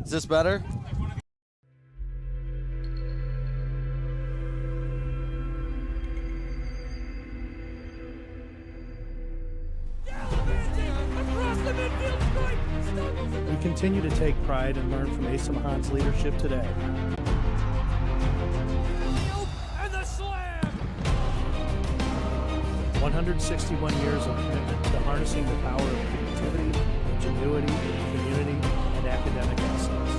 Is this better? We continue to take pride and learn from Asa Mahan's leadership today. And the slam! 161 years of commitment to harnessing the power of creativity, ingenuity, community, and academic excellence.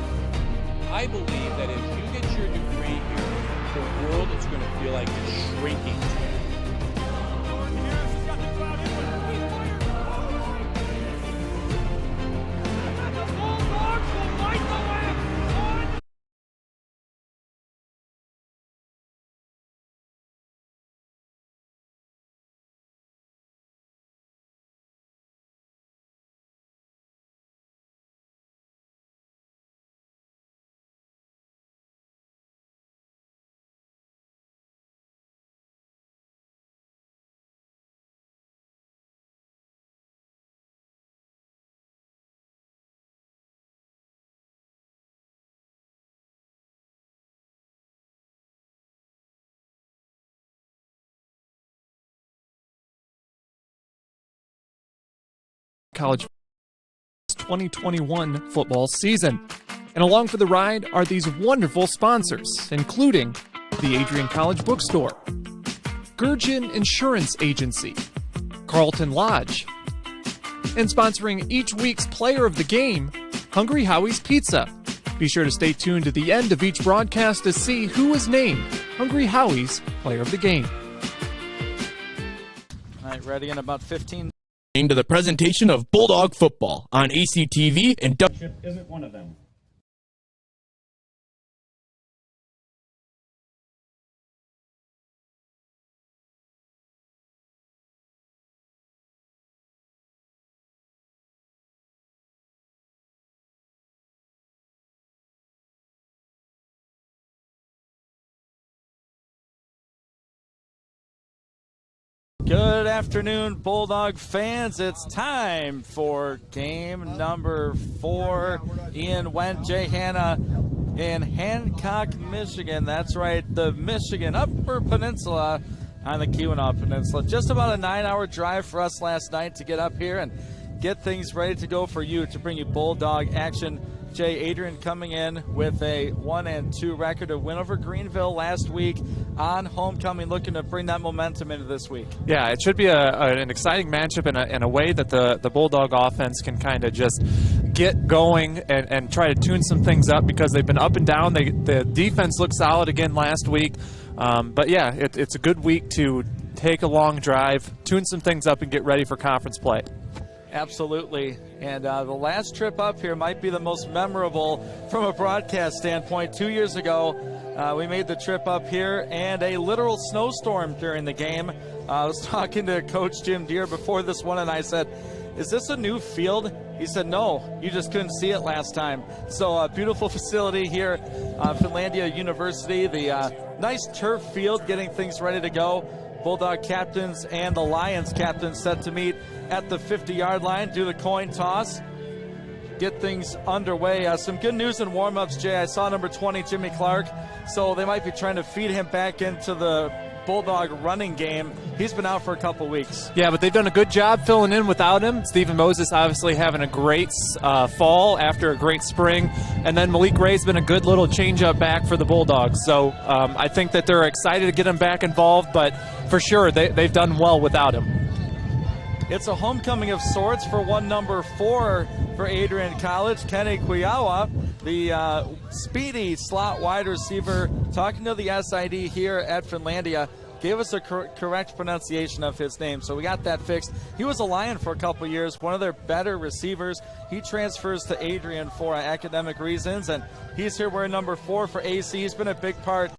I believe that if you get your degree here, the world is going to feel like it's shrinking. College 2021 football season. And along for the ride are these wonderful sponsors, including the Adrian College Bookstore, Gurgin Insurance Agency, Carlton Lodge, and sponsoring each week's player of the game, Hungry Howie's Pizza. Be sure to stay tuned to the end of each broadcast to see who is named Hungry Howie's player of the game. All right, ready in about 15. To the presentation of Bulldog football on ACTV and isn't one of them. Good afternoon, Bulldog fans. It's time for game number 4. Ian Wendt, Jay Hanna in Hancock, Michigan. That's right, the Michigan Upper Peninsula on the Keweenaw Peninsula. Just about a 9-hour drive for us last night to get up here and get things ready to go for you, to bring you Bulldog action. Jay, Adrian coming in with a 1-2 record, a win over Greenville last week on homecoming, looking to bring that momentum into this week. Yeah, it should be an exciting matchup in a way that the Bulldog offense can kind of just get going and try to tune some things up, because they've been up and down. The defense looked solid again last week. But yeah, it's a good week to take a long drive, tune some things up, and get ready for conference play. Absolutely. And the last trip up here might be the most memorable from a broadcast standpoint. 2 years ago, we made the trip up here, and a literal snowstorm during the game. I was talking to Coach Jim Deere before this one, and I said, is this a new field? He said, no, you just couldn't see it last time. So a beautiful facility here, Finlandia University, the nice turf field, getting things ready to go. Bulldog captains and the Lions captains set to meet at the 50-yard line, do the coin toss, get things underway. Some good news in warm-ups, Jay. I saw number 20, Jimmy Clark, so they might be trying to feed him back into the Bulldog running game. He's been out for a couple weeks. Yeah, but they've done a good job filling in without him. Stephen Moses obviously having a great fall after a great spring. And then Malik Ray's been a good little change-up back for the Bulldogs. So I think that they're excited to get him back involved, but for sure they've done well without him. It's a homecoming of sorts for one number 4 for Adrian College, Kenny Kuyawa, the speedy slot wide receiver, talking to the SID here at Finlandia. gave us a correct pronunciation of his name, so we got that fixed. He was a Lion for a couple years, one of their better receivers. He transfers to Adrian for academic reasons, and he's here wearing number 4 for AC. He's been a big part.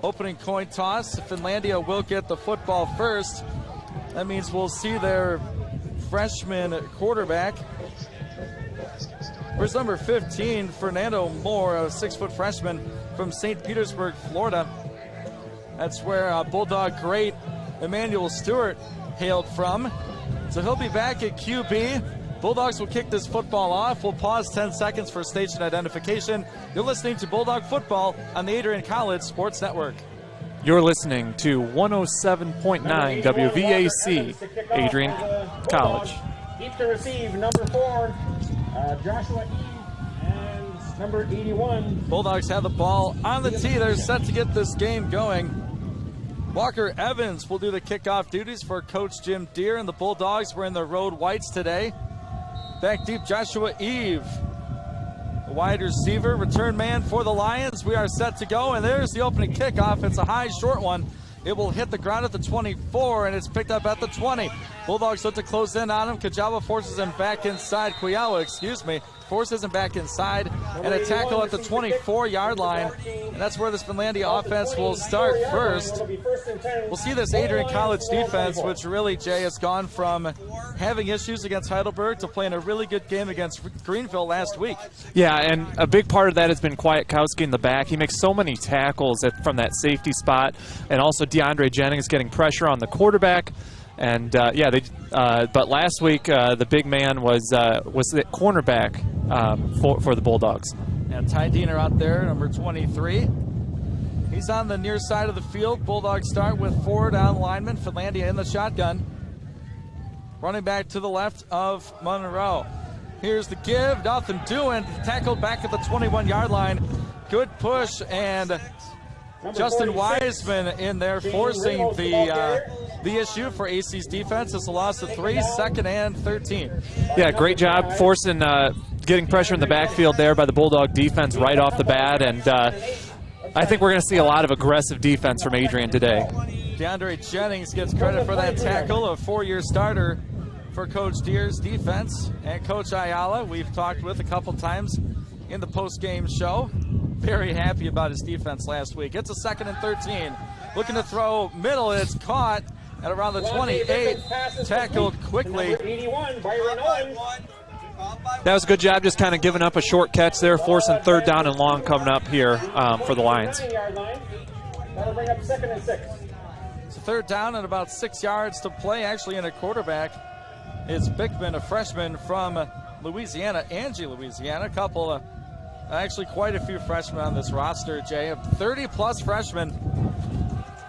Opening coin toss. Finlandia will get the football first. That means we'll see their freshman quarterback. Here's number 15, Fernando Moore, a 6-foot freshman from St. Petersburg, Florida. That's where Bulldog great Emmanuel Stewart hailed from. So he'll be back at QB. Bulldogs will kick this football off. We'll pause 10 seconds for station identification. You're listening to Bulldog Football on the Adrian College Sports Network. You're listening to 107.9 WVAC, Adrian College. Deep to receive, number 4, Joshua Eve, and number 81. Bulldogs have the ball on the tee. They're set to get this game going. Walker Evans will do the kickoff duties for Coach Jim Deere, and the Bulldogs were in the road whites today. Back deep, Joshua Eve, a wide receiver, return man for the Lions. We are set to go, and there's the opening kickoff. It's a high, short one. It will hit the ground at the 24, and it's picked up at the 20. Bulldogs look to close in on him. Kajaba forces him back inside. Forces him back inside, and a tackle at the 24-yard line. And that's where this Finlandia offense will start first. We'll see this Adrian College defense, which really, Jay, has gone from having issues against Heidelberg to playing a really good game against Greenville last week. Yeah, and a big part of that has been Kwiatkowski in the back. He makes so many tackles from that safety spot, and also DeAndre Jennings getting pressure on the quarterback. And but last week the big man was the cornerback for the Bulldogs. And Ty Diener out there, number 23. He's on the near side of the field. Bulldogs start with 4 down linemen. Finlandia in the shotgun. Running back to the left of Monroe. Here's the give, nothing doing. Tackled back at the 21-yard line. Good push, and Justin Wiseman in there forcing the issue for AC's defense. It's a loss of 3, 2nd and 13. Yeah, great job forcing, getting pressure in the backfield there by the Bulldog defense right off the bat, and I think we're going to see a lot of aggressive defense from Adrian today. DeAndre Jennings gets credit for that tackle, a 4-year starter for Coach Deere's defense. And Coach Ayala, we've talked with a couple times in the post-game show. Very happy about his defense last week. It's a 2nd and 13. Looking to throw middle, it's caught at around the 28, tackled quickly. That was a good job, just kind of giving up a short catch there, forcing 3rd down and long coming up here for the Lions. That'll bring up 2nd and 6. It's a 3rd down and about 6 yards to play. Actually, in a quarterback is Bickman, a freshman from Louisiana, Angie, Louisiana. A couple of, actually quite a few freshmen on this roster, Jay. 30-plus freshmen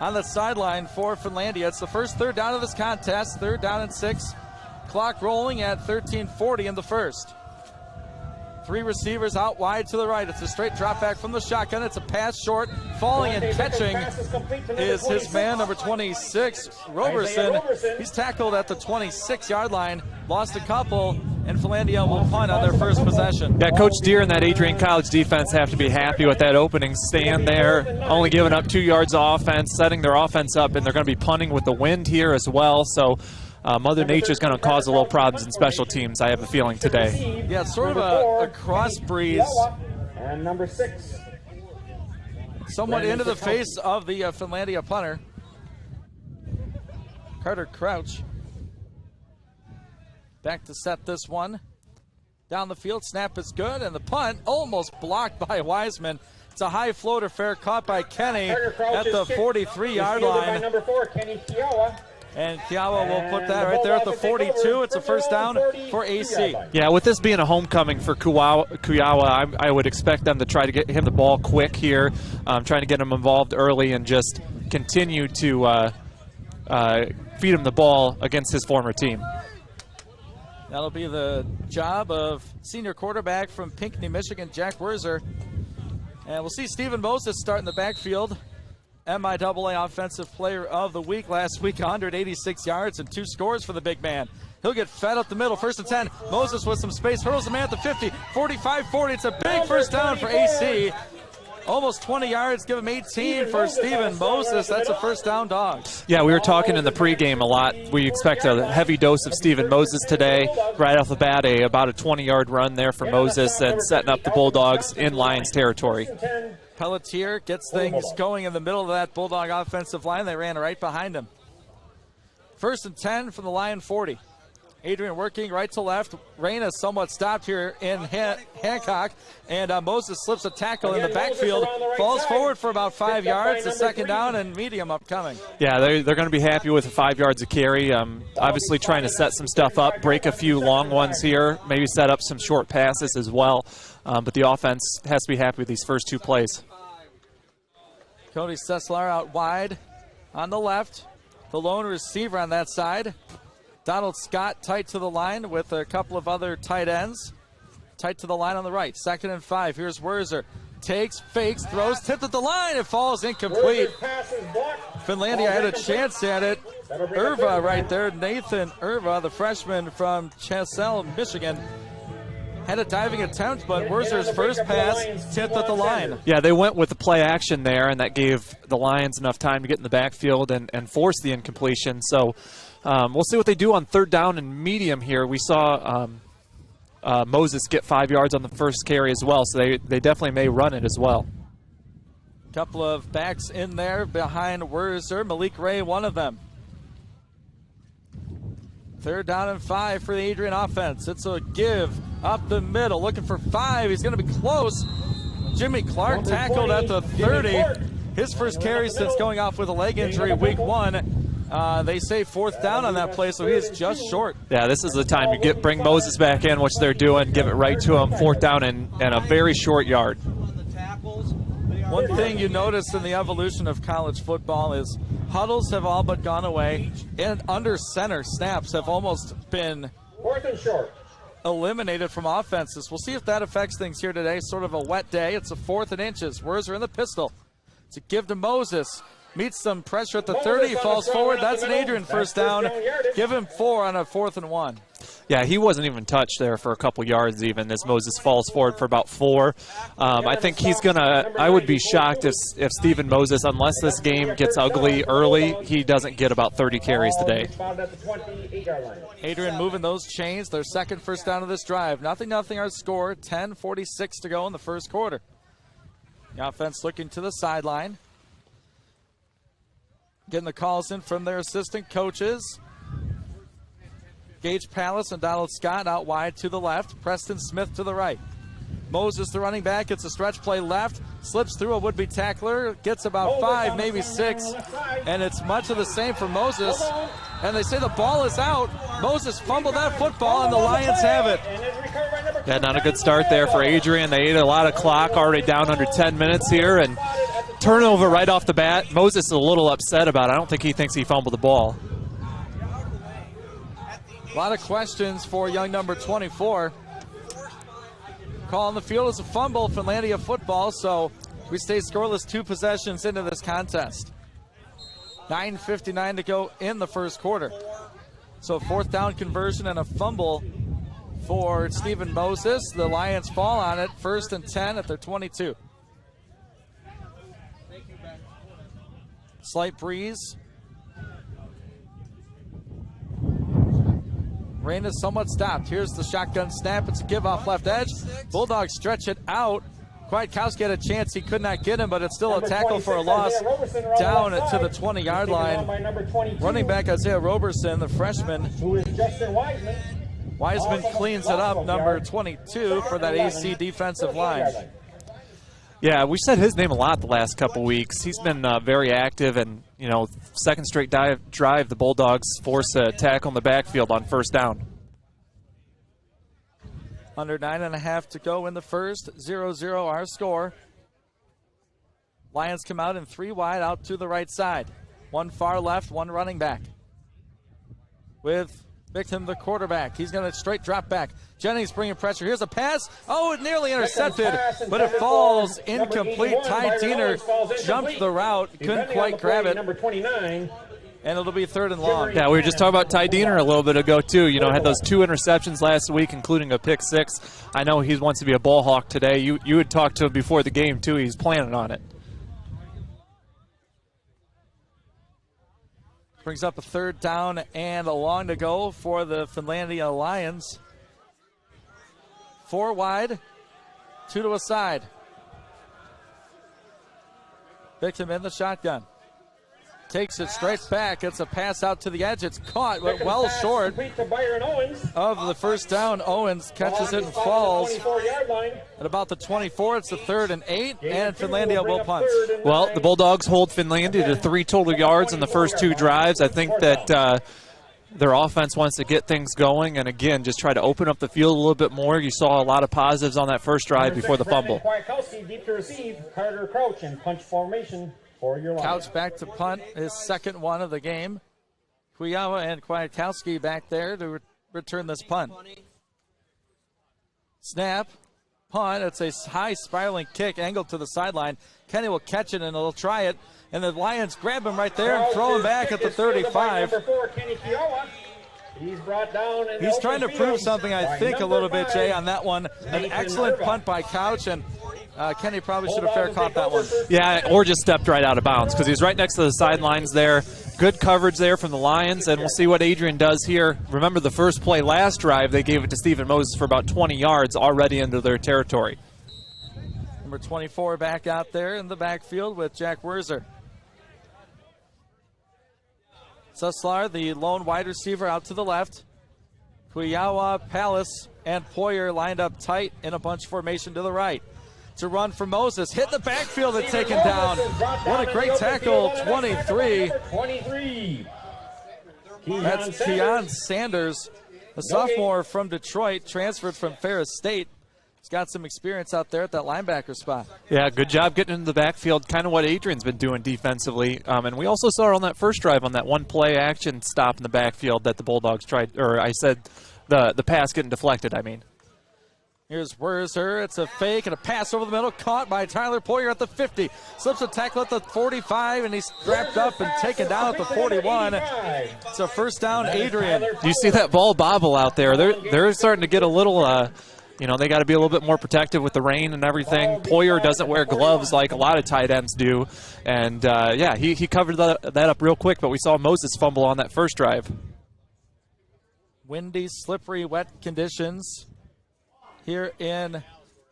on the sideline for Finlandia. It's the first third down of this contest, 3rd down and 6. Clock rolling at 13:40 in the first. 3 receivers out wide to the right. It's a straight drop back from the shotgun. It's a pass short. Falling and catching is his man, number 26, Roberson. He's tackled at the 26-yard line. Lost a couple, and Finlandia will punt on their first possession. Yeah, Coach Deere and that Adrian College defense have to be happy with that opening stand there. Only giving up 2 yards of offense, setting their offense up, and they're going to be punting with the wind here as well. So Mother Nature's going to cause a little problems in special teams, I have a feeling, today. Yeah, it's sort of a cross breeze. And number 6. Somewhat into the face of the Finlandia punter, Carter Crouch. Back to set this one. Down the field, snap is good, and the punt almost blocked by Wiseman. It's a high floater, fair caught by Kenny at the 43-yard line. Number 4, Kenny Kiawa. And Kiawa will put that right there at the 42. It's a first down for AC. Yeah, with this being a homecoming for Kiawa, I would expect them to try to get him the ball quick here, trying to get him involved early and just continue to feed him the ball against his former team. That'll be the job of senior quarterback from Pinckney, Michigan, Jack Werzer. And we'll see Stephen Moses start in the backfield. MIAA Offensive Player of the Week last week, 186 yards and 2 scores for the big man. He'll get fed up the middle, 1st and 10. Moses with some space, hurdles the man at the 50, 45, 40. It's a big first down for AC. Almost 20 yards, give him 18 for Stephen Moses. That's a first down, Dogs. Yeah, we were talking in the pregame a lot. We expect a heavy dose of Stephen Moses today. Right off the bat, about a 20-yard run there for Moses and setting up the Bulldogs in Lions territory. Pelletier gets things going in the middle of that Bulldog offensive line. They ran right behind him. 1st and 10 from the Lion 40. Adrian working right to left. Rain is somewhat stopped here in Hancock, and Moses slips a tackle in the backfield, falls forward for about 5 yards. The 2nd down and medium upcoming. Yeah, they're going to be happy with the 5 yards of carry. Obviously trying to set some stuff up, break a few long ones here, maybe set up some short passes as well. But the offense has to be happy with these first 2 plays. Cody Sessler out wide on the left. The lone receiver on that side. Donald Scott tight to the line with a couple of other tight ends. Tight to the line on the right. 2nd and 5. Here's Werzer. Takes, fakes, throws, tipped at the line. It falls incomplete. Finlandia had a chance at it. Irva right there. Nathan Irva, the freshman from Chasell, Michigan, had a diving attempt, but Werzer's first pass tipped at the line. Yeah, they went with the play action there, and that gave the Lions enough time to get in the backfield and force the incompletion. So we'll see what they do on 3rd down and medium here. We saw Moses get 5 yards on the first carry as well, so they definitely may run it as well. Couple of backs in there behind Werzer. Malik Ray, one of them. 3rd down and 5 for the Adrian offense. It's a give up the middle, looking for 5. He's going to be close. Jimmy Clark tackled at the 30. His first carry since going off with a leg injury week 1. They say 4th down on that play, so he is just short. Yeah, this is the time you bring Moses back in, which they're doing, give it right to him, 4th down and a very short yard. One thing you notice in the evolution of college football is huddles have all but gone away, and under center snaps have almost been 4th and short. Eliminated from offenses. We'll see if that affects things here today. Sort of a wet day. It's a 4th and inches. Werzer in the pistol. It's a give to Moses. Meets some pressure at the 30, falls forward. That's an Adrian first down. Give him 4 on a 4th and 1. Yeah, he wasn't even touched there for a couple yards even as Moses falls forward for about 4. I think he's going to – I would be shocked if Stephen Moses, unless this game gets ugly early, he doesn't get about 30 carries today. Adrian moving those chains. Their 2nd first down of this drive. 0-0 our score. 10:46 to go in the first quarter. The offense looking to the sideline. Getting the calls in from their assistant coaches. Gage Pallas and Donald Scott out wide to the left. Preston Smith to the right. Moses, the running back, gets a stretch play left. Slips through a would-be tackler. Gets about 5, maybe 6. And it's much of the same for Moses. And they say the ball is out. Moses fumbled that football, and the Lions have it. Yeah, not a good start there for Adrian. They ate a lot of clock, already down under 10 minutes here. And turnover right off the bat. Moses is a little upset about it. I don't think he thinks he fumbled the ball. A lot of questions for young number 24. Call on the field is a fumble, Finlandia football, so we stay scoreless 2 possessions into this contest. 9:59 to go in the first quarter. So 4th down conversion and a fumble for Stephen Moses. The Lions fall on it, 1st and 10 at their 22. Slight breeze. Rain is somewhat stopped. Here's the shotgun snap. It's a give off left edge. Bulldogs stretch it out. Kwiatkowski had a chance. He could not get him, but it's still a tackle for a loss down to the 20-yard line. Running back Isaiah Roberson, the freshman. Who is Justin Wiseman. Wiseman cleans it up, number 22 for that AC defensive line. Yeah, we said his name a lot the last couple weeks. He's been very active, and, you know, second straight drive, the Bulldogs force a tackle in the backfield on 1st down. Under 9.5 to go in the first, 0-0 our score. Lions come out in 3 wide out to the right side. 1 far left, 1 running back. With Victim, the quarterback. He's going to straight drop back. Jennings bringing pressure. Here's a pass. Oh, it nearly intercepted, but it falls incomplete. Ty Diener jumped the route, couldn't quite grab it. Number 29. And it'll be 3rd and long. Yeah, we were just talking about Ty Diener a little bit ago, too. You know, had those 2 interceptions last week, including a pick 6. I know he wants to be a ball hawk today. You had talked to him before the game, too. He's planning on it. Brings up a 3rd down and a long to go for the Finlandia Lions. 4 wide, 2 to a side. Victim in the shotgun. Takes it straight back. It's a pass out to the edge. It's caught, but well short of the 1st down. Owens catches it and falls at about the 24. It's the 3rd and 8, and Finlandia will punt. Well, the Bulldogs hold Finlandia to 3 total yards in the first 2 drives. I think that their offense wants to get things going and, again, just try to open up the field a little bit more. You saw a lot of positives on that first drive before the fumble. Kwiatkowski deep to receive. Carter crouch and punch formation. Couch back to punt, his 2nd one of the game. Kuyawa and Kwiatkowski back there to return this punt. Snap, punt. It's a high spiraling kick angled to the sideline. Kenny will catch it and he'll try it. And the Lions grab him right there and throw him back at the 35. Number 4, Kenny Kuyawa. He's brought down. He's trying to prove something, I think, a little bit, Jay, on that one. An excellent punt by Couch, and Kenny probably should have fair caught that one. Yeah, or just stepped right out of bounds because he's right next to the sidelines there. Good coverage there from the Lions, and we'll see what Adrian does here. Remember the first play last drive, they gave it to Stephen Moses for about 20 yards already into their territory. Number 24 back out there in the backfield with Jack Werzer. Suslar, the lone wide receiver, out to the left. Kuyawa, Palace, and Poyer lined up tight in a bunch formation to the right. To run for Moses, hit the backfield and taken down. What a great tackle, 23. That's Keon Sanders, a sophomore from Detroit, transferred from Ferris State. He's got some experience out there at that linebacker spot. Yeah, good job getting into the backfield, kind of what Adrian's been doing defensively. And we also saw on that first drive on that one play action stop in the backfield that the Bulldogs tried, or I said the pass getting deflected, I mean. Here's Werzer. It's a fake and a pass over the middle, caught by Tyler Poyer at the 50. Slips a tackle at the 45, and he's strapped up and taken down at the 41. It's a 1st down, Adrian. Do you see that ball bobble out there? They're starting to get a little, you know, they got to be a little bit more protective with the rain and everything. Poyer doesn't wear gloves like a lot of tight ends do. And, yeah, he covered that up real quick, but we saw Moses fumble on that first drive. Windy, slippery, wet conditions here in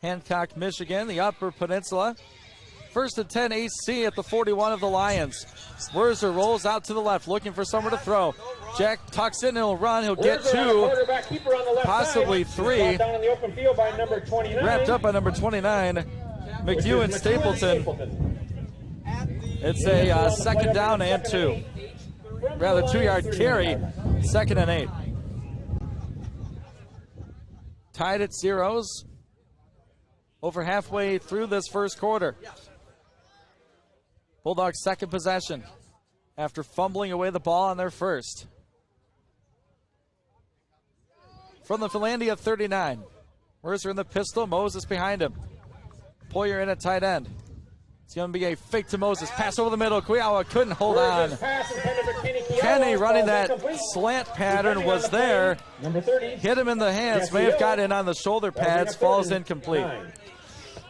Hancock, Michigan, the Upper Peninsula. 1st and 10 AC at the 41 of the Lions. Werzer rolls out to the left, looking for somewhere to throw. Jack tucks in and he'll run. He'll get 2, possibly 3. Wrapped up by number 29, McEwen Stapleton. It's a 2nd down and 2. Rather 2-yard carry, 2nd and 8. Tied at zeros over halfway through this first quarter. Bulldogs' second possession after fumbling away the ball on their first. From the Finlandia 39. Mercer in the pistol, Moses behind him. Poyer in at tight end. It's going to be a fake to Moses. Pass over the middle. Kuyawa couldn't hold on. Kenny running that slant pattern was there. Hit him in the hands. May have got in on the shoulder pads. Falls incomplete.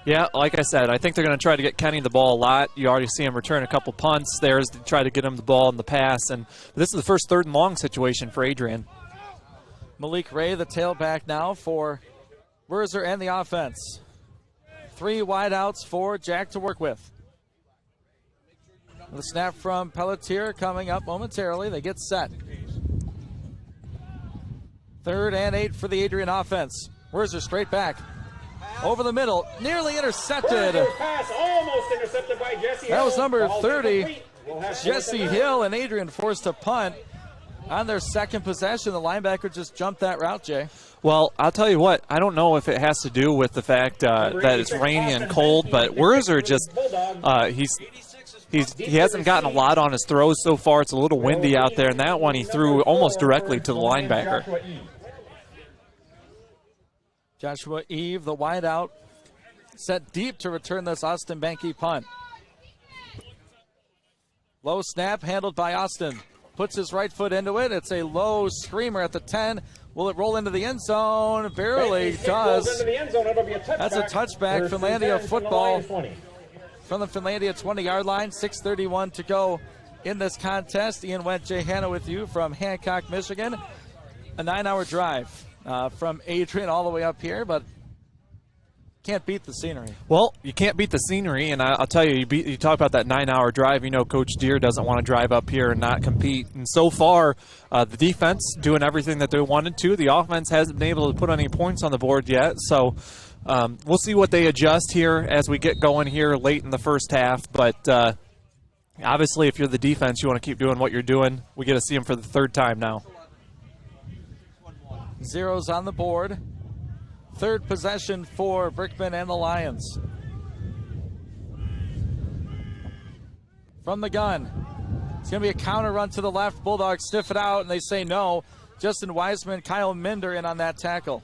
Yeah, like I said, I think they're going to try to get Kenny the ball a lot. You already see him return a couple punts there to try to get him the ball in the pass. And this is the first 3rd and long situation for Adrian. Malik Ray, the tailback now for Mercer and the offense. 3 wideouts for Jack to work with. The snap from Pelletier coming up momentarily. They get set. 3rd and 8 for the Adrian offense. Mercer straight back. Over the middle, nearly intercepted. Pass almost intercepted by Jesse Hill. That was number Ball's 30, incomplete. We'll have Jesse Hill, and Adrian forced to punt. On their second possession, the linebacker just jumped that route, Jay. Well, I'll tell you what, I don't know if it has to do with the fact that it's rainy and cold, but Werzer just, he hasn't gotten a lot on his throws so far. It's a little windy out there, and that one he threw almost directly to the linebacker. Joshua Eve, the wideout, set deep to return this Austin Banky punt. Low snap handled by Austin. Puts his right foot into it. It's a low screamer at the 10. Will it roll into the end zone? Barely does. That's a touchback. Finlandia football from the Finlandia 20-yard line. 6:31 to go in this contest. Ian Wendt, Jay Hanna with you from Hancock, Michigan. A 9-hour drive from Adrian all the way up here, but can't beat the scenery. Well, you can't beat the scenery, and I'll tell you, you talk about that 9-hour drive. You know Coach Deere doesn't want to drive up here and not compete. And so far, the defense doing everything that they wanted to. The offense hasn't been able to put any points on the board yet. So we'll see what they adjust here as we get going here late in the first half. But obviously, if you're the defense, you want to keep doing what you're doing. We get to see them for the 3rd time now. Zeros on the board. 3rd possession for Brickman and the Lions. From the gun. It's going to be a counter run to the left. Bulldogs sniff it out, and they say no. Justin Wiseman, Kyle Minder in on that tackle.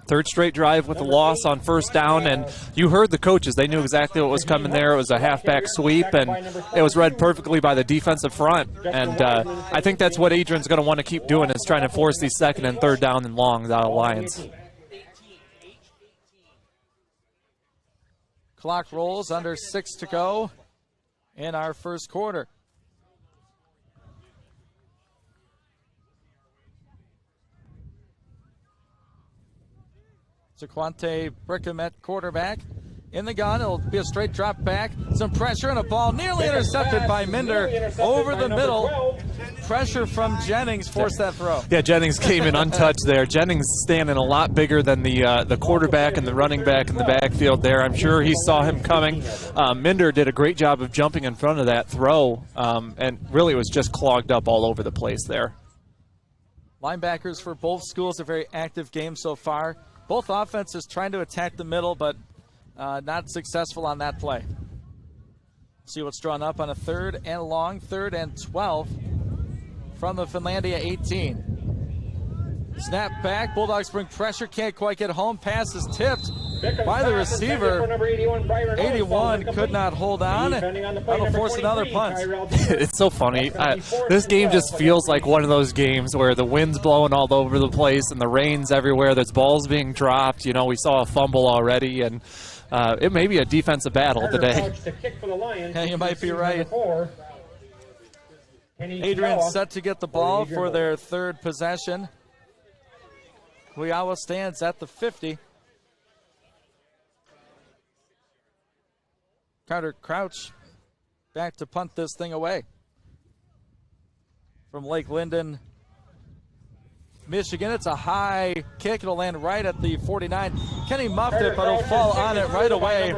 3rd straight drive with a loss on 1st down, and you heard the coaches. They knew exactly what was coming there. It was a halfback sweep, and it was read perfectly by the defensive front. And I think that's what Adrian's going to want to keep doing, is trying to force these 2nd and 3rd down and longs out of Lions. Clock rolls, under 6 to go in our first quarter. Zaquante Brickham at quarterback. In the gun, it'll be a straight drop back. Some pressure and a ball nearly intercepted by Minder over the middle. Pressure from Jennings forced that throw. Yeah, Jennings came in untouched there. Jennings standing a lot bigger than the quarterback and the running back in the backfield there. I'm sure he saw him coming. Minder did a great job of jumping in front of that throw, and really it was just clogged up all over the place there. Linebackers for both schools, a very active game so far. Both offenses trying to attack the middle, but not successful on that play. See what's drawn up on a 3rd and long, 3rd and 12 from the Finlandia 18. Snap back, Bulldogs bring pressure, can't quite get home. Pass is tipped by the receiver. 81 could not hold on. That'll force another punt. It's so funny. This game just feels like one of those games where the wind's blowing all over the place and the rain's everywhere. There's balls being dropped. You know, we saw a fumble already, and it may be a defensive battle today. Yeah, you might be right. Adrian set to get the ball for their 3rd possession. Kuyawa stands at the 50. Carter Crouch back to punt this thing away. From Lake Linden, Michigan. It's a high kick. It'll land right at the 49. Kenny muffed it, but it'll fall on it right away.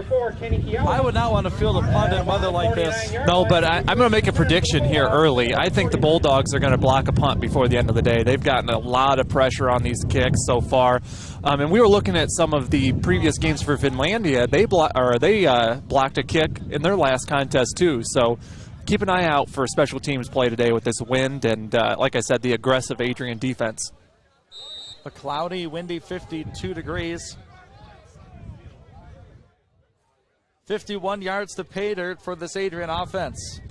I would not want to field a punt in weather like this. No, but I'm going to make a prediction here early. I think the Bulldogs are going to block a punt before the end of the day. They've gotten a lot of pressure on these kicks so far. And we were looking at some of the previous games for Finlandia. They blocked a kick in their last contest too. So keep an eye out for special teams play today with this wind and, like I said, the aggressive Adrian defense. A cloudy, windy 52 degrees. 51 yards to pay dirt for this Adrian offense.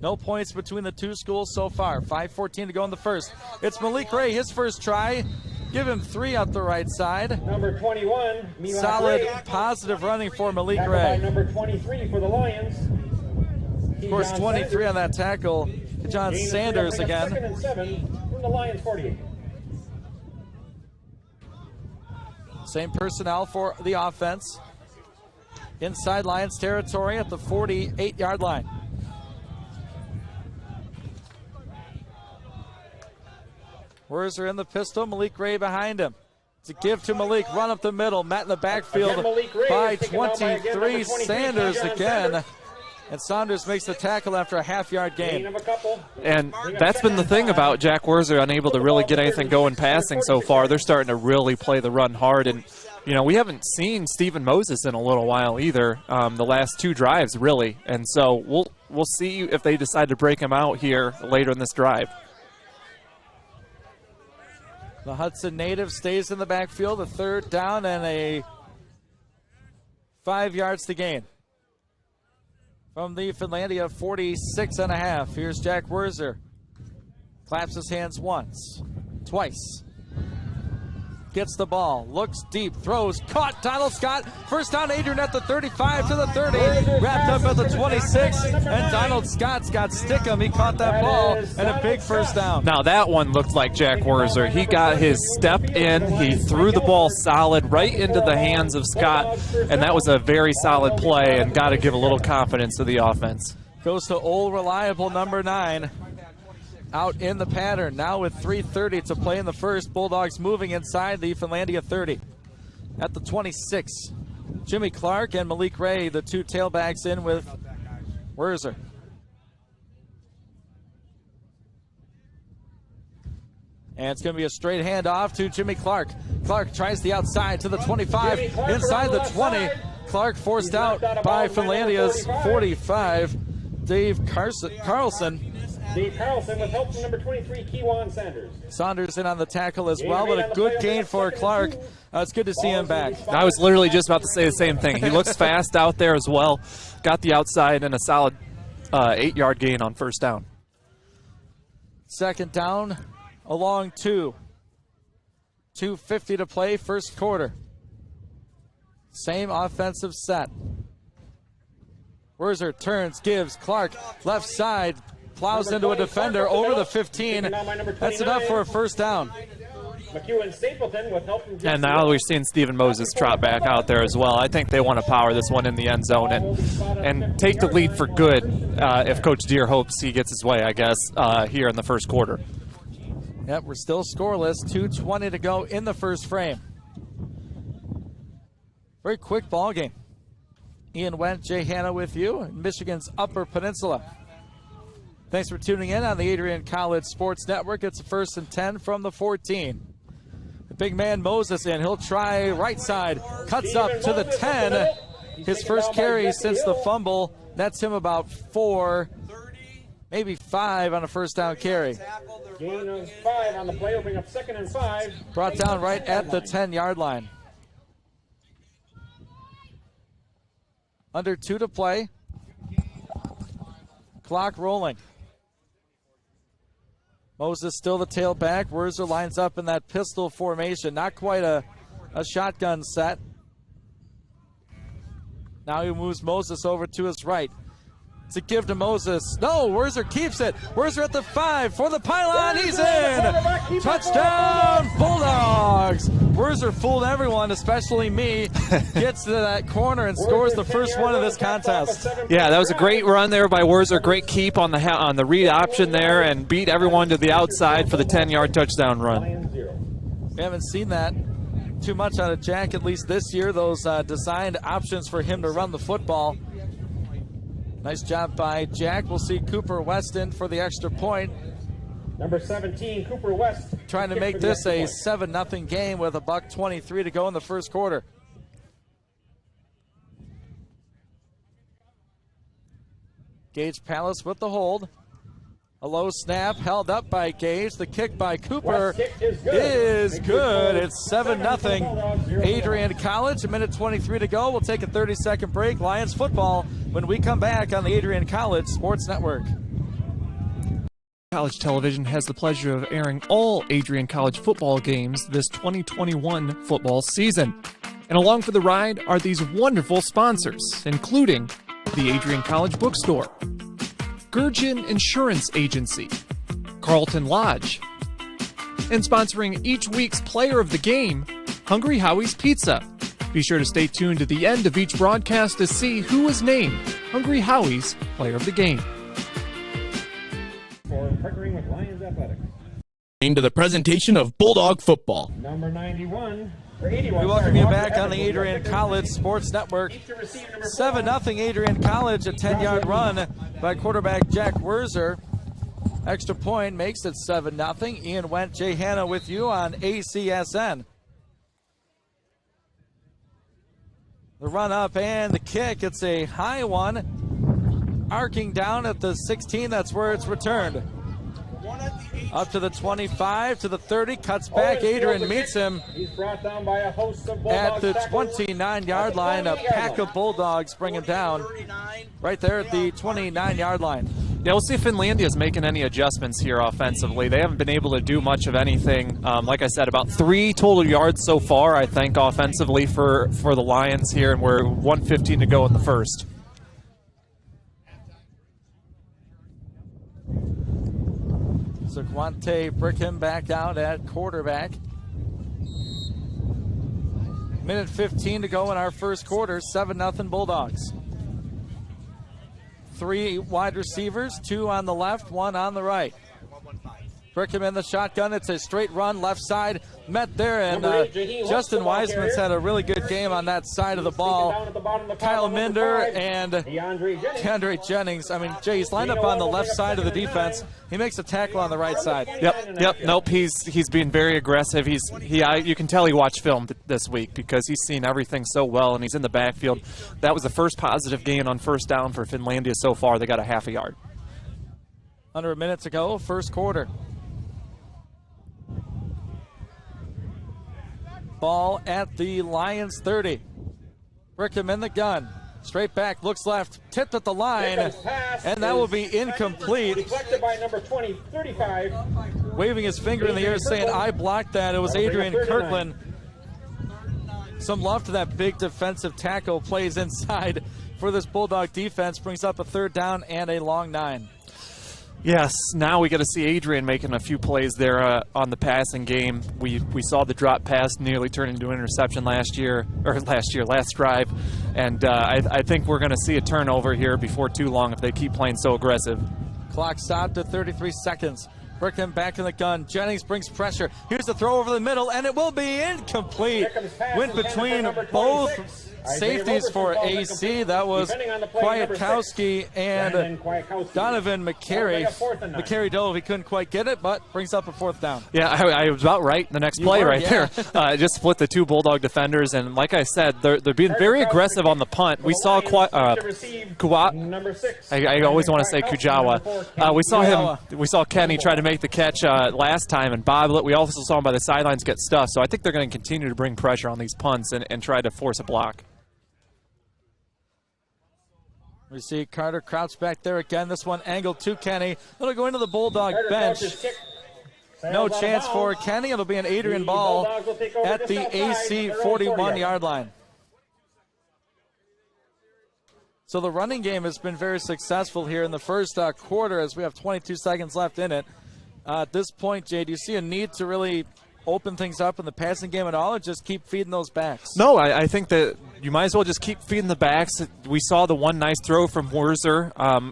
No points between the two schools so far. 5:14 to go in the first. It's Malik Ray, his first try. Give him 3 up the right side. Number 21, Milak Solid, Ray. positive running for Malik Tackled by Ray. number 23 for the Lions. Of course, 23 on that tackle. John Sanders again. 2nd and 7 from the Lions 48. Same personnel for the offense. Inside Lions territory at the 48-yard line. Werzer in the pistol, Malik Ray behind him. It's a give to Malik, run up the middle, met in the backfield by 23, Sanders again. And Saunders makes the tackle after a half-yard gain. And that's been the thing about Jack Werzer, unable to really get anything going passing so far. They're starting to really play the run hard. And, you know, we haven't seen Stephen Moses in a little while either, the last 2 drives, really. And so we'll see if they decide to break him out here later in this drive. The Hudson native stays in the backfield, a 3rd down and a 5 yards to gain. From the Finlandia 46.5, here's Jack Werzer. Claps his hands once, twice. Gets the ball, looks deep, throws, caught, Donald Scott. First down, Adrian at the 35 to the 30, wrapped up at the 26, and Donald Scott's got Stickum. He caught that ball, and a big first down. Now that one looked like Jack Werzer. He got his step in, he threw the ball solid right into the hands of Scott, and that was a very solid play, and got to give a little confidence to the offense. Goes to old reliable number 9. Out in the pattern, now with 3:30 to play in the first. Bulldogs moving inside the Finlandia 30. At the 26, Jimmy Clark and Malik Ray, the 2 tailbacks in with Werzer. And it's going to be a straight handoff to Jimmy Clark. Clark tries the outside to the 25, inside the 20. Clark forced out by Finlandia's 45. Dave Carlson. Dave Carlson with help from number 23, Kewan Sanders. Saunders in on the tackle as well, but a good gain for Clark. It's good to see him back. I was literally just about to say the same thing. He looks fast out there as well. Got the outside and a solid 8-yard gain on first down. 2nd down, along 2. 2:50 to play, first quarter. Same offensive set. Werzer turns, gives Clark left side. Plows into a defender over the 15. That's enough for a first down. And now we've seen Stephen Moses trot back out there as well. I think they want to power this one in the end zone and take the lead for good if Coach Deere hopes he gets his way, I guess, here in the first quarter. Yep, we're still scoreless. 2:20 to go in the first frame. Very quick ball game. Ian Wendt, Jay Hanna with you in Michigan's Upper Peninsula. Thanks for tuning in on the Adrian College Sports Network. It's a 1st and 10 from the 14. The big man Moses in. He'll try right side. Cuts up to the 10. His first carry since the fumble. Nets him about 4, maybe 5 on a first down carry. Gain of 5 on the play. Will bring up 2nd and 5. Brought down right at the 10-yard line. Under 2 to play. Clock rolling. Moses still the tailback. Werzer lines up in that pistol formation. Not quite a shotgun set. Now he moves Moses over to his right. It's a give to Moses. No, Werzer keeps it. Werzer at the 5 for the pylon. He's in. Touchdown, Bulldogs. Werzer fooled everyone, especially me. Gets to that corner and scores the first one of this contest. Yeah, that was a great run there by Werzer. Great keep on the read option there and beat everyone to the outside for the 10-yard touchdown run. We haven't seen that too much out of Jack, at least this year. Those designed options for him to run the football. Nice job by Jack. We'll see Cooper Weston for the extra point. Number 17, Cooper West. Trying to make this a 7-0 game with $1:23 to go in the first quarter. Gage Palace with the hold. A low snap held up by Gage. The kick by Cooper is good. It's 7-0. Adrian College, 1:23 to go. We'll take a 30-second break. Lions football when we come back on the Adrian College Sports Network. College Television has the pleasure of airing all Adrian College football games this 2021 football season. And along for the ride are these wonderful sponsors, including the Adrian College Bookstore, Gurgin Insurance Agency, Carlton Lodge, and sponsoring each week's player of the game, Hungry Howie's Pizza. Be sure to stay tuned to the end of each broadcast to see who was named Hungry Howie's Player of the Game. For partnering with Lions Athletics. Into the presentation of Bulldog football. Number 91. Or 81. We welcome you back on the Adrian College Sports Network. 7-0 Adrian College, a 10-yard run by quarterback Jack Werzer. Extra point makes it 7-0. Ian Wendt, Jay Hanna with you on ACSN. The run up and the kick, it's a high one. Arcing down at the 16, that's where it's returned. Up to the 25, to the 30, cuts back. Adrian meets him at the 29-yard line. A pack of Bulldogs bring him down right there at the 29-yard line. Yeah, we'll see if Finlandia is making any adjustments here offensively. They haven't been able to do much of anything. Like I said, about 3 total yards so far, I think, offensively for the Lions here, and we're 1:15 to go in the first. So Guante Brickham back out at quarterback. 1:15 to go in our first quarter. 7-0 Bulldogs. 3 wide receivers, 2 on the left, 1 on the right. Brickham in the shotgun. It's a straight run, left side, met there, and Justin Wiseman's had a really good game on that side of the ball. Kyle Minder and DeAndre Jennings. I mean, Jay, he's lined up on the left side of the defense. He makes a tackle on the right side. Yep. Nope. He's being very aggressive. You can tell he watched film this week because he's seen everything so well, and he's in the backfield. That was the first positive gain on first down for Finlandia so far. They got a half a yard. Under a minute to go, first quarter. Ball at the Lions 30. Brickham in the gun. Straight back, looks left, tipped at the line, and that will be incomplete. Deflected by number 20, 35. Waving his finger in the air saying, I blocked that. It was Adrian Kirkland. Some love to that big defensive tackle. Plays inside for this Bulldog defense. Brings up a 3rd down and a long 9. Yes, now we got to see Adrian making a few plays there on the passing game. We saw the drop pass nearly turn into an interception last drive, and I think we're going to see a turnover here before too long if they keep playing so aggressive. Clock stopped at 33 seconds. Brickham back in the gun. Jennings brings pressure. Here's the throw over the middle, and it will be incomplete. Went between both safeties for AC. That was Kwiatkowski and Donovan McCary. McCary dove. He couldn't quite get it, but brings up a 4th down. Yeah, I was about right. The next play there. Just split the 2 Bulldog defenders, and like I said, they're being very aggressive on the punt. We saw I always want to say Kujawa. We saw Kenny try to make the catch last time and bobble it. We also saw him by the sidelines get stuffed. So I think they're going to continue to bring pressure on these punts and try to force a block. We see Carter Crouch back there again. This one angled to Kenny. It'll go into the Bulldog bench. No chance for Kenny. It'll be an Adrian ball at the AC 41-yard line. So the running game has been very successful here in the first quarter as we have 22 seconds left in it. At this point, Jay, do you see a need to really open things up in the passing game at all, or just keep feeding those backs? No, I think that you might as well just keep feeding the backs. We saw the one nice throw from Werzer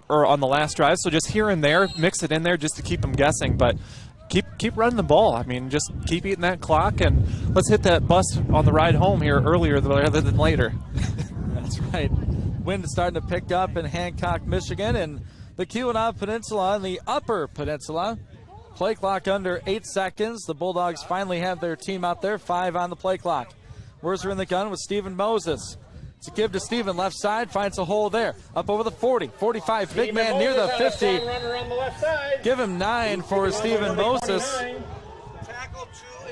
or on the last drive, so just here and there, mix it in there just to keep them guessing. But keep running the ball. I mean, just keep eating that clock, and let's hit that bus on the ride home here earlier rather than later. That's right. Wind is starting to pick up in Hancock, Michigan, and the Keweenaw Peninsula and the Upper Peninsula. Play clock under 8 seconds. The Bulldogs finally have their team out there. 5 on the play clock. Werzer in the gun with Stephen Moses. It's a give to Stephen, left side, finds a hole there. Up over the 40, 45, big man near the 50. Give him 9 for Stephen Moses.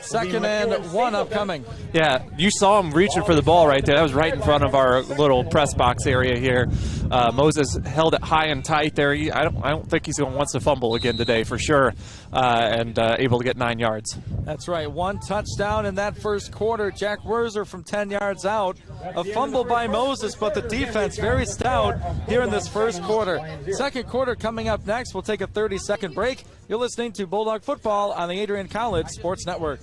Second and 1 upcoming. Yeah, you saw him reaching for the ball right there. That was right in front of our little press box area here. Moses held it high and tight there. I don't think he's going to want to fumble again today for sure, and able to get 9 yards. That's right. 1 touchdown in that first quarter. Jack Werzer from 10 yards out. A fumble by Moses, but the defense very stout here in this first quarter. Second quarter coming up next. We'll take a 30-second break. You're listening to Bulldog Football on the Adrian College Sports Network.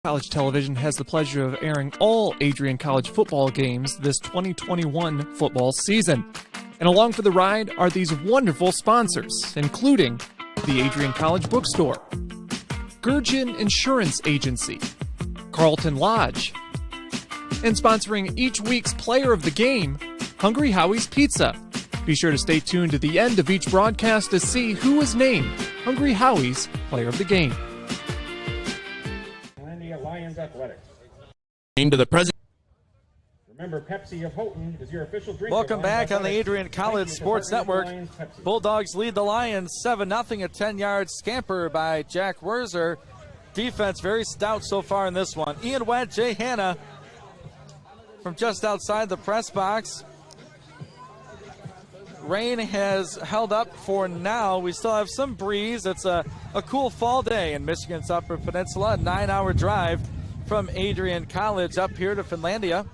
College Television has the pleasure of airing all Adrian College football games this 2021 football season. And along for the ride are these wonderful sponsors, including the Adrian College Bookstore, Gurgin Insurance Agency, Carlton Lodge, and sponsoring each week's player of the game, Hungry Howie's Pizza. Be sure to stay tuned to the end of each broadcast to see who is named Hungry Howie's Player of the Game. Finlandia Lions Athletics. To the president. Remember, Pepsi of Houghton is your official drink. Welcome back on the Adrian College Sports Network. Bulldogs lead the Lions 7-0, a 10-yard scamper by Jack Werzer. Defense very stout so far in this one. Ian Wett, Jay Hanna from just outside the press box. Rain has held up for now. We still have some breeze. It's a cool fall day in Michigan's Upper Peninsula. A 9-hour drive from Adrian College up here to Finlandia.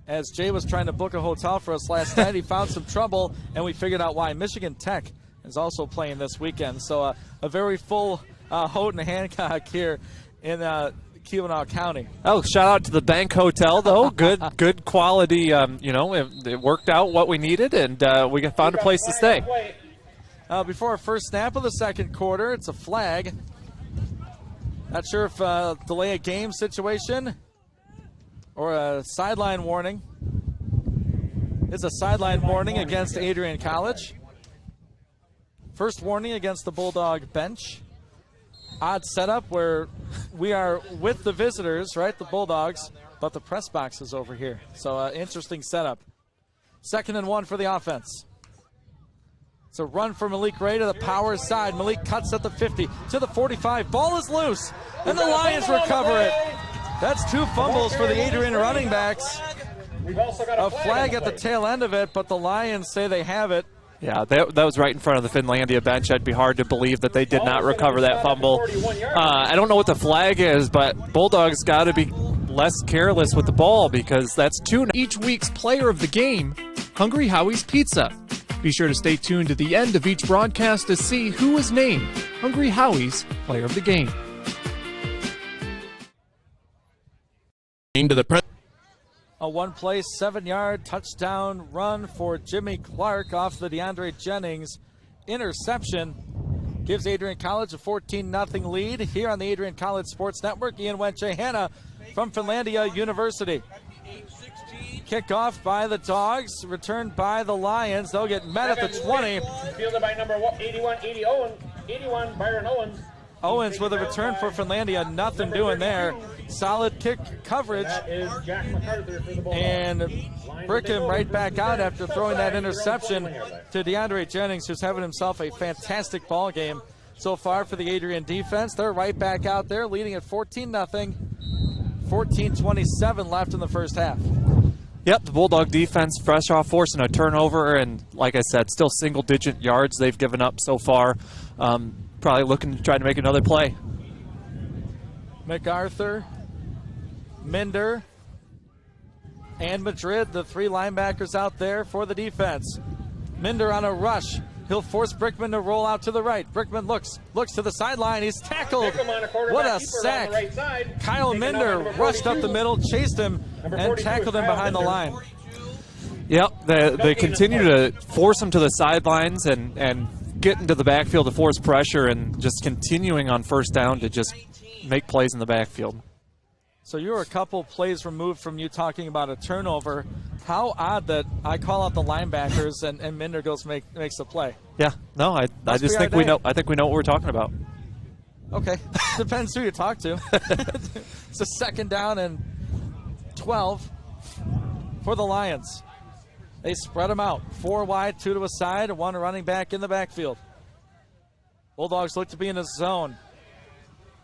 As Jay was trying to book a hotel for us last night, he found some trouble, and we figured out why. Michigan Tech is also playing this weekend. So a very full Houghton Hancock here in Keweenaw County. Oh, shout out to the Bank Hotel, though. Good quality. It worked out what we needed, and we found a place to stay. Before our first snap of the second quarter, it's a flag. Not sure if delay a game situation or a sideline warning. It's a sideline warning against Adrian College. First warning against the Bulldog bench. Odd setup where we are with the visitors, right, the Bulldogs, but the press box is over here. So interesting setup. Second and 1 for the offense. It's a run for Malik Ray to the power side. Malik cuts at the 50 to the 45. Ball is loose, and the Lions recover it. That's 2 fumbles for the Adrian running backs. A flag at the tail end of it, but the Lions say they have it. Yeah, that was right in front of the Finlandia bench. I'd be hard to believe that they did not recover that fumble. I don't know what the flag is, but Bulldogs got to be less careless with the ball because that's 2. Each week's player of the game, Hungry Howie's Pizza. Be sure to stay tuned to the end of each broadcast to see who is named Hungry Howie's Player of the Game. To the president. A one-play, 7-yard touchdown run for Jimmy Clark off the DeAndre Jennings interception. Gives Adrian College a 14-0 lead here on the Adrian College Sports Network. Ian Went, Jay Hanna from Finlandia University. Kickoff by the Dogs, returned by the Lions. They'll get met at the 20. Fielded by number 81, Byron Owens. Owens with a return for Finlandia. Nothing doing there. Solid kick coverage. That is Jack MacArthur for the Bulldogs. And brick him right back out after throwing that interception to DeAndre Jennings, who's having himself a fantastic ball game so far for the Adrian defense. They're right back out there, leading at 14-0. 14:27 left in the first half. Yep, the Bulldog defense fresh off forcing a turnover, and like I said, still single-digit yards they've given up so far. Probably looking to try to make another play. MacArthur, Minder, and Madrid, the 3 linebackers out there for the defense. Minder on a rush. He'll force Brickman to roll out to the right. Brickman looks to the sideline. He's tackled. What a sack. Kyle Minder rushed up the middle, chased him, and tackled him behind the line. Yep, they continue to force him to the sidelines and get into the backfield to force pressure, and just continuing on first down to just make plays in the backfield. So you were a couple plays removed from you talking about a turnover. How odd that I call out the linebackers and Minder goes makes a play. Yeah, no, I just think we know. I think we know what we're talking about. Okay, depends who you talk to. It's a 2nd down and 12 for the Lions. They spread them out. 4 wide, 2 to a side, 1 running back in the backfield. Bulldogs look to be in a zone.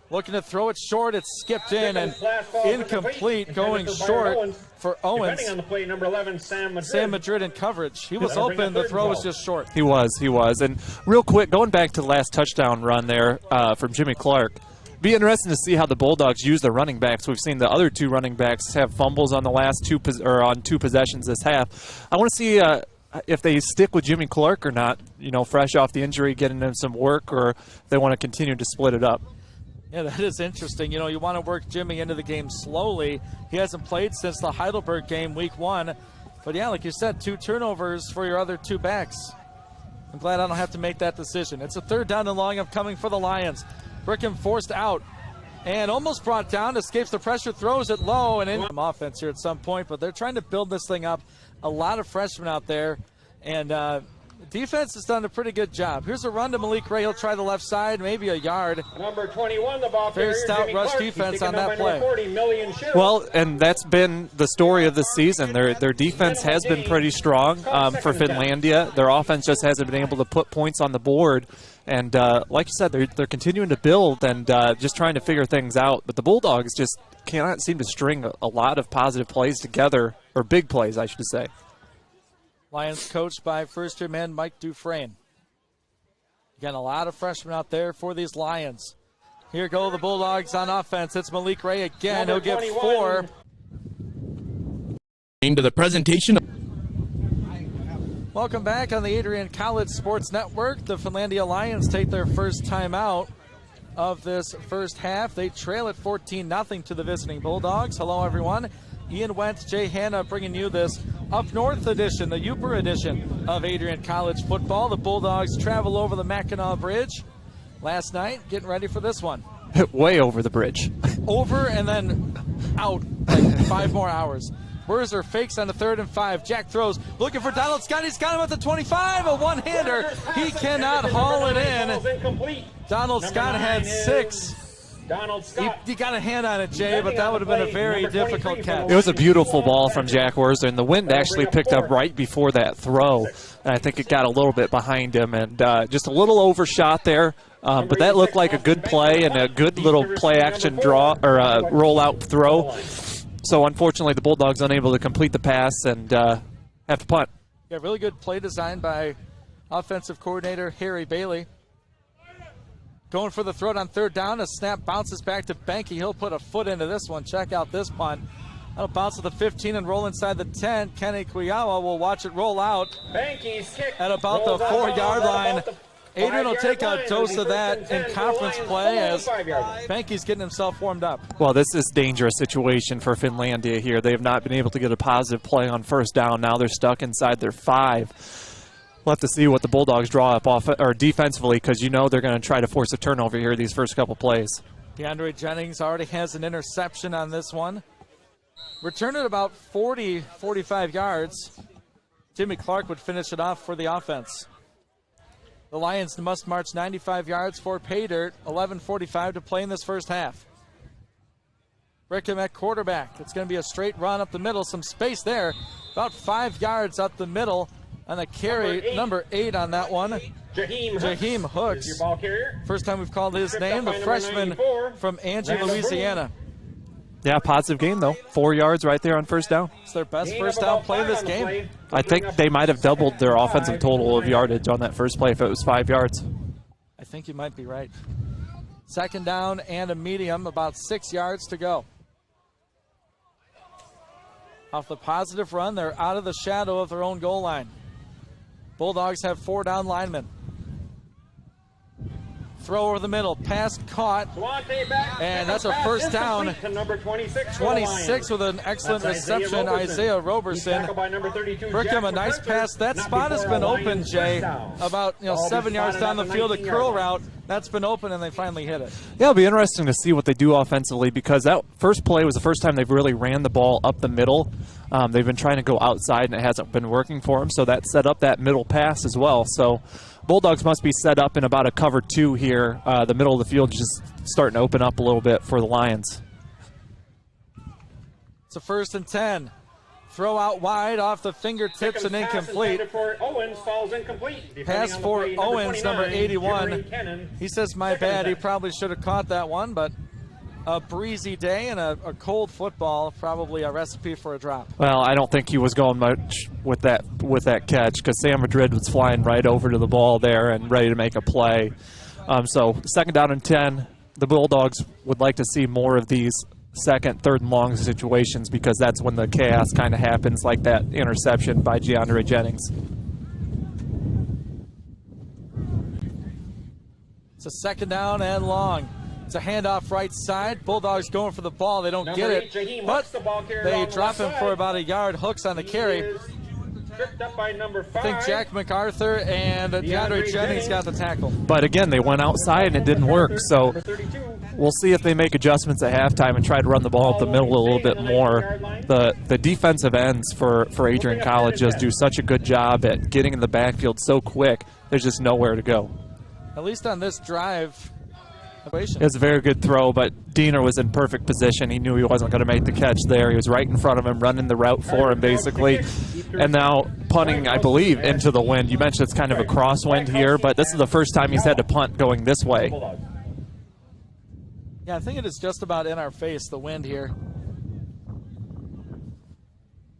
Looking to throw it short. It's skipped in and incomplete, going short for Owens. On the play, number 11, Sam Madrid. Sam Madrid in coverage. He was open. The throw was just short. He was. And real quick, going back to the last touchdown run there from Jimmy Clark, be interesting to see how the Bulldogs use their running backs. We've seen the other 2 running backs have fumbles on the last 2 possessions this half. I want to see if they stick with Jimmy Clark or not, fresh off the injury, getting him some work, or if they want to continue to split it up. Yeah, that is interesting. You want to work Jimmy into the game slowly. He hasn't played since the Heidelberg game, week 1. But, yeah, like you said, 2 turnovers for your other 2 backs. I'm glad I don't have to make that decision. It's a 3rd down and long upcoming for the Lions. Brickman forced out and almost brought down, escapes the pressure, throws it low, and in offense here at some point. But they're trying to build this thing up. A lot of freshmen out there. And defense has done a pretty good job. Here's a run to Malik Ray. He'll try the left side, maybe a yard. Number 21, the ball Very carrier, stout Jimmy rush Clark. defense on that play. 40 million shares. Well, and that's been the story of this season. Their defense has been pretty strong for Finlandia. Their offense just hasn't been able to put points on the board. And like you said, they're continuing to build and just trying to figure things out. But the Bulldogs just cannot seem to string a lot of positive plays together, or big plays, I should say. Lions coached by first-year man Mike Dufresne. Again, a lot of freshmen out there for these Lions. Here go the Bulldogs on offense. It's Malik Ray again. He'll get 4. Into the presentation. Welcome back on the Adrian College Sports Network. The Finlandia Lions take their first time out of this first half. They trail at 14-0 to the visiting Bulldogs. Hello, everyone. Ian Wentz, Jay Hanna bringing you this Up North edition, the Uper edition of Adrian College football. The Bulldogs travel over the Mackinac Bridge last night, getting ready for this one. Way over the bridge. Over and then out like 5 more hours. Werzer fakes on the 3rd and 5. Jack throws, looking for Donald Scott. He's got him at the 25, a one-hander. He cannot haul it in. Donald Scott had 6. Donald Scott. He got a hand on it, Jay, but that would have been a very difficult catch. It was a beautiful ball from Jack Werzer, and the wind actually picked up right before that throw. And I think it got a little bit behind him, and just a little overshot there. But that looked like a good play and a good little play-action draw or roll-out throw. So unfortunately, the Bulldogs unable to complete the pass and have to punt. Yeah, really good play design by offensive coordinator Harry Bailey. Going for the throw on 3rd down. A snap bounces back to Benke. He'll put a foot into this one. Check out this punt. That'll bounce to the 15 and roll inside the 10. Kenny Kuyawa will watch it roll out at about the 4-yard line. Adrian will take a dose of that in conference play as Benke's getting himself warmed up. Well, this is a dangerous situation for Finlandia here. They have not been able to get a positive play on first down. Now they're stuck inside their 5. We'll have to see what the Bulldogs draw up defensively, because they're going to try to force a turnover here these first couple plays. DeAndre Jennings already has an interception on this one. Return at about 40, 45 yards. Jimmy Clark would finish it off for the offense. The Lions must march 95 yards for pay dirt. 11:45 to play in this first half. Rickham at quarterback. It's going to be a straight run up the middle. Some space there. About 5 yards up the middle. And a carry, number 8 on that one. Jaheim Hooks. Your ball carrier. First time we've called his name, the freshman from Angie, Louisiana. Yeah, positive game, though. 4 yards right there on first down. It's their best first down play of this game. I think they might have doubled their offensive total of yardage on that first play if it was 5 yards. I think you might be right. 2nd down and a medium, about 6 yards to go. Off the positive run, they're out of the shadow of their own goal line. Bulldogs have 4 down linemen. throw over the middle, pass caught, and that's a first down. To number 26, 26 with an excellent reception, Isaiah Roberson. Brickham, a nice pass. That spot has been open, Jay, about 7 yards down the field, a curl route. That's been open, and they finally hit it. Yeah, it'll be interesting to see what they do offensively, because that first play was the first time they've really ran the ball up the middle. They've been trying to go outside, and it hasn't been working for them, so that set up that middle pass as well. So Bulldogs must be set up in about a cover 2 here. The middle of the field just starting to open up a little bit for the Lions. It's a 1st and 10. Throw out wide off the fingertips and incomplete. For Owens falls incomplete. Pass for Owens, number 81. He says, my bad. He probably should have caught that one, but a breezy day and a cold football, probably a recipe for a drop. Well, I don't think he was going much with that catch, because Sam Madrid was flying right over to the ball there and ready to make a play. So 2nd down and 10. The Bulldogs would like to see more of these 2nd, 3rd and long situations, because that's when the chaos kind of happens, like that interception by Giandre Jennings. It's a 2nd down and long. It's a handoff right side. Bulldogs going for the ball. They don't get it, but they drop him for about a yard. Hooks on the carry. I think Jack MacArthur and DeAndre Jennings got the tackle. But again, they went outside and it didn't work. So we'll see if they make adjustments at halftime and try to run the ball up the middle a little bit more. The defensive ends for Adrian College just do such a good job at getting in the backfield so quick. There's just nowhere to go. At least on this drive. It was a very good throw, but Diener was in perfect position. He knew he wasn't going to make the catch there. He was right in front of him, running the route for him, basically. And now punting, I believe, into the wind. You mentioned it's kind of a crosswind here, but this is the first time he's had to punt going this way. Yeah, I think it is just about in our face, the wind here.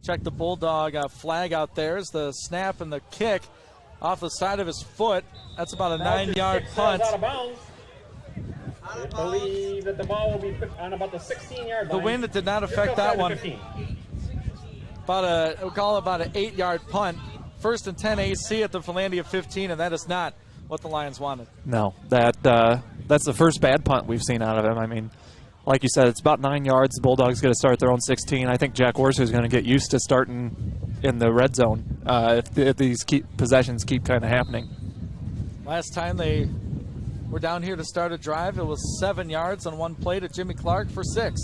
Check the Bulldog flag out there. Is the snap and the kick off the side of his foot. That's about a 9-yard punt. I believe that the ball will be on about the 16-yard line. The wind did not affect that one. We'll call it about an 8-yard punt. 1st and 10 AC at the Finlandia 15, and that is not what the Lions wanted. No, that's the first bad punt we've seen out of him. I mean, like you said, it's about 9 yards. The Bulldogs got to start their own 16. I think Jack Orser is going to get used to starting in the red zone if these possessions keep kind of happening. Last time they were down here to start a drive, it was 7 yards on one play to Jimmy Clark for 6.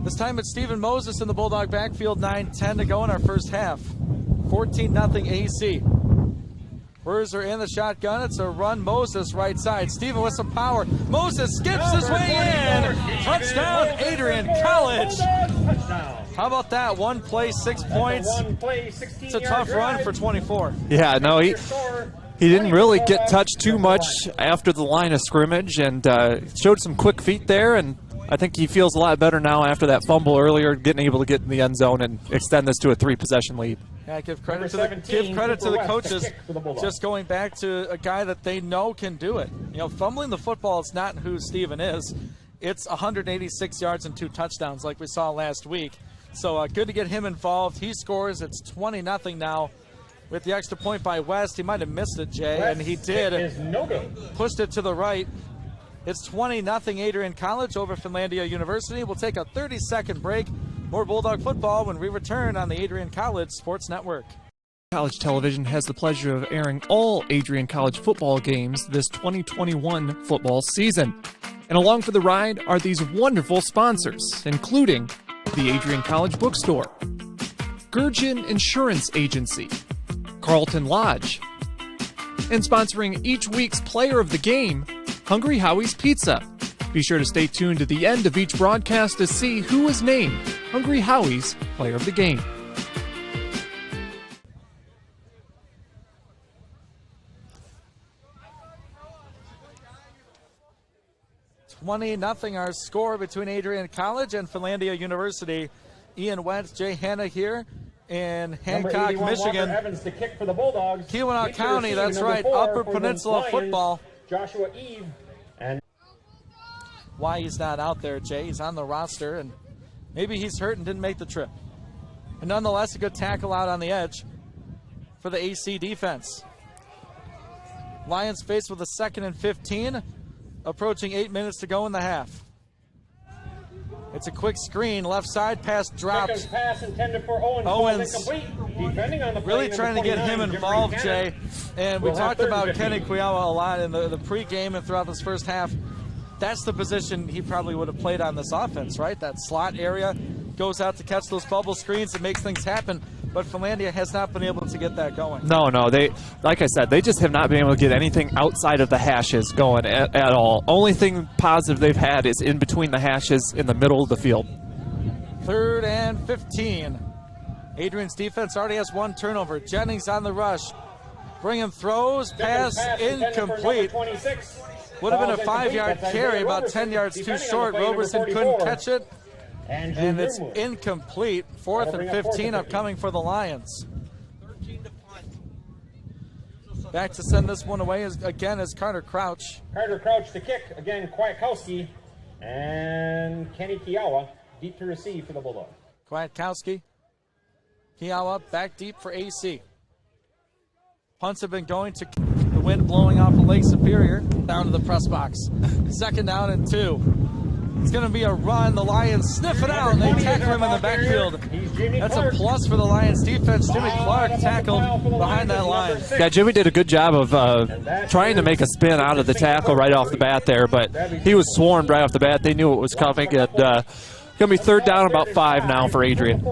This time it's Stephen Moses in the Bulldog backfield, 9-10 to go in our first half. 14-0 AC. Wurzer in the shotgun. It's a run. Moses right side. Stephen with some power. Moses skips his way in. Touchdown, Adrian College. How about that? One play, 6 points. It's a tough run for 24. Yeah, no, he didn't really get touched too much after the line of scrimmage, and showed some quick feet there, and I think he feels a lot better now after that fumble earlier, getting able to get in the end zone and extend this to a 3-possession lead. Yeah, give credit to the coaches. Just going back to a guy that they know can do it. You know, fumbling the football is not who Stephen is. It's 186 yards and 2 touchdowns like we saw last week. So good to get him involved. He scores. It's 20-0 now. With the extra point by West, he might have missed it, Jay, and he did. Pushed it to the right. It's 20-0 Adrian College over Finlandia University. We'll take a 30-second break. More Bulldog football when we return on the Adrian College Sports Network. College Television has the pleasure of airing all Adrian College football games this 2021 football season. And along for the ride are these wonderful sponsors, including the Adrian College Bookstore, Gurgin Insurance Agency, Carlton Lodge, and sponsoring each week's player of the game, Hungry Howie's Pizza. Be sure to stay tuned to the end of each broadcast to see who is named Hungry Howie's player of the game. $20-0 our score between Adrian College and Finlandia University. Ian Wentz, Jay Hanna here in Hancock, Michigan. Evans to kick for the Bulldogs. Keweenaw County, that's right, Upper Peninsula football. Joshua Eve. And why he's not out there, Jay. He's on the roster, and maybe he's hurt and didn't make the trip. And nonetheless, a good tackle out on the edge for the AC defense. Lions faced with a 2nd and 15, approaching 8 minutes to go in the half. It's a quick screen, left side, pass dropped. Second pass intended for Owens. Incomplete. Defending on the play, really trying to get him involved, Jay. And we talked about Kenny Quiawa a lot in the pregame and throughout this first half. That's the position he probably would have played on this offense, right? That slot area, goes out to catch those bubble screens and makes things happen. But Finlandia has not been able to get that going. No, they, like I said, they just have not been able to get anything outside of the hashes going at all. Only thing positive they've had is in between the hashes in the middle of the field. 3rd and 15. Adrian's defense already has 1 turnover. Jennings on the rush. Brigham throws, pass incomplete. Would have been a 5-yard carry, about 10 yards too short. Roberson couldn't catch it. And it's incomplete. 4th and 15 upcoming for the Lions. Back to send this one away again is Carter Crouch. Carter Crouch to kick. Again, Kwiatkowski and Kenny Quiawa deep to receive for the Bulldogs. Kwiatkowski. Quiawa back deep for AC. Punts have been going to the wind blowing off of Lake Superior down to the press box. 2nd down and 2. It's going to be a run. The Lions sniff it out, and they tackle him in the backfield. That's a plus for the Lions defense. Jimmy Clark tackled behind that line. Yeah, Jimmy did a good job of trying to make a spin out of the tackle right off the bat there, but he was swarmed right off the bat. They knew it was coming. And going to be 3rd down, about 5 now for Adrian.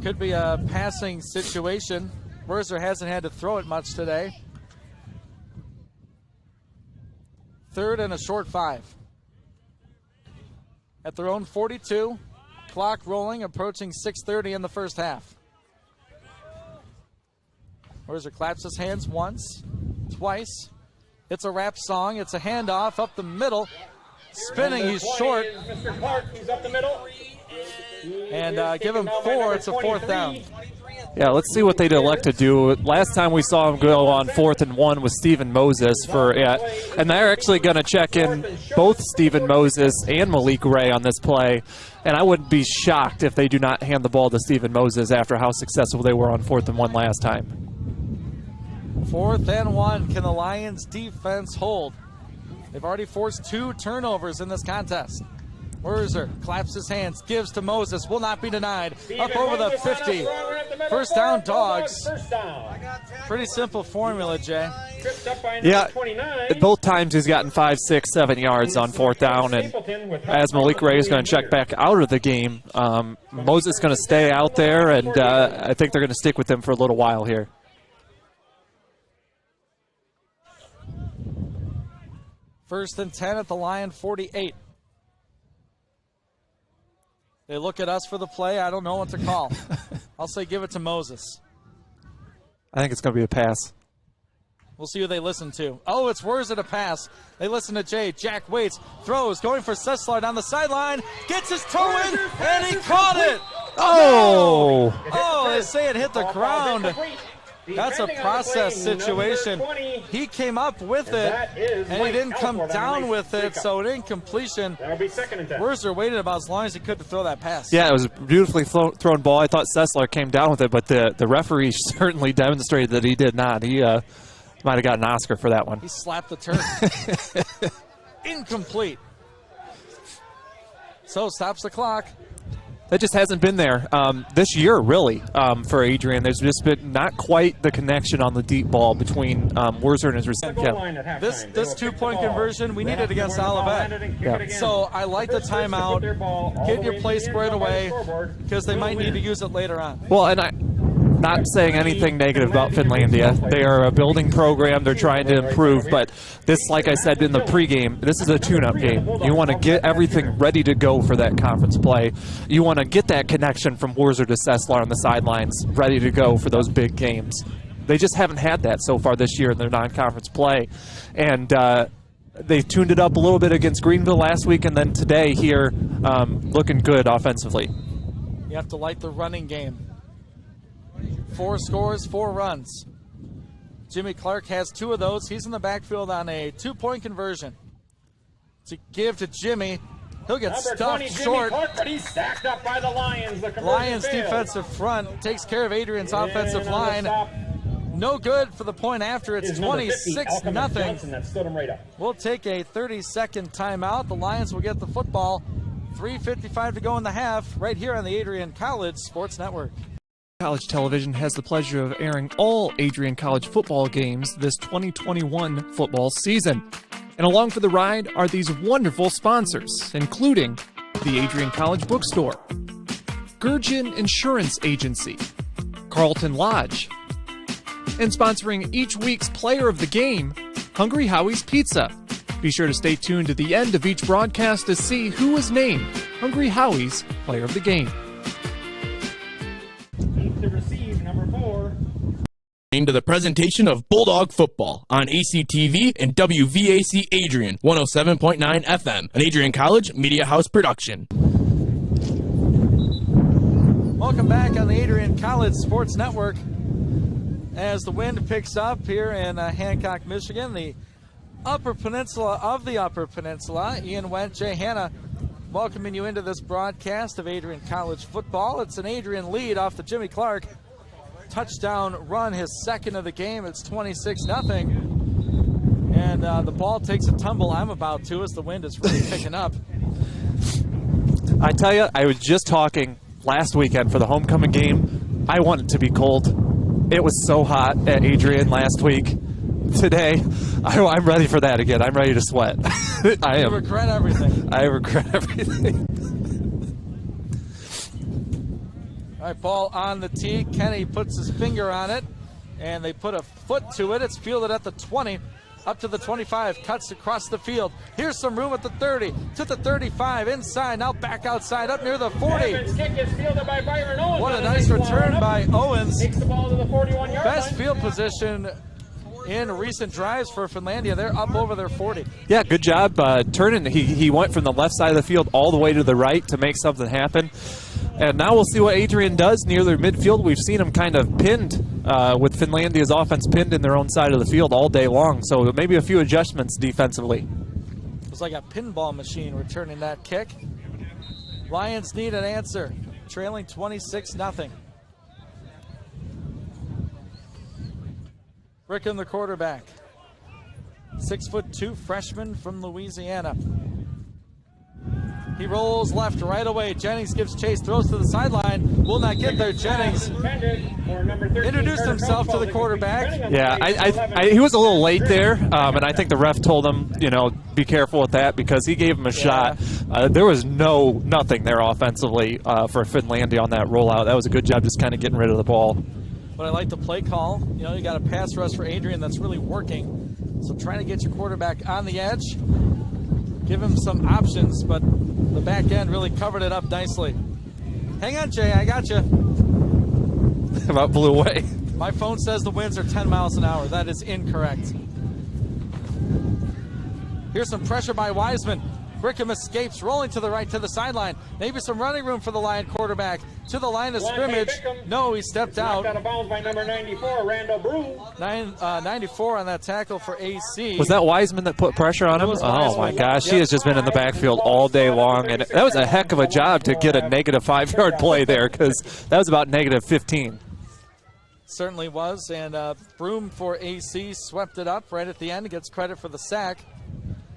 Could be a passing situation. Mercer hasn't had to throw it much today. 3rd and a short 5. At their own 42, clock rolling, approaching 6:30 in the first half. Mercer claps his hands once, twice. It's a rap song. It's a handoff up the middle. Spinning, he's short. Mr. Clark, he's up the middle. And give him 4. It's a 4th down. Yeah, let's see what they'd elect to do. Last time we saw him go on 4th and 1 with Stephen Moses and they're actually going to check in both Stephen Moses and Malik Ray on this play. And I wouldn't be shocked if they do not hand the ball to Stephen Moses after how successful they were on 4th and 1 last time. 4th and 1. Can the Lions defense hold? They've already forced 2 turnovers in this contest. Mercer claps his hands, gives to Moses, will not be denied. Up over the 50. First down, Dogs. Pretty simple formula, Jay. Yeah, both times he's gotten 5, 6, 7 yards on 4th down, and as Malik Ray is going to check back out of the game, Moses is going to stay out there, and I think they're going to stick with him for a little while here. First and 10 at the Lion 48. They look at us for the play. I don't know what to call. I'll say give it to Moses. I think it's going to be a pass. We'll see who they listen to. Oh, it's Wurz a pass. They listen to Jay. Jack waits, throws, going for Sessler down the sideline, gets his toe in, and he caught it. Oh! Oh, they say it hit the ground. That's a process situation. He came up with it, and he didn't come down with it, so an incompletion. Wurzer waited about as long as he could to throw that pass. Yeah, it was a beautifully thrown ball. I thought Sessler came down with it, but the referee certainly demonstrated that he did not. He might have got an Oscar for that one. He slapped the turf. Incomplete. So stops the clock. That just hasn't been there this year, really, for Adrian. There's just been not quite the connection on the deep ball between Wurzer and his receiver. This two-point conversion, we need it against Olivet. Yeah. So I like the timeout. Get your play squared away because they might need to use it later on. Well, and I'm not saying anything negative about Finlandia. They are a building program. They're trying to improve. But this, like I said in the pregame, this is a tune-up game. You want to get everything ready to go for that conference play. You want to get that connection from Wurzer to Sessler on the sidelines ready to go for those big games. They just haven't had that so far this year in their non-conference play. And they tuned it up a little bit against Greenville last week, and then today here looking good offensively. You have to like the running game. 4 scores, 4 runs. Jimmy Clark has 2 of those. He's in the backfield on a 2-point conversion. To give to Jimmy. He'll get stuffed short. Clark, but he's stacked up by the Lions. The Lions defensive front takes care of Adrian's offensive line. No good for the point after. It's 26-0. That stood him right up. We'll take a 30-second timeout. The Lions will get the football. 3:55 to go in the half, right here on the Adrian College Sports Network. College Television has the pleasure of airing all Adrian College football games this 2021 football season. And along for the ride are these wonderful sponsors, including the Adrian College Bookstore, Gurgin Insurance Agency, Carlton Lodge, and sponsoring each week's player of the game, Hungry Howie's Pizza. Be sure to stay tuned to the end of each broadcast to see who was named Hungry Howie's Player of the Game. To receive, number 4. To the presentation of Bulldog Football on ACTV and WVAC Adrian 107.9 FM, an Adrian College Media House production. Welcome back on the Adrian College Sports Network. As the wind picks up here in Hancock, Michigan, the Upper Peninsula of the Upper Peninsula, Ian Went, Jay Hanna, welcoming you into this broadcast of Adrian College football. It's an Adrian lead off the Jimmy Clark touchdown run, his second of the game. It's 26-0. And the ball takes a tumble. I'm about to, as the wind is really picking up. I tell you, I was just talking last weekend for the homecoming game. I want it to be cold. It was so hot at Adrian last week. Today, I'm ready for that again. I'm ready to sweat. I am. You regret everything. I regret everything. All right, ball on the tee. Kenny puts his finger on it, and they put a foot to it. It's fielded at the 20, up to the 25, cuts across the field. Here's some room at the 30, to the 35, inside, now back outside, up near the 40. Evans' kick is fielded by Byron Owens. What a nice return by Owens. Takes the ball to the 41-yard line. Best field position in recent drives for Finlandia. They're up over their 40. Yeah, good job turning. He went from the left side of the field all the way to the right to make something happen. And now we'll see what Adrian does near their midfield. We've seen him kind of pinned with Finlandia's offense pinned in their own side of the field all day long. So maybe a few adjustments defensively. It was like a pinball machine returning that kick. Lions need an answer, trailing 26-0. Rickham, the quarterback. 6'2" freshman from Louisiana. He rolls left right away. Jennings gives chase, throws to the sideline. Will not get there. Jennings introduced himself to the quarterback. Yeah, he was a little late there, and I think the ref told him, be careful with that because he gave him a shot. There was nothing there offensively for Finlandia on that rollout. That was a good job just kind of getting rid of the ball. But I like the play call. You got a pass rush for Adrian that's really working. So trying to get your quarterback on the edge, give him some options, but the back end really covered it up nicely. Hang on, Jay, I got you. About blew away. My phone says the winds are 10 miles an hour. That is incorrect. Here's some pressure by Wiseman. Rickham escapes, rolling to the right to the sideline. Maybe some running room for the Lion quarterback. To the line of scrimmage. No, he stepped out. Out of bounds by number 94, Randall Brew. 94 on that tackle for AC. Was that Wiseman that put pressure on him? Oh, my gosh. He has just been in the backfield all day long. And that was a heck of a job to get a negative 5-yard play there because that was about negative 15. Certainly was. And Broom for AC swept it up right at the end. Gets credit for the sack.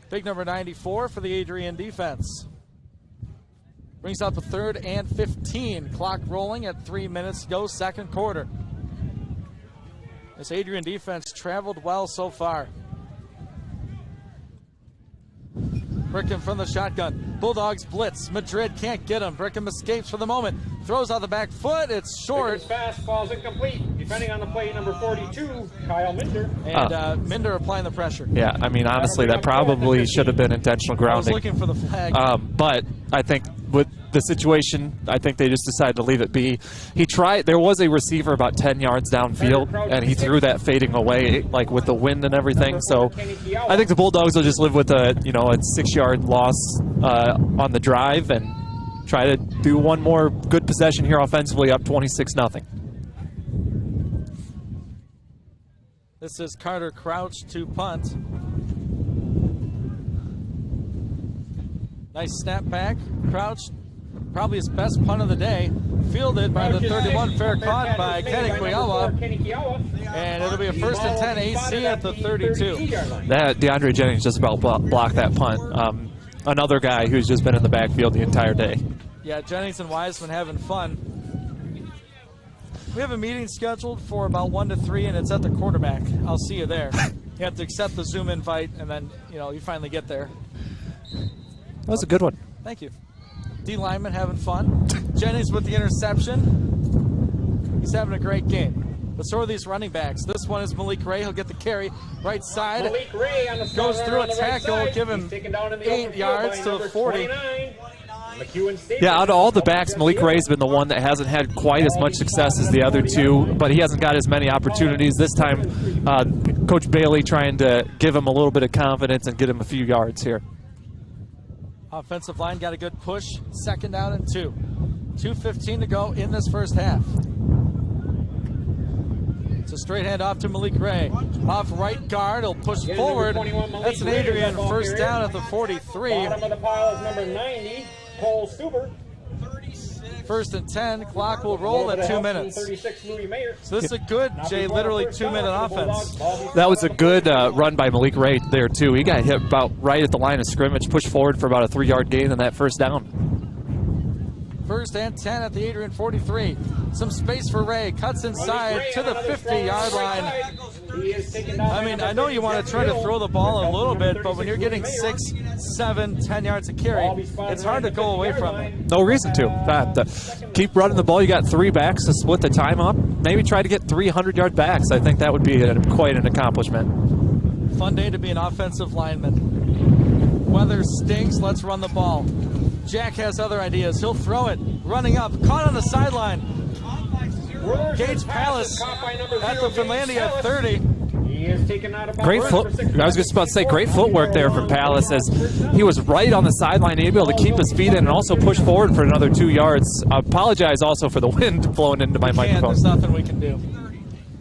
Big number 94 for the Adrian defense. Brings up a 3rd and 15. Clock rolling at 3 minutes to go, second quarter. This Adrian defense traveled well so far. Brickham from the shotgun. Bulldogs blitz. Madrid can't get him. Brickham escapes for the moment. Throws out the back foot. It's short. Fast, falls incomplete. Defending on the play, number 42, Kyle Minder. And Minder applying the pressure. Yeah, I mean, honestly, that probably should have been intentional grounding. I was looking for the flag. But I think with the situation, I think they just decided to leave it be. He tried. There was a receiver about 10 yards downfield, and he threw that fading away, like with the wind and everything. So I think the Bulldogs will just live with a 6-yard loss on the drive and try to do one more good possession here offensively, up 26-0. This is Carter Crouch to punt. Nice snap back. Crouch probably his best punt of the day, fielded by the 31, fair caught by Kenny Quiawa, and it'll be a 1st and 10 AC at the 32. That DeAndre Jennings just about blocked that punt. Another guy who's just been in the backfield the entire day. Yeah, Jennings and Wiseman having fun. We have a meeting scheduled for about 1 to 3, and it's at the quarterback. I'll see you there. You have to accept the Zoom invite, and then you finally get there. That was a good one. Thank you. D lineman having fun. Jennings with the interception. He's having a great game. But so are these running backs. This one is Malik Ray. He'll get the carry. Right side. Malik Ray on the goes through a tackle. Give him 8 yards to the 40. Yeah, out of all the backs, Malik Ray's been the one that hasn't had quite as much success as the other two, but he hasn't got as many opportunities. This time, Coach Bailey trying to give him a little bit of confidence and get him a few yards here. Offensive line got a good push. 2nd down and 2. 2:15 to go in this first half. It's a straight hand off to Malik Ray. Off right guard, he'll push forward. That's an Adrian, 1st down at the 43. Bottom of the pile is number 90, Cole Stuber. 1st and 10, clock will roll at 2 minutes. So this is a good, Jay, literally 2-minute offense. That was a good run by Malik Ray there, too. He got hit about right at the line of scrimmage, pushed forward for about a 3-yard gain on that 1st down. 1st and 10 at the Adrian 43. Some space for Ray. Cuts inside to the 50-yard line. I mean, I know you want to try to throw the ball a little bit, but when you're getting 6, 7, 10 yards of carry, it's hard to go away from it. No reason to. Keep running the ball. You got 3 backs to split the time up. Maybe try to get 300-yard backs. I think that would be quite an accomplishment. Fun day to be an offensive lineman. Weather stinks. Let's run the ball. Jack has other ideas. He'll throw it. Running up. Caught on the sideline. Gage Palace at the Finlandia 30. Great foot. I was just about to say, great footwork there from Palace as he was right on the sideline, able to keep his feet in and also push forward for another 2 yards. I apologize also for the wind blowing into my microphone. There's nothing we can do.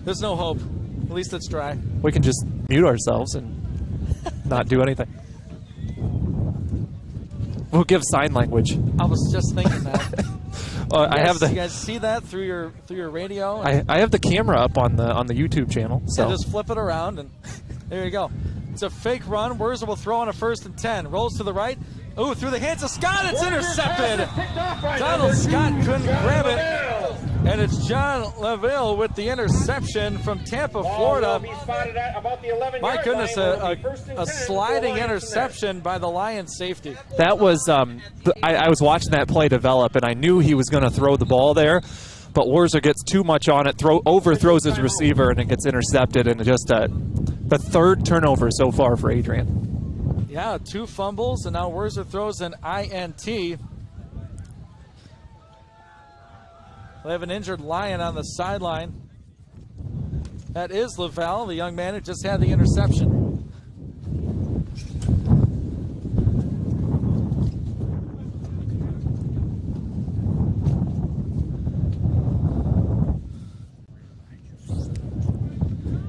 There's no hope. At least it's dry. We can just mute ourselves and not do anything. We'll give sign language. I was just thinking that. I have the. You guys see that through your radio? I have the camera up on the YouTube channel. So yeah, just flip it around and there you go. It's a fake run. Wurzel will throw on a 1st and 10. Rolls to the right. Ooh, through the hands of Scott. It's intercepted. Donald Scott couldn't grab it. And it's John LaVille with the interception from Tampa, Florida. My goodness, a sliding interception by the Lions safety. That was, I was watching that play develop, and I knew he was going to throw the ball there, but Wurzer gets too much on it, overthrows his receiver, and it gets intercepted, and just the 3rd turnover so far for Adrian. Yeah, 2 fumbles, and now Wurzer throws an INT. They have an injured Lion on the sideline. That is Lavelle, the young man who just had the interception.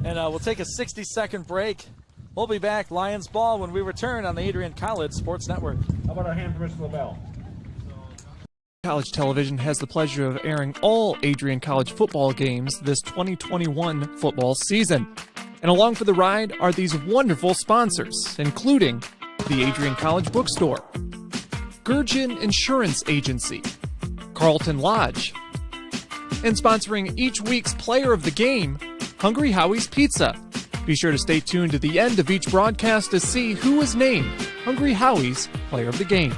And we'll take a 60-second break. We'll be back, Lions ball, when we return on the Adrian College Sports Network. How about our hand for Mr. Lavelle? College Television has the pleasure of airing all Adrian College football games this 2021 football season. And along for the ride are these wonderful sponsors, including the Adrian College Bookstore, Gurgin Insurance Agency, Carlton Lodge, and sponsoring each week's player of the game, Hungry Howie's Pizza. Be sure to stay tuned to the end of each broadcast to see who is named Hungry Howie's Player of the Game.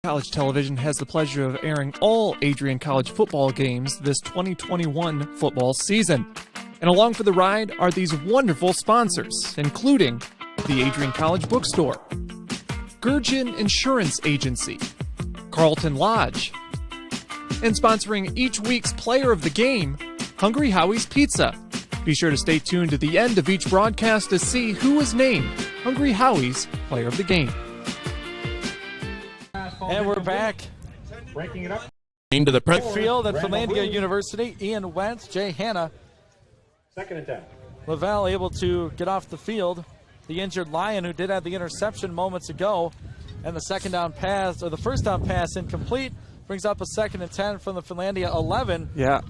College Television has the pleasure of airing all Adrian College football games this 2021 football season. And along for the ride are these wonderful sponsors, including the Adrian College Bookstore, Gurgin Insurance Agency, Carlton Lodge, and sponsoring each week's player of the game, Hungry Howie's Pizza. Be sure to stay tuned to the end of each broadcast to see who is named Hungry Howie's Player of the Game. And we're back. Breaking it up. Into the Field at Finlandia University. Ian Wentz, Jay Hanna. 2nd and 10. Lavelle able to get off the field. The injured Lion who did have the interception moments ago. And the second down pass, or the first down pass, incomplete. Brings up a 2nd and 10 from the Finlandia 11. Yeah,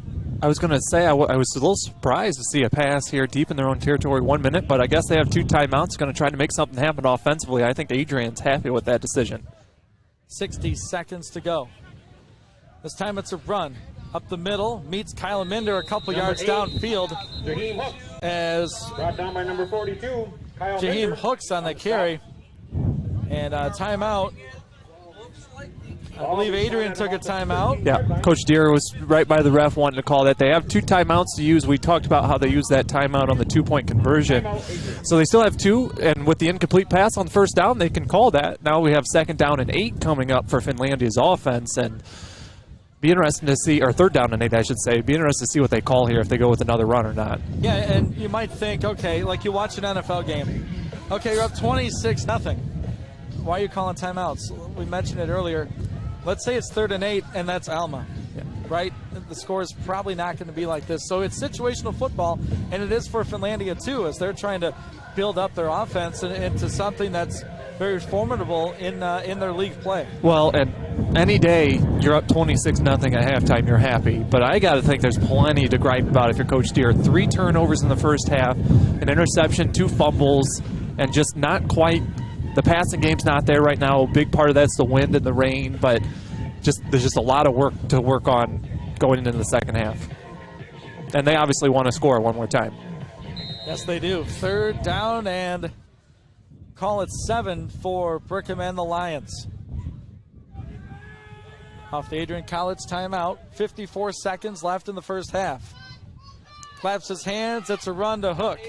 I was going to say I was a little surprised to see a pass here deep in their own territory 1 minute, but I guess they have 2 timeouts, going to try to make something happen offensively. I think Adrian's happy with that decision. 60 seconds to go. This time it's a run. Up the middle, meets Kyle Minder a couple yards downfield. Jaheim Hooks. As Brought down by number 42, Kyle Jaheim Minder. Hooks on the carry. And timeout. I believe Adrian took a timeout. Yeah, Coach Deere was right by the ref wanting to call that. They have 2 timeouts to use. We talked about how they use that timeout on the 2-point conversion. So they still have 2, and with the incomplete pass on first down, they can call that. Now we have 2nd down and 8 coming up for Finlandia's offense, and be interesting to see, or 3rd down and 8, I should say. Be interesting to see what they call here, if they go with another run or not. Yeah, and you might think, okay, like you watch an NFL game. Okay, you're up 26-0. Why are you calling timeouts? We mentioned it earlier. Let's say it's 3rd and 8, and that's Alma, right? The score is probably not going to be like this. So it's situational football, and it is for Finlandia too, as they're trying to build up their offense into something that's very formidable in their league play. Well, and any day you're up 26-0 at halftime, you're happy. But I got to think there's plenty to gripe about if you're Coach Deere. 3 turnovers in the first half, an interception, 2 fumbles, and just not quite. The passing game's not there right now. A big part of that's the wind and the rain, but there's just a lot of work to work on going into the second half. And they obviously want to score one more time. Yes, they do. 3rd down and call it 7 for Brigham and the Lions. Off the Adrian College timeout. 54 seconds left in the first half. Claps his hands. It's a run to Hook.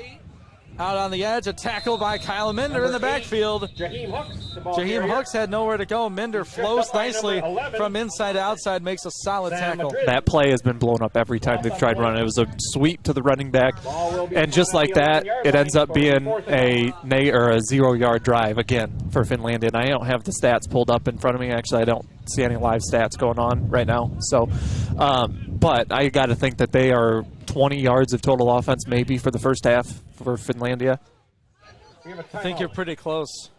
Out on the edge, a tackle by Kyle Minder in the backfield. Jaheim Hooks. Jaheim Hooks had nowhere to go. Minder flows nicely from inside to outside, makes a solid tackle. That play has been blown up every time they've tried running. It was a sweep to the running back, and just like that, it ends up being a 0-yard drive again for Finlandia. And I don't have the stats pulled up in front of me. Actually, I don't see any live stats going on right now. So, but I got to think that they are 20 yards of total offense maybe for the first half for Finlandia. I think you're pretty close.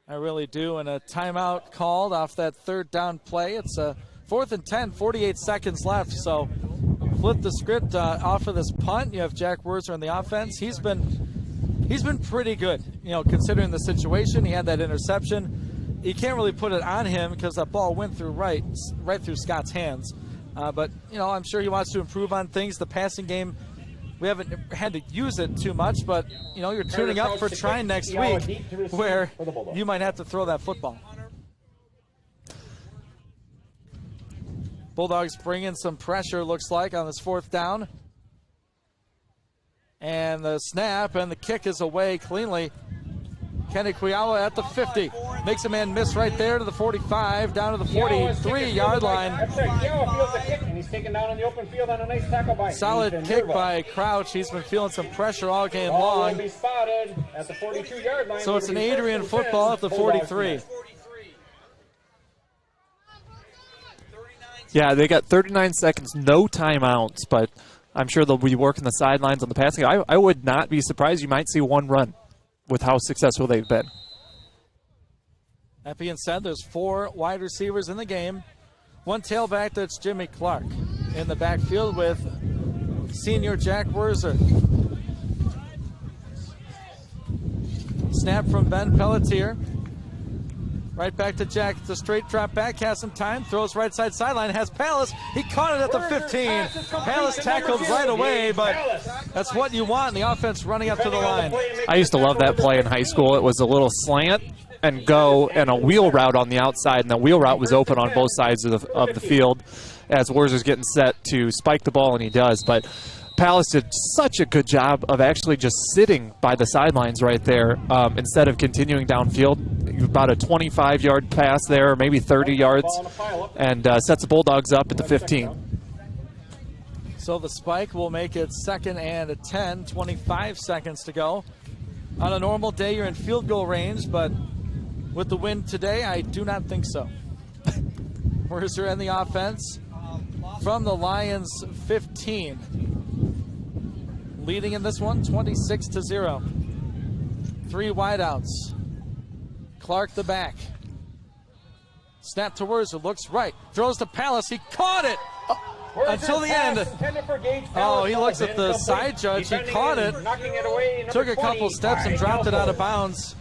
I really do. And a timeout called off that 3rd down play. It's a 4th and 10, 48 seconds left. So flip the script off of this punt. You have Jack Werzer in the offense. He's been pretty good, you know, considering the situation. He had that interception. You can't really put it on him because that ball went through right through Scott's hands. But, you know, I'm sure he wants to improve on things. The passing game, we haven't had to use it too much, but, you know, you're tuning up for trying next week where you might have to throw that football. Bulldogs bring in some pressure, looks like, on this 4th down. And the snap and the kick is away cleanly. Kenny Quiala at the 50. Makes a man miss right there to the 45, down to the 43-yard line. That's right. Quiala feels the kick, and he's taken down in the open field on a nice tackle by. Solid kick by Crouch. He's been feeling some pressure all game long. Will be spotted at the 42-yard line. So it's an Adrian football at the 43. Yeah, they got 39 seconds, no timeouts, but I'm sure they'll be working the sidelines on the passing. I would not be surprised. You might see one run with how successful they've been. That being said, there's 4 wide receivers in the game. One tailback, that's Jimmy Clark. In the backfield with senior Jack Werzer. Snap from Ben Pelletier. Right back to Jack. It's a straight drop back, has some time, throws right side sideline, has Pallas. He caught it at the 15. Pallas tackled right away, but that's what you want in the offense running up to the line. I used to love that play in high school. It was a little slant and go and a wheel route on the outside, and the wheel route was open on both sides of the field as Werzer's getting set to spike the ball, and he does. But Pallas did such a good job of actually just sitting by the sidelines right there instead of continuing downfield. About a 25-yard pass there, maybe 30 yards, and sets the Bulldogs up at the 15. So the spike will make it 2nd and 10, 25 seconds to go. On a normal day, you're in field goal range, but with the wind today, I do not think so. Werzer in the offense from the Lions 15. Leading in this one, 26-0. 3 wideouts. Clark the back. Snap to Wurzer, looks right, throws to Palace, he caught it until the end. Oh, he looks at the side judge, he caught it, took a couple steps and dropped it out of bounds.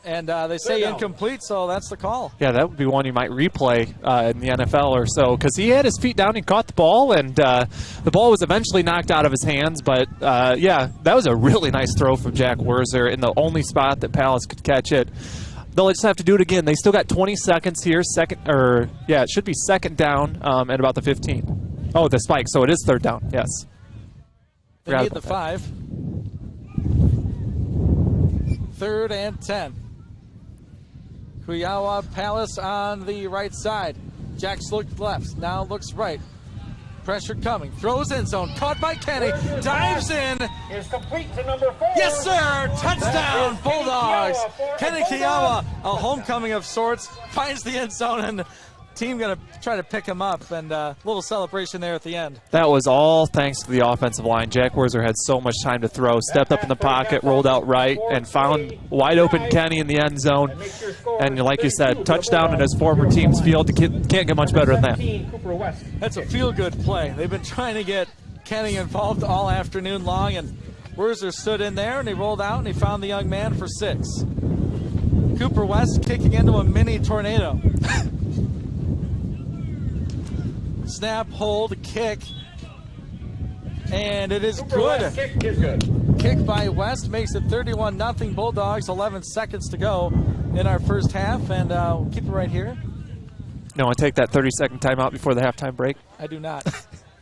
And they say incomplete, so that's the call. Yeah, that would be one you might replay in the NFL or so, because he had his feet down, he caught the ball, and the ball was eventually knocked out of his hands. But, yeah, that was a really nice throw from Jack Wurzer in the only spot that Palace could catch it. They'll just have to do it again. They still got 20 seconds here. It should be second down at about the 15. Oh, the spike, so it is third down, yes. They need the 5. 3rd and 10. Kuyawa Palace on the right side. Jack's looked left, now looks right. Pressure coming, throws end zone, caught by Kenny, dives in. Is complete to number 4. Yes, sir! Touchdown, Bulldogs! Kenny Kuyawa, a homecoming of sorts, finds the end zone, and the team going to try to pick him up, and a little celebration there at the end. That was all thanks to the offensive line. Jack Wurzer had so much time to throw, stepped up in the pocket, rolled out right, and found wide open Kenny in the end zone. And like you said, touchdown in his former team's field. Can't get much better than that. That's a feel-good play. They've been trying to get Kenny involved all afternoon long, and Wurzer stood in there, and he rolled out, and he found the young man for 6. Cooper West kicking into a mini tornado. Snap, hold, kick, and it is good. Kick is good. Kick by West makes it 31-0 Bulldogs. 11 seconds to go in our first half, and we'll keep it right here. No, I take that 30-second timeout before the halftime break. I do not.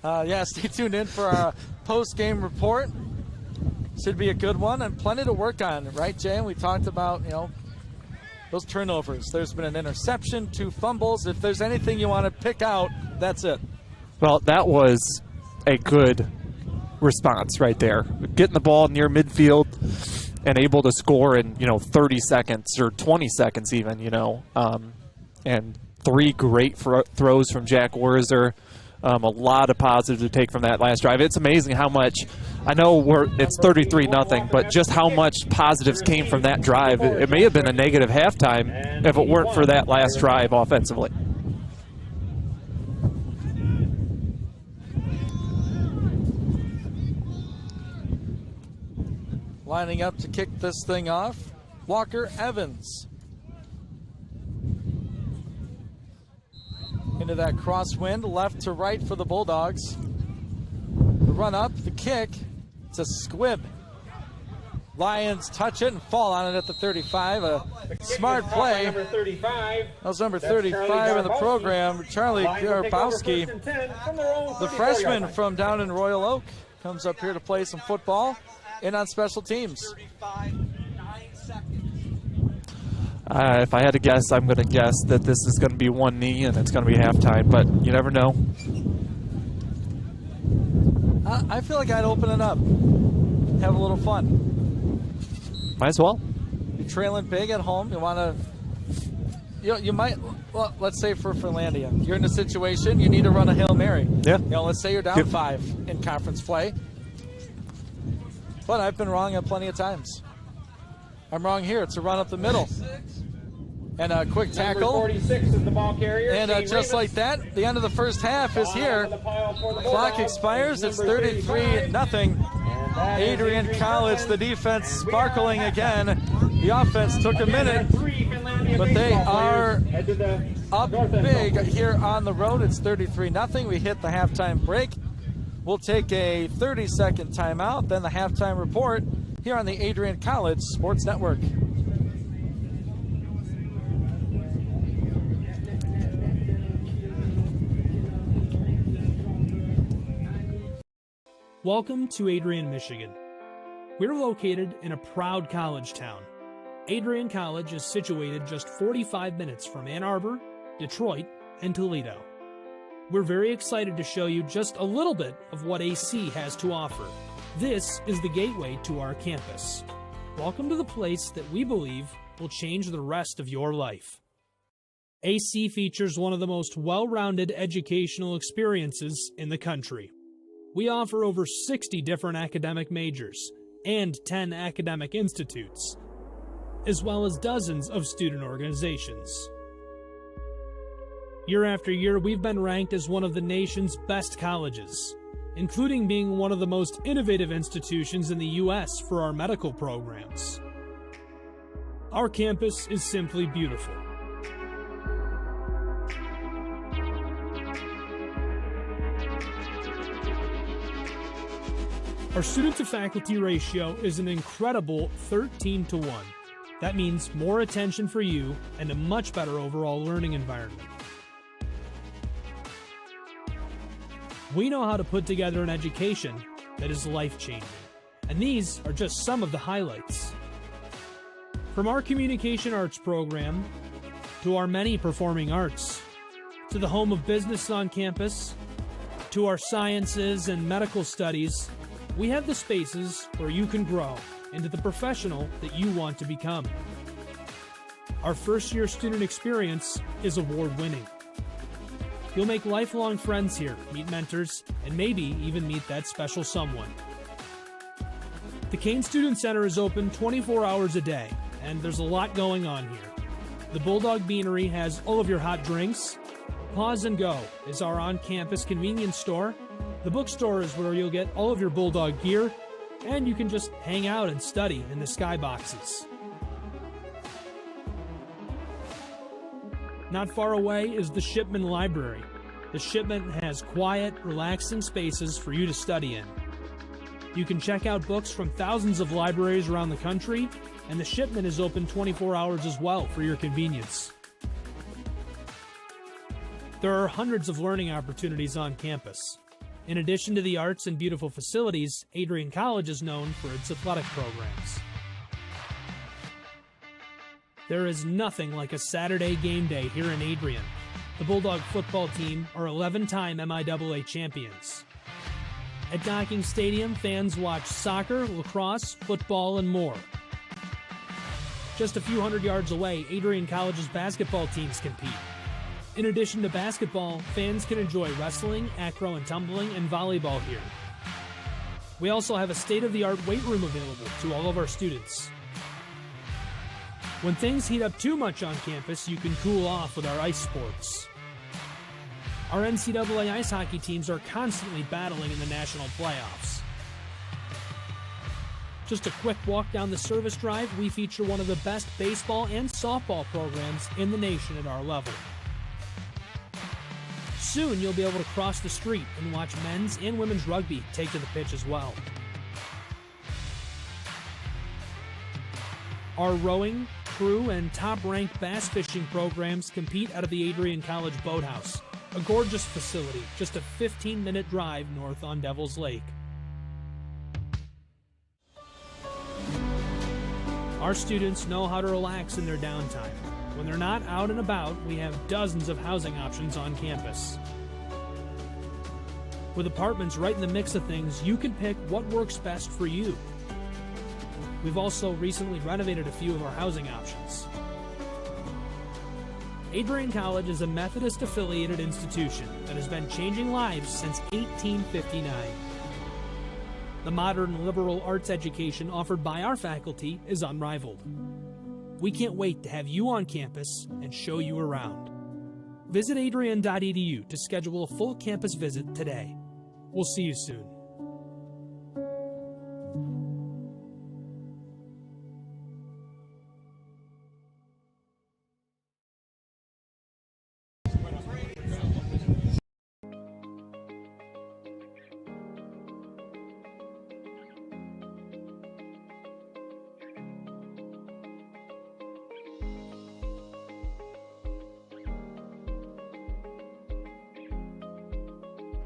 Yeah, stay tuned in for our post-game report. Should be a good one and plenty to work on, right, Jay? We talked about, those turnovers. There's been an interception, 2 fumbles. If there's anything you want to pick out, that's it. Well, that was a good response right there. Getting the ball near midfield and able to score in, 30 seconds or 20 seconds even, and 3 great throws from Jack Wurzer. A lot of positives to take from that last drive. It's amazing how much, I know it's 33-0, but just how much positives came from that drive. It may have been a negative halftime if it weren't for that last drive offensively. Lining up to kick this thing off, Walker Evans. Into that crosswind, left to right for the Bulldogs. The run up, the kick, it's a squib. Lions touch it and fall on it at the 35. A smart play. Number 35. That was number 35 in the program, Charlie Garbowski. The freshman from down in Royal Oak comes up here to play some football in on special teams. If I had to guess, I'm going to guess that this is going to be one knee and it's going to be halftime, but you never know. I feel like I'd open it up, have a little fun. Might as well. You're trailing big at home. You want to, you might, well, let's say for Finlandia, you're in a situation, you need to run a Hail Mary. Yeah. Let's say you're down 5 in conference play. But I've been wrong plenty of times. I'm wrong here. It's a run up the middle. And a quick tackle. Number 46 is the ball carrier. And just like that, the end of the first half is here. Clock expires. It's 33-0. Adrian College, the defense sparkling again. The offense took a minute, but they are up big here on the road. It's 33-0. We hit the halftime break. We'll take a 30-second timeout, then the halftime report here on the Adrian College Sports Network. Welcome to Adrian, Michigan. We're located in a proud college town. Adrian College is situated just 45 minutes from Ann Arbor, Detroit, and Toledo. We're very excited to show you just a little bit of what AC has to offer. This is the gateway to our campus. Welcome to the place that we believe will change the rest of your life. AC features one of the most well-rounded educational experiences in the country. We offer over 60 different academic majors and 10 academic institutes, as well as dozens of student organizations. Year after year, we've been ranked as one of the nation's best colleges, including being one of the most innovative institutions in the U.S. for our medical programs. Our campus is simply beautiful. Our student-to-faculty ratio is an incredible 13-to-1. That means more attention for you and a much better overall learning environment. We know how to put together an education that is life-changing, and these are just some of the highlights. From our communication arts program, to our many performing arts, to the home of business on campus, to our sciences and medical studies, we have the spaces where you can grow into the professional that you want to become. Our first-year student experience is award-winning. You'll make lifelong friends here, meet mentors, and maybe even meet that special someone. The Kane Student Center is open 24 hours a day, and there's a lot going on here. The Bulldog Beanery has all of your hot drinks. Pause and Go is our on-campus convenience store. The bookstore is where you'll get all of your Bulldog gear, and you can just hang out and study in the skyboxes. Not far away is the Shipman Library. The Shipman has quiet, relaxing spaces for you to study in. You can check out books from thousands of libraries around the country, and the Shipman is open 24 hours as well for your convenience. There are hundreds of learning opportunities on campus. In addition to the arts and beautiful facilities, Adrian College is known for its athletic programs. There is nothing like a Saturday game day here in Adrian. The Bulldog football team are 11-time MIAA champions. At Docking Stadium, fans watch soccer, lacrosse, football, and more. Just a few hundred yards away, Adrian College's basketball teams compete. In addition to basketball, fans can enjoy wrestling, acro and tumbling, and volleyball here. We also have a state-of-the-art weight room available to all of our students. When things heat up too much on campus, you can cool off with our ice sports. Our NCAA ice hockey teams are constantly battling in the national playoffs. Just a quick walk down the service drive, we feature one of the best baseball and softball programs in the nation at our level. Soon you'll be able to cross the street and watch men's and women's rugby take to the pitch as well. Our rowing, crew, and top-ranked bass fishing programs compete out of the Adrian College Boathouse, a gorgeous facility just a 15-minute drive north on Devil's Lake. Our students know how to relax in their downtime. When they're not out and about, we have dozens of housing options on campus. With apartments right in the mix of things, you can pick what works best for you. We've also recently renovated a few of our housing options. Adrian College is a Methodist-affiliated institution that has been changing lives since 1859. The modern liberal arts education offered by our faculty is unrivaled. We can't wait to have you on campus and show you around. Visit adrian.edu to schedule a full campus visit today. We'll see you soon.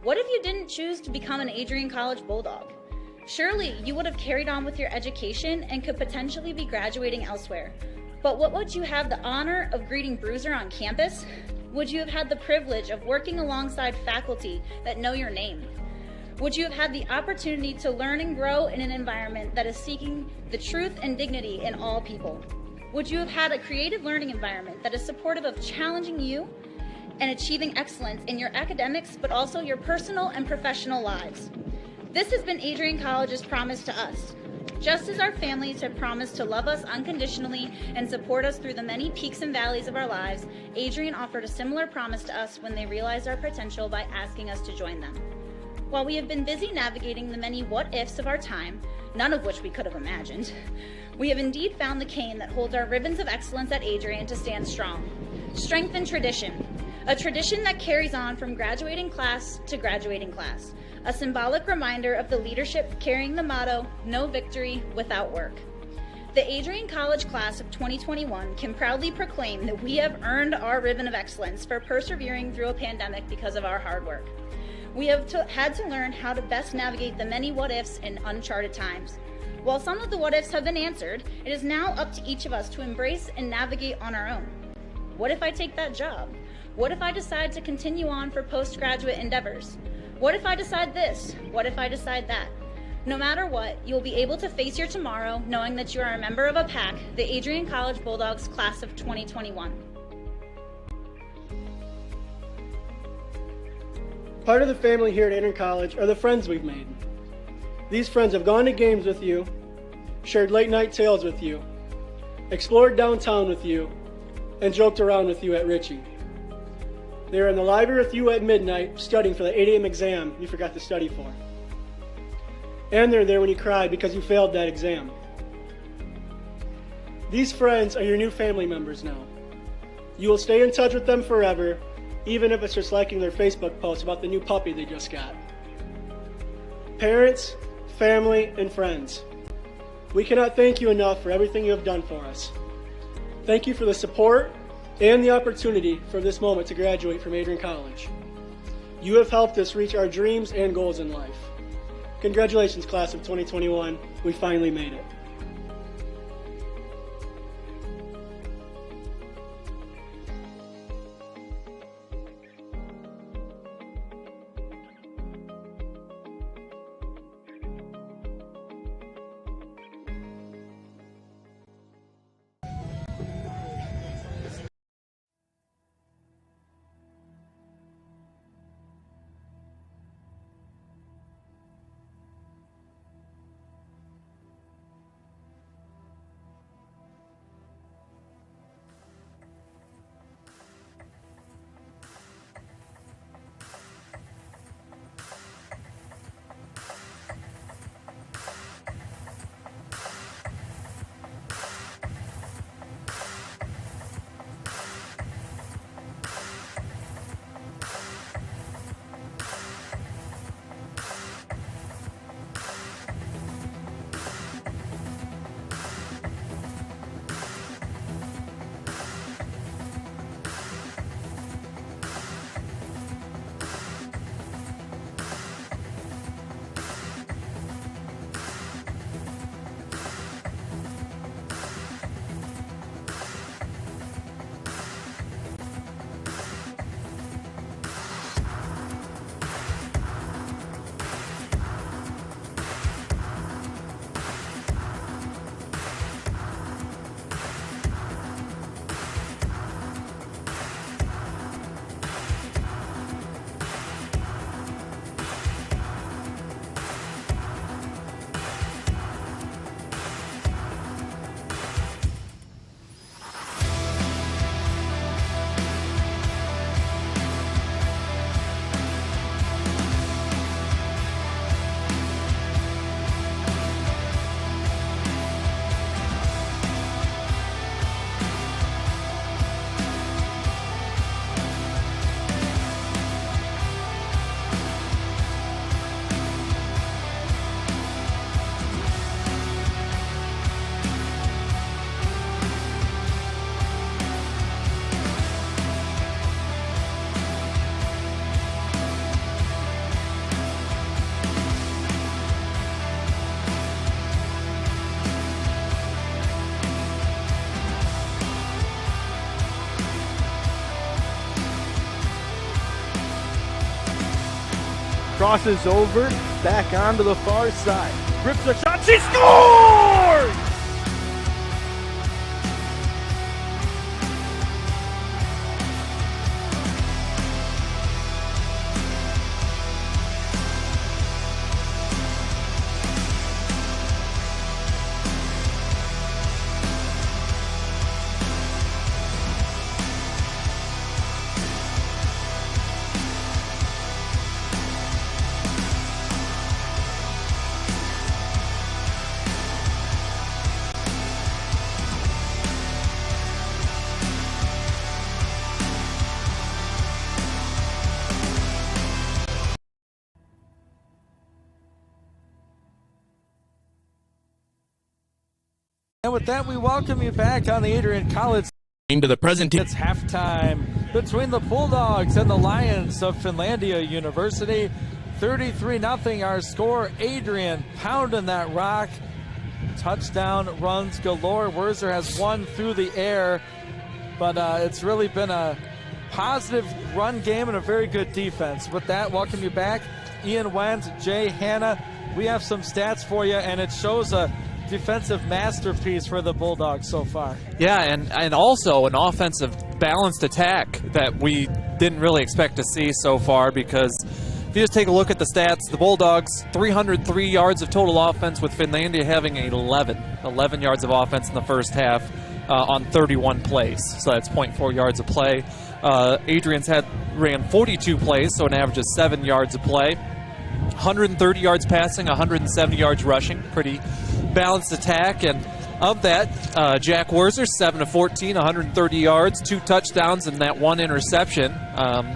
What if you didn't choose to become an Adrian College Bulldog? Surely you would have carried on with your education and could potentially be graduating elsewhere. But what would you have the honor of greeting Bruiser on campus? Would you have had the privilege of working alongside faculty that know your name? Would you have had the opportunity to learn and grow in an environment that is seeking the truth and dignity in all people? Would you have had a creative learning environment that is supportive of challenging you and achieving excellence in your academics, but also your personal and professional lives? This has been Adrian College's promise to us. Just as our families have promised to love us unconditionally and support us through the many peaks and valleys of our lives, Adrian offered a similar promise to us when they realized our potential by asking us to join them. While we have been busy navigating the many what-ifs of our time, none of which we could have imagined, we have indeed found the cane that holds our ribbons of excellence at Adrian to stand strong. Strength and tradition. A tradition that carries on from graduating class to graduating class. A symbolic reminder of the leadership carrying the motto, no victory without work. The Adrian College class of 2021 can proudly proclaim that we have earned our ribbon of excellence for persevering through a pandemic because of our hard work. We have had to learn how to best navigate the many what-ifs in uncharted times. While some of the what-ifs have been answered, it is now up to each of us to embrace and navigate on our own. What if I take that job? What if I decide to continue on for postgraduate endeavors? What if I decide this? What if I decide that? No matter what, you'll be able to face your tomorrow knowing that you are a member of a pack, the Adrian College Bulldogs class of 2021. Part of the family here at Adrian College are the friends we've made. These friends have gone to games with you, shared late night tales with you, explored downtown with you, and joked around with you at Ritchie. They were in the library with you at midnight studying for the 8 a.m. exam you forgot to study for. And they're there when you cried because you failed that exam. These friends are your new family members now. You will stay in touch with them forever, even if it's just liking their Facebook post about the new puppy they just got. Parents, family, and friends, we cannot thank you enough for everything you have done for us. Thank you for the support and the opportunity for this moment to graduate from Adrian College. You have helped us reach our dreams and goals in life. Congratulations, class of 2021. We finally made it. Crosses over, back onto the far side. Rips a shot, she scores! And with that, we welcome you back on the Adrian College. To the presentation. It's halftime between the Bulldogs and the Lions of Finlandia University. 33-0 our score. Adrian pounding that rock. Touchdown runs galore. Werzer has one through the air, but it's really been a positive run game and a very good defense. With that, welcome you back, Ian Wendt, Jay Hanna. We have some stats for you, and it shows a defensive masterpiece for the Bulldogs so far. Yeah, and also an offensive balanced attack that we didn't really expect to see so far, because if you just take a look at the stats, the Bulldogs, 303 yards of total offense, with Finlandia having 11 yards of offense in the first half on 31 plays. So that's 0.4 yards of play. Adrian's ran 42 plays, so an average of 7 yards a play. 130 yards passing, 170 yards rushing. Pretty balanced attack. And of that, Jack Werzer, 7 of 14, 130 yards, 2 touchdowns, and that 1 interception.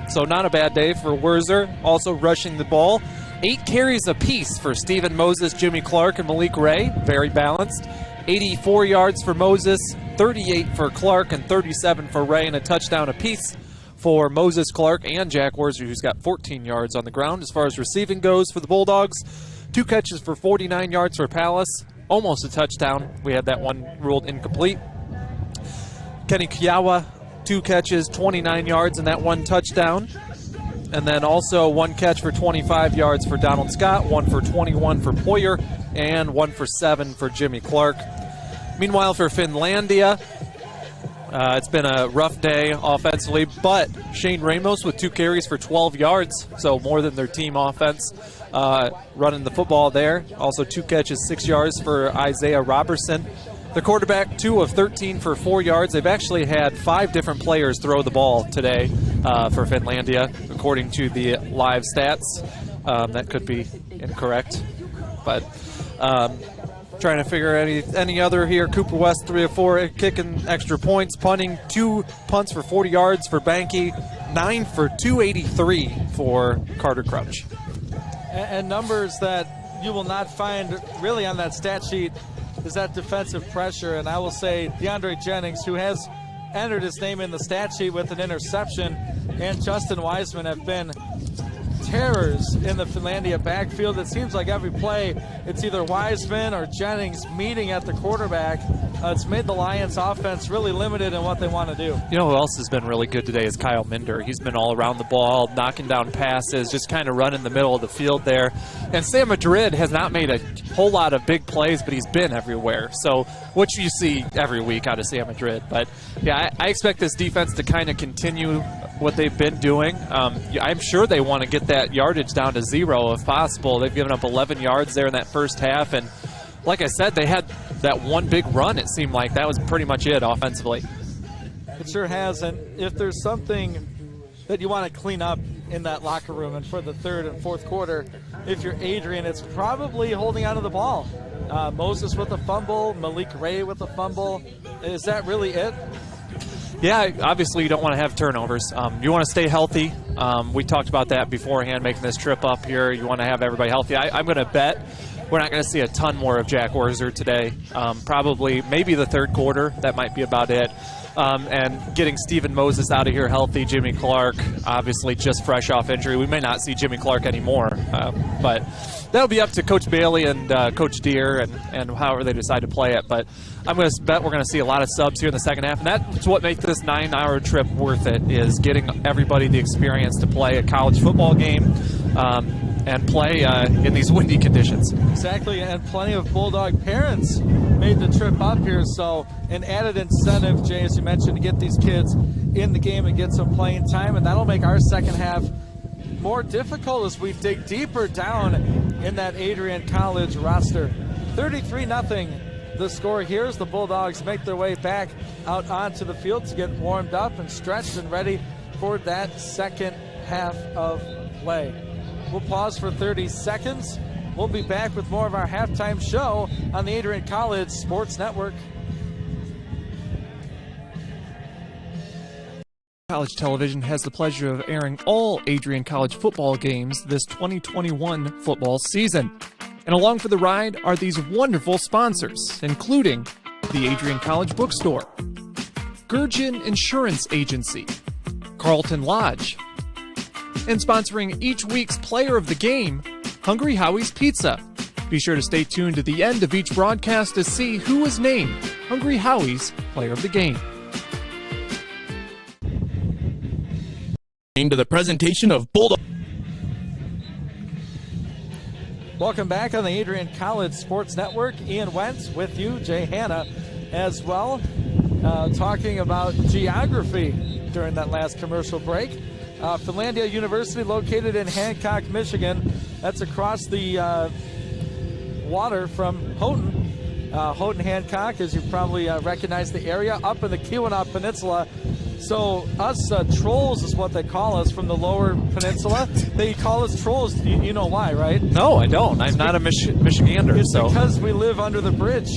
So not a bad day for Werzer. Also rushing the ball. 8 carries apiece for Stephen Moses, Jimmy Clark, and Malik Ray. Very balanced. 84 yards for Moses, 38 for Clark, and 37 for Ray, and a touchdown apiece for Moses, Clark, and Jack Werzer, who's got 14 yards on the ground. As far as receiving goes for the Bulldogs, 2 catches for 49 yards for Palace, almost a touchdown. We had that one ruled incomplete. Kenny Kiawa, 2 catches, 29 yards, and that 1 touchdown. And then also 1 catch for 25 yards for Donald Scott, 1 for 21 for Poyer, and 1 for 7 for Jimmy Clark. Meanwhile, for Finlandia, it's been a rough day offensively, but Shane Ramos with 2 carries for 12 yards, so more than their team offense running the football there. Also 2 catches, 6 yards for Isaiah Robertson. The quarterback, 2 of 13 for 4 yards. They've actually had 5 different players throw the ball today for Finlandia, according to the live stats. That could be incorrect, but trying to figure any other here. Cooper West, 3 of 4, kicking extra points, punting, 2 punts for 40 yards for Banky, 9 for 283 for Carter Crouch. And numbers that you will not find really on that stat sheet is that defensive pressure. And I will say DeAndre Jennings, who has entered his name in the stat sheet with an interception, and Justin Wiseman have been terrors in the Finlandia backfield. It seems like every play it's either Wiseman or Jennings meeting at the quarterback. It's made the Lions offense really limited in what they want to do. You know who else has been really good today is Kyle Minder. He's been all around the ball, knocking down passes, just kind of running the middle of the field there. And Sam Madrid has not made a whole lot of big plays, but he's been everywhere. So, which you see every week out of Sam Madrid. But yeah, I expect this defense to kind of continue what they've been doing. I'm sure they want to get that yardage down to 0 if possible. They've given up 11 yards there in that first half, and like I said, they had that one big run. It seemed like that was pretty much it offensively. It sure has, and if there's something that you want to clean up in that locker room and for the third and fourth quarter, if you're Adrian, it's probably holding onto the ball. Moses with a fumble, Malik Ray with a fumble. Is that really it? Yeah, obviously you don't want to have turnovers. You want to stay healthy. We talked about that beforehand, making this trip up here. You want to have everybody healthy. I'm going to bet we're not going to see a ton more of Jack Werzer today. Probably maybe the third quarter. That might be about it. And getting Stephen Moses out of here healthy, Jimmy Clark, obviously just fresh off injury. We may not see Jimmy Clark anymore, but that'll be up to Coach Bailey and Coach Deere and however they decide to play it. But I'm going to bet we're going to see a lot of subs here in the second half, and that's what makes this 9-hour trip worth it, is getting everybody the experience to play a college football game and play in these windy conditions. Exactly, and plenty of Bulldog parents made the trip up here, so an added incentive, Jay, as you mentioned, to get these kids in the game and get some playing time, and that'll make our second half more difficult as we dig deeper down in that Adrian College roster. 33-0 the score here as the Bulldogs make their way back out onto the field to get warmed up and stretched and ready for that second half of play. We'll pause for 30 seconds. We'll be back with more of our halftime show on the Adrian College Sports Network. College Television has the pleasure of airing all Adrian College football games this 2021 football season. And along for the ride are these wonderful sponsors, including the Adrian College Bookstore, Gurgin Insurance Agency, Carlton Lodge, and sponsoring each week's Player of the Game, Hungry Howie's Pizza. Be sure to stay tuned to the end of each broadcast to see who was named Hungry Howie's Player of the Game. To the presentation of Bulldogs. Welcome back on the Adrian College Sports Network. Ian Wentz with you, Jay Hanna as well, talking about geography during that last commercial break. Finlandia University, located in Hancock, Michigan. That's across the water from Houghton. Houghton, Hancock, as you probably recognize the area, up in the Keweenaw Peninsula. So us trolls is what they call us from the lower peninsula. They call us trolls. You know why, right? No, I don't. I'm not a Michigander. It's because we live under the bridge.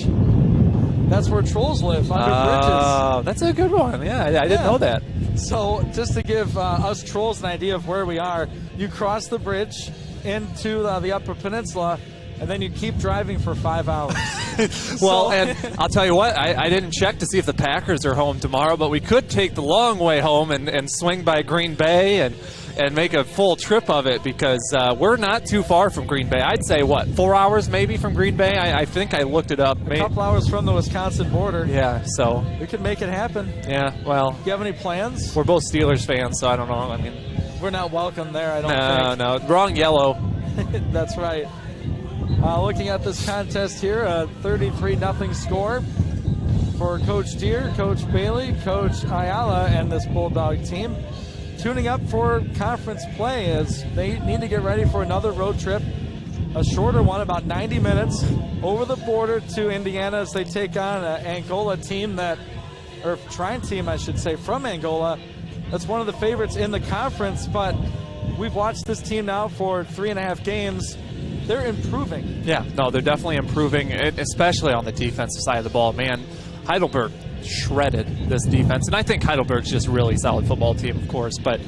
That's where trolls live, under bridges. Oh, that's a good one. Yeah, I didn't know that. So just to give us trolls an idea of where we are, you cross the bridge into the upper peninsula, and then you keep driving for 5 hours. Well, and I'll tell you what, I didn't check to see if the Packers are home tomorrow, but we could take the long way home and swing by Green Bay and make a full trip of it, because we're not too far from Green Bay. I'd say, 4 hours maybe from Green Bay? I think I looked it up. A couple hours from the Wisconsin border. Yeah, so. We could make it happen. Yeah, well. Do you have any plans? We're both Steelers fans, so I don't know. I mean, we're not welcome there, I don't think. No, wrong yellow. That's right. Looking at this contest here, a 33-0 score for Coach Deere, Coach Bailey, Coach Ayala, and this Bulldog team. Tuning up for conference play as they need to get ready for another road trip, a shorter one, about 90 minutes, over the border to Indiana as they take on an Angola team Trine team, I should say, from Angola. That's one of the favorites in the conference, but we've watched this team now for 3.5 games. They're improving. Yeah, no, they're definitely improving, especially on the defensive side of the ball. Man, Heidelberg shredded this defense, and I think Heidelberg's just a really solid football team, of course, but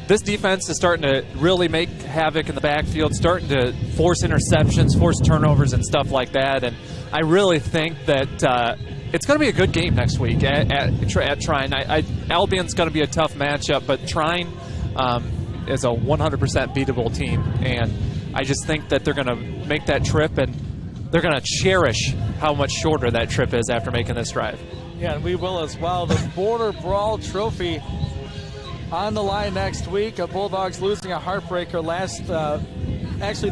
this defense is starting to really make havoc in the backfield, starting to force interceptions, force turnovers, and stuff like that, and I really think that it's going to be a good game next week at Trine. Albion's going to be a tough matchup, but Trine is a 100% beatable team, and I just think that they're going to make that trip, and they're going to cherish how much shorter that trip is after making this drive. Yeah, and we will as well. The Border Brawl Trophy on the line next week. Bulldogs losing a heartbreaker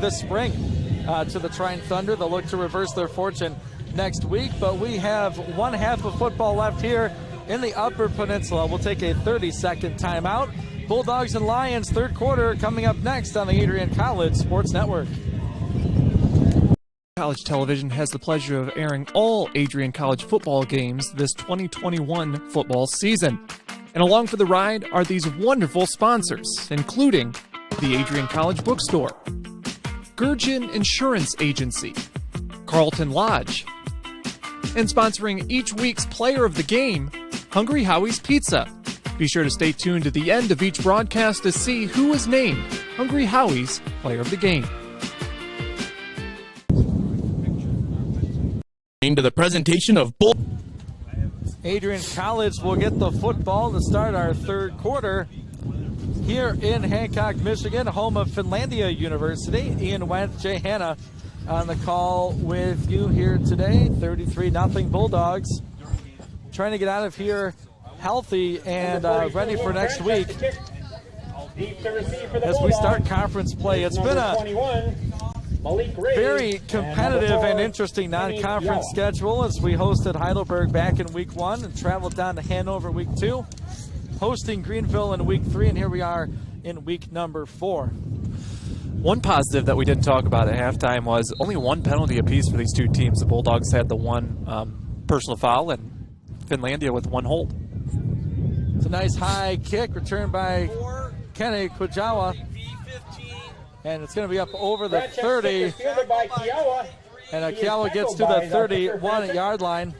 this spring to the Trine Thunder. They'll look to reverse their fortune next week, but we have one half of football left here in the Upper Peninsula. We'll take a 30-second timeout. Bulldogs and Lions, third quarter, coming up next on the Adrian College Sports Network. College Television has the pleasure of airing all Adrian College football games this 2021 football season. And along for the ride are these wonderful sponsors, including the Adrian College Bookstore, Gurgin Insurance Agency, Carlton Lodge, and sponsoring each week's Player of the Game, Hungry Howie's Pizza. Be sure to stay tuned to the end of each broadcast to see who was named Hungry Howie's Player of the Game. To the presentation of Bull. Adrian College will get the football to start our third quarter here in Hancock, Michigan, home of Finlandia University. Ian Wentz, Jay Hanna on the call with you here today. 33-0 Bulldogs. Trying to get out of here healthy and ready for next week as we start conference play. It's been a very competitive and interesting non-conference schedule as we hosted Heidelberg back in week 1 and traveled down to Hanover week 2, hosting Greenville in week 3, and here we are in week number 4. One positive that we didn't talk about at halftime was only one penalty apiece for these two teams. The Bulldogs had the one personal foul, and Finlandia with one hold. It's a nice high kick returned by Kenny Kujawa. And it's going to be up over the 30. And Kiawa gets to the 31-yard line.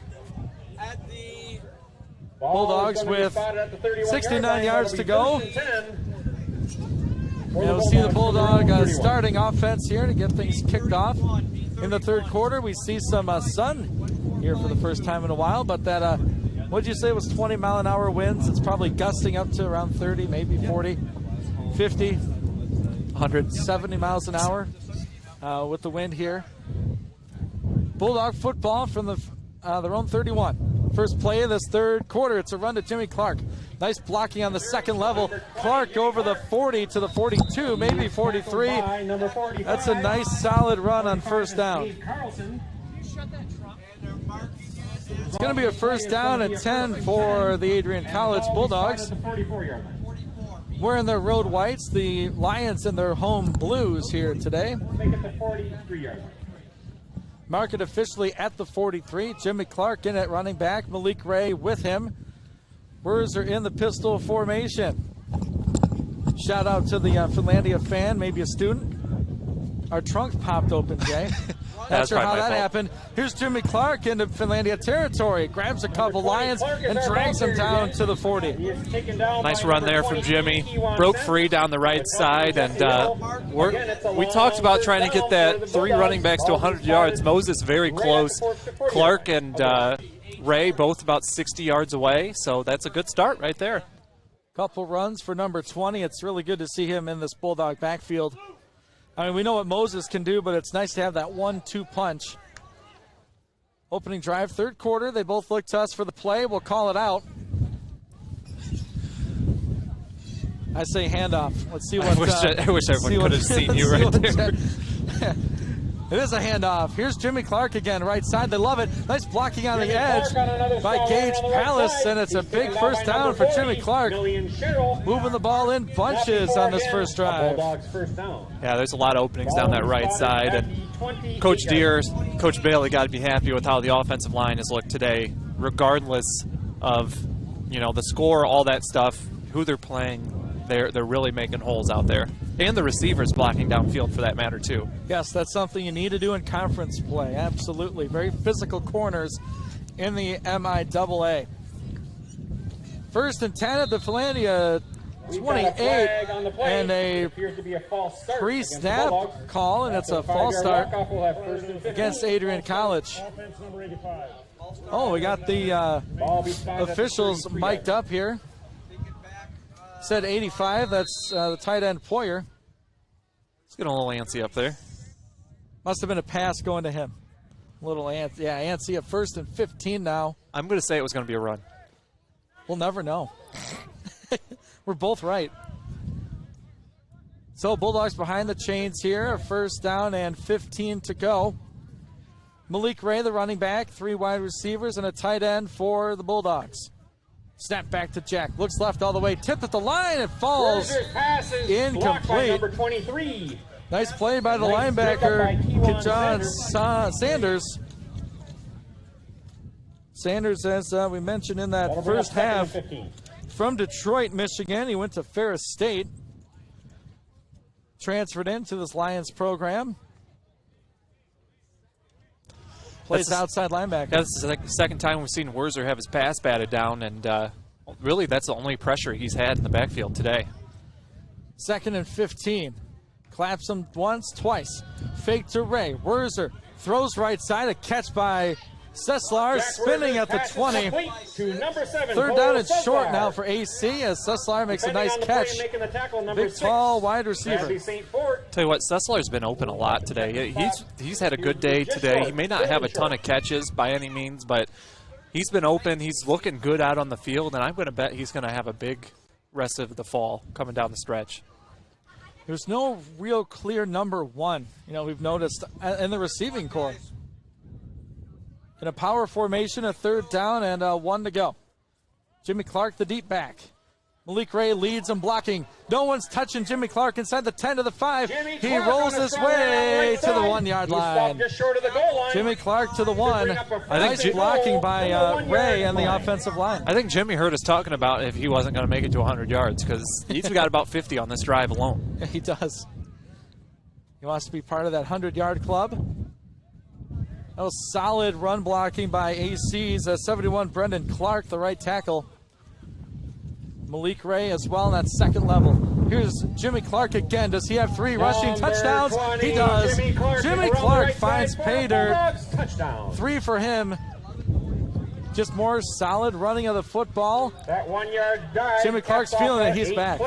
Bulldogs with 69 yards to go. And we'll see the Bulldog starting offense here to get things kicked off. In the third quarter, we see some sun here for the first time in a while. But that, what'd you say was 20-mile-an-hour winds? It's probably gusting up to around 30, maybe 40, 50, 170 miles an hour with the wind here. Bulldog football from their own 31. First play of this third quarter. It's a run to Jimmy Clark. Nice blocking on the second level. Clark over the 40 to the 42, maybe 43. That's a nice solid run on first down. It's going to be a first down at 10 for the Adrian College Bulldogs. Wearing their road whites, the Lions in their home blues here today. Mark it officially at the 43. Jimmy Clark in at running back. Malik Ray with him. Wurzer in the pistol formation. Shout out to the Finlandia fan, maybe a student. Our trunk popped open, Jay. Not sure how that happened. Here's Jimmy Clark into Finlandia territory. Grabs a couple Lions and drags them down to the 40. Nice run there from Jimmy. Broke free down the right side. And we talked about trying to get that 3 running backs to 100 yards. Moses very close. Clark and Ray both about 60 yards away. So that's a good start right there. Couple runs for number 20. It's really good to see him in this Bulldog backfield. I mean, we know what Moses can do, but it's nice to have that 1-2 punch. Opening drive, third quarter. They both look to us for the play. We'll call it out. I say handoff. Let's see what. I wish everyone could have seen you right there. It is a handoff. Here's Jimmy Clark again, right side. They love it. Nice blocking on the edge by Gage Palace, and it's a big first down for Jimmy Clark. Moving the ball in bunches on this first drive. Yeah, there's a lot of openings down that right side, and Coach Deere, Coach Bailey got to be happy with how the offensive line has looked today, regardless of, you know, the score, all that stuff, who they're playing. They're really making holes out there. And the receivers blocking downfield for that matter, too. Yes, that's something you need to do in conference play. Absolutely. Very physical corners in the MIAA. First and 10 at the Finlandia 28, and a pre-snap call, and it's a false start against Adrian College. Oh, we got the officials mic'd up here. Said 85, that's the tight end Poyer. He's getting a little antsy up there. Must have been a pass going to him. A little antsy, yeah, antsy at first and 15 now. I'm going to say it was going to be a run. We'll never know. We're both right. So Bulldogs behind the chains here, a first down and 15 to go. Malik Ray, the running back, 3 wide receivers, and a tight end for the Bulldogs. Snap back to Jack. Looks left all the way. Tipped at the line. It falls incomplete. Number 23. Nice play by the linebacker, Kajon Sanders. Sanders, as we mentioned in that first half, from Detroit, Michigan. He went to Ferris State. Transferred into this Lions program. Plays outside linebacker. That's the second time we've seen Wurzer have his pass batted down, and really that's the only pressure he's had in the backfield today. Second and 15. Claps him once, twice. Fake to Ray. Wurzer throws right side. A catch by Sesslar, spinning at the 20. Third down and short now for AC as Sesslar makes a nice catch. Big, tall, wide receiver. Tell you what, Sesslar's been open a lot today. He's had a good day today. He may not have a ton of catches by any means, but he's been open. He's looking good out on the field, and I'm going to bet he's going to have a big rest of the fall coming down the stretch. There's no real clear number 1, you know, we've noticed in the receiving corps. In a power formation, a third down and 1 to go. Jimmy Clark, the deep back. Malik Ray leads and blocking. No one's touching Jimmy Clark inside the 10 to the 5. He rolls his way to the 1-yard line. Jimmy Clark to the 1. Nice blocking by Ray and the offensive line. I think Jimmy heard us talking about if he wasn't going to make it to 100 yards because he's got about 50 on this drive alone. Yeah, he does. He wants to be part of that 100-yard club. That was solid run blocking by AC's 71 Brendan Clark, the right tackle. Malik Ray as well on that second level. Here's Jimmy Clark again. Does he have 3 rushing touchdowns? He does. Jimmy Clark finds pay dirt. 3 for him just more solid running of the football. That 1 yard dive. Jimmy Clark's feeling it. He's back.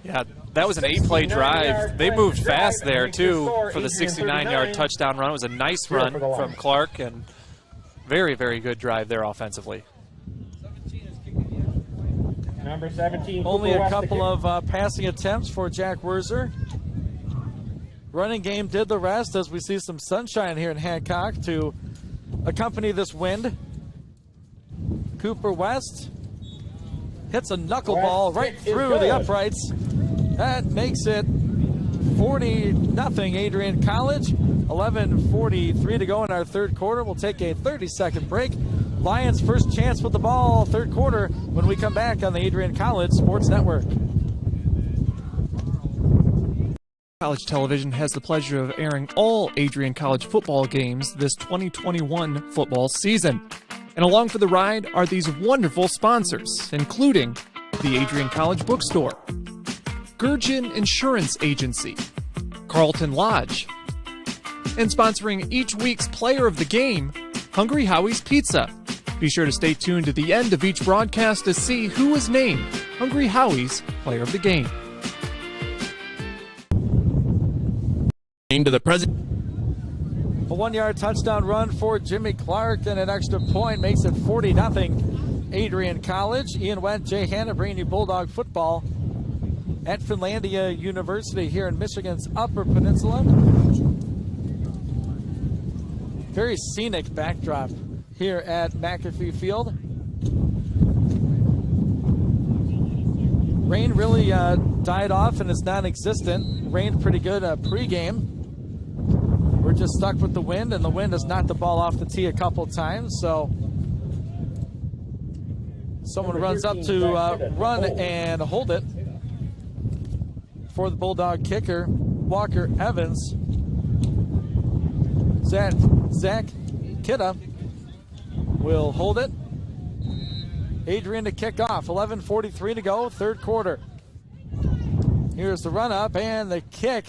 Yeah, that was an 8-play drive. They moved fast there, too, for the 69-yard touchdown run. It was a nice run from Clark, and very, very good drive there offensively. Number 17. Only a couple of passing attempts for Jack Werzer. Running game did the rest as we see some sunshine here in Hancock to accompany this wind. Cooper West hits a knuckleball right through the uprights. That makes it 40-0 Adrian College. 11:43 to go in our third quarter. We'll take a 30-second break. Lions first chance with the ball, third quarter, when we come back on the Adrian College Sports Network. College Television has the pleasure of airing all Adrian College football games this 2021 football season. And along for the ride are these wonderful sponsors, including the Adrian College Bookstore, Gurgin Insurance Agency, Carlton Lodge, and sponsoring each week's player of the game, Hungry Howie's Pizza. Be sure to stay tuned to the end of each broadcast to see who was named Hungry Howie's Player of the Game. To the present. A 1 yard touchdown run for Jimmy Clark, and an extra point makes it 40-0 Adrian College. Ian Wendt, Jay Hanna bringing you Bulldog football at Finlandia University here in Michigan's Upper Peninsula. Very scenic backdrop here at McAfee Field. Rain really died off and is non-existent. Rained pretty good pregame. We're just stuck with the wind, and the wind has knocked the ball off the tee a couple times, so someone runs up to run and hold it for the Bulldog kicker, Walker Evans. Zach Kidda will hold it. Adrian to kick off. 11:43 to go, third quarter. Here's the run up and the kick.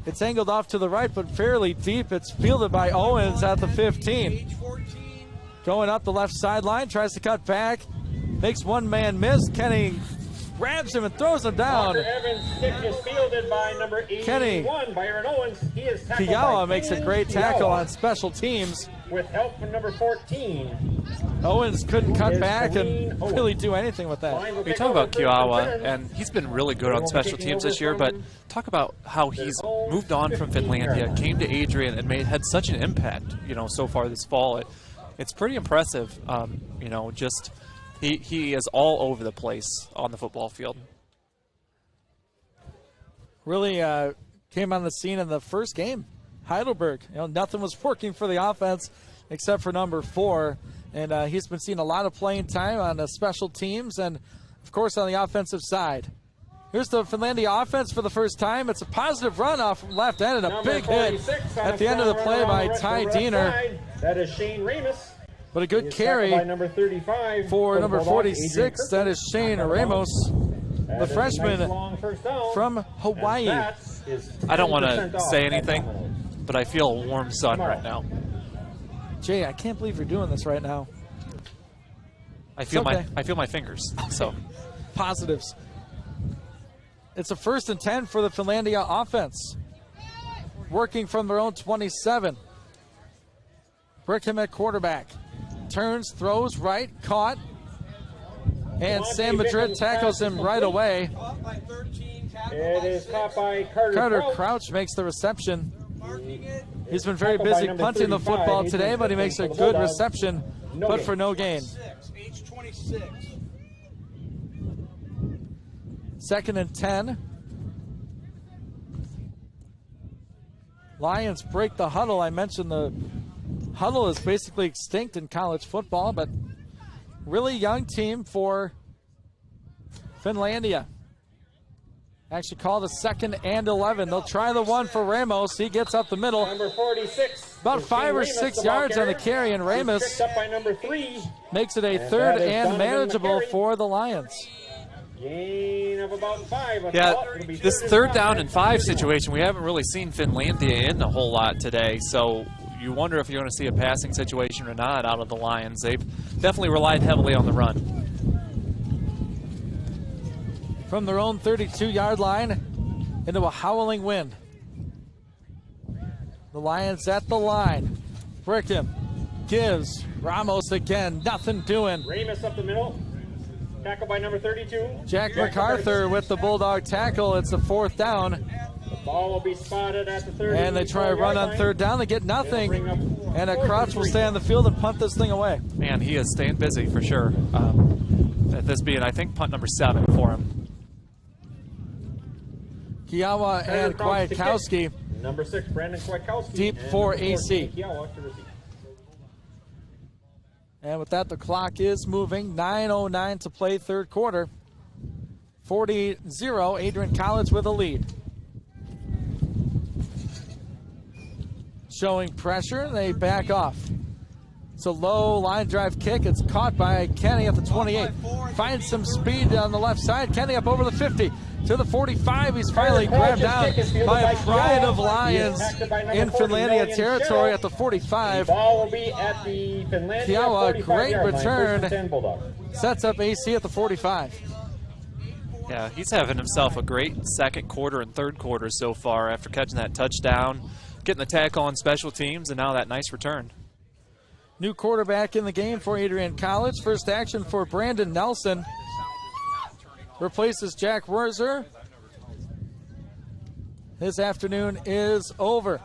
It's angled off to the right, but fairly deep. It's fielded by Owens at the 15. Going up the left sideline, tries to cut back. Makes one man miss. Kenny grabs him and throws him down. Walker Evans' kick is fielded by number 81, Byron Owens. He is tackled Kiawa by makes a great tackle on special teams. With help from number 14. Owens couldn't cut back and really do anything with that. We talk about Kiawa, and he's been really good on special teams this year, but talk about how he's moved on from Finlandia, came to Adrian, and had such an impact, so far this fall. It's pretty impressive, just he is all over the place on the football field. Really came on the scene in the first game. Heidelberg, nothing was working for the offense except for number 4. And he's been seeing a lot of playing time on the special teams and, of course, on the offensive side. Here's the Finlandia offense for the first time. It's a positive run off left end and a big hit at the end of the play by Ty Diener. That is Shane Ramos. But a good carry number 35 for number 46. That is Shane Ramos, the freshman from Hawaii. I don't want to say anything, but I feel a warm sun right now. Jay, I can't believe you're doing this right now. I feel my fingers. So positives. It's a 1st and 10 for the Finlandia offense. Working from their own 27. Brickham at quarterback. Turns, throws right, caught. And Sam Madrid tackles him right away. It is caught by Carter Crouch makes the reception. He's been very busy punting the football today, but he makes a good reception, but for no gain. 2nd and 10. Lions break the huddle. I mentioned the huddle is basically extinct in college football, but really young team for Finlandia. Actually called a 2nd and 11. They'll try the one for Ramos. He gets up the middle. Number 46. About 5 or 6 yards on the carry, and Ramos picked up by number 3. Makes it a 3rd and manageable for the Lions. Gain of about 5. Yeah, this 3rd down and 5 situation, we haven't really seen Finlandia in a whole lot today. So, you wonder if you're going to see a passing situation or not out of the Lions. They've definitely relied heavily on the run. From their own 32-yard line into a howling wind. The Lions at the line. Brickham gives Ramos again. Nothing doing. Ramus up the middle. Tackle by number 32. Jack MacArthur with the Bulldog tackle. It's a 4th down. The ball will be spotted at the 30. And they try to run on 3rd down. They get nothing. And a Crouch will stay on the field and punt this thing away. Man, he is staying busy for sure. At this being, I think, punt number 7 for him. Kiawa and Kwiatkowski. Number 6, Brandon Kwiatkowski. Deep for AC. Kiawa to receive. And with that, the clock is moving. 9:09 to play, 3rd quarter. 40-0, Adrian College with a lead. Showing pressure, they back off. It's a low line drive kick. It's caught by Kenny at the 28. Finds some speed on the left side. Kenny up over the 50 to the 45. He's finally grabbed down by a pride of Lions in Finlandia territory at the 45. Ball will be at the Finlandia Kiawa, great 45-yard return. line, 10 Bulldogs. Sets up AC at the 45. Yeah, he's having himself a great 2nd quarter and 3rd quarter so far after catching that touchdown, getting the tackle on special teams, and now that nice return. New quarterback in the game for Adrian College. First action for Brandon Nelson. Replaces Jack Werzer. His afternoon is over.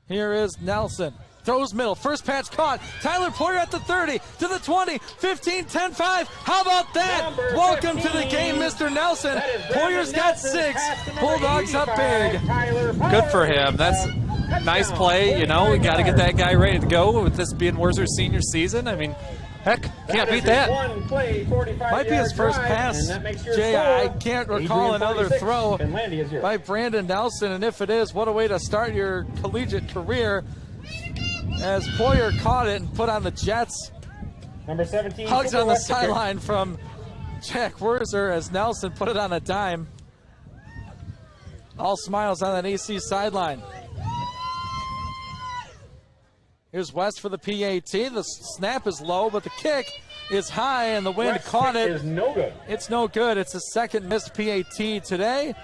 Here is Nelson. Throws middle. First patch caught. Tyler Poyer at the 30, to the 20, 15, 10, 5. How about that? Welcome to the game, Mr. Nelson. Poyer's got 6. Bulldogs up big. Good for him. That's nice play. You know, we got to get that guy ready to go with this being Werzer's senior season. I mean, heck, can't beat that. Might be his first pass, Jay. I can't recall another throw by Brandon Nelson, and if it is, what a way to start your collegiate career. As Poyer caught it and put on the Jets. Number 17. Hugs on the sideline from Jack Werzer as Nelson put it on a dime. All smiles on that AC sideline. Here's West for the PAT. The snap is low, but the kick is high, and the wind caught it. Is no good. It's no good. It's a 2nd missed PAT today.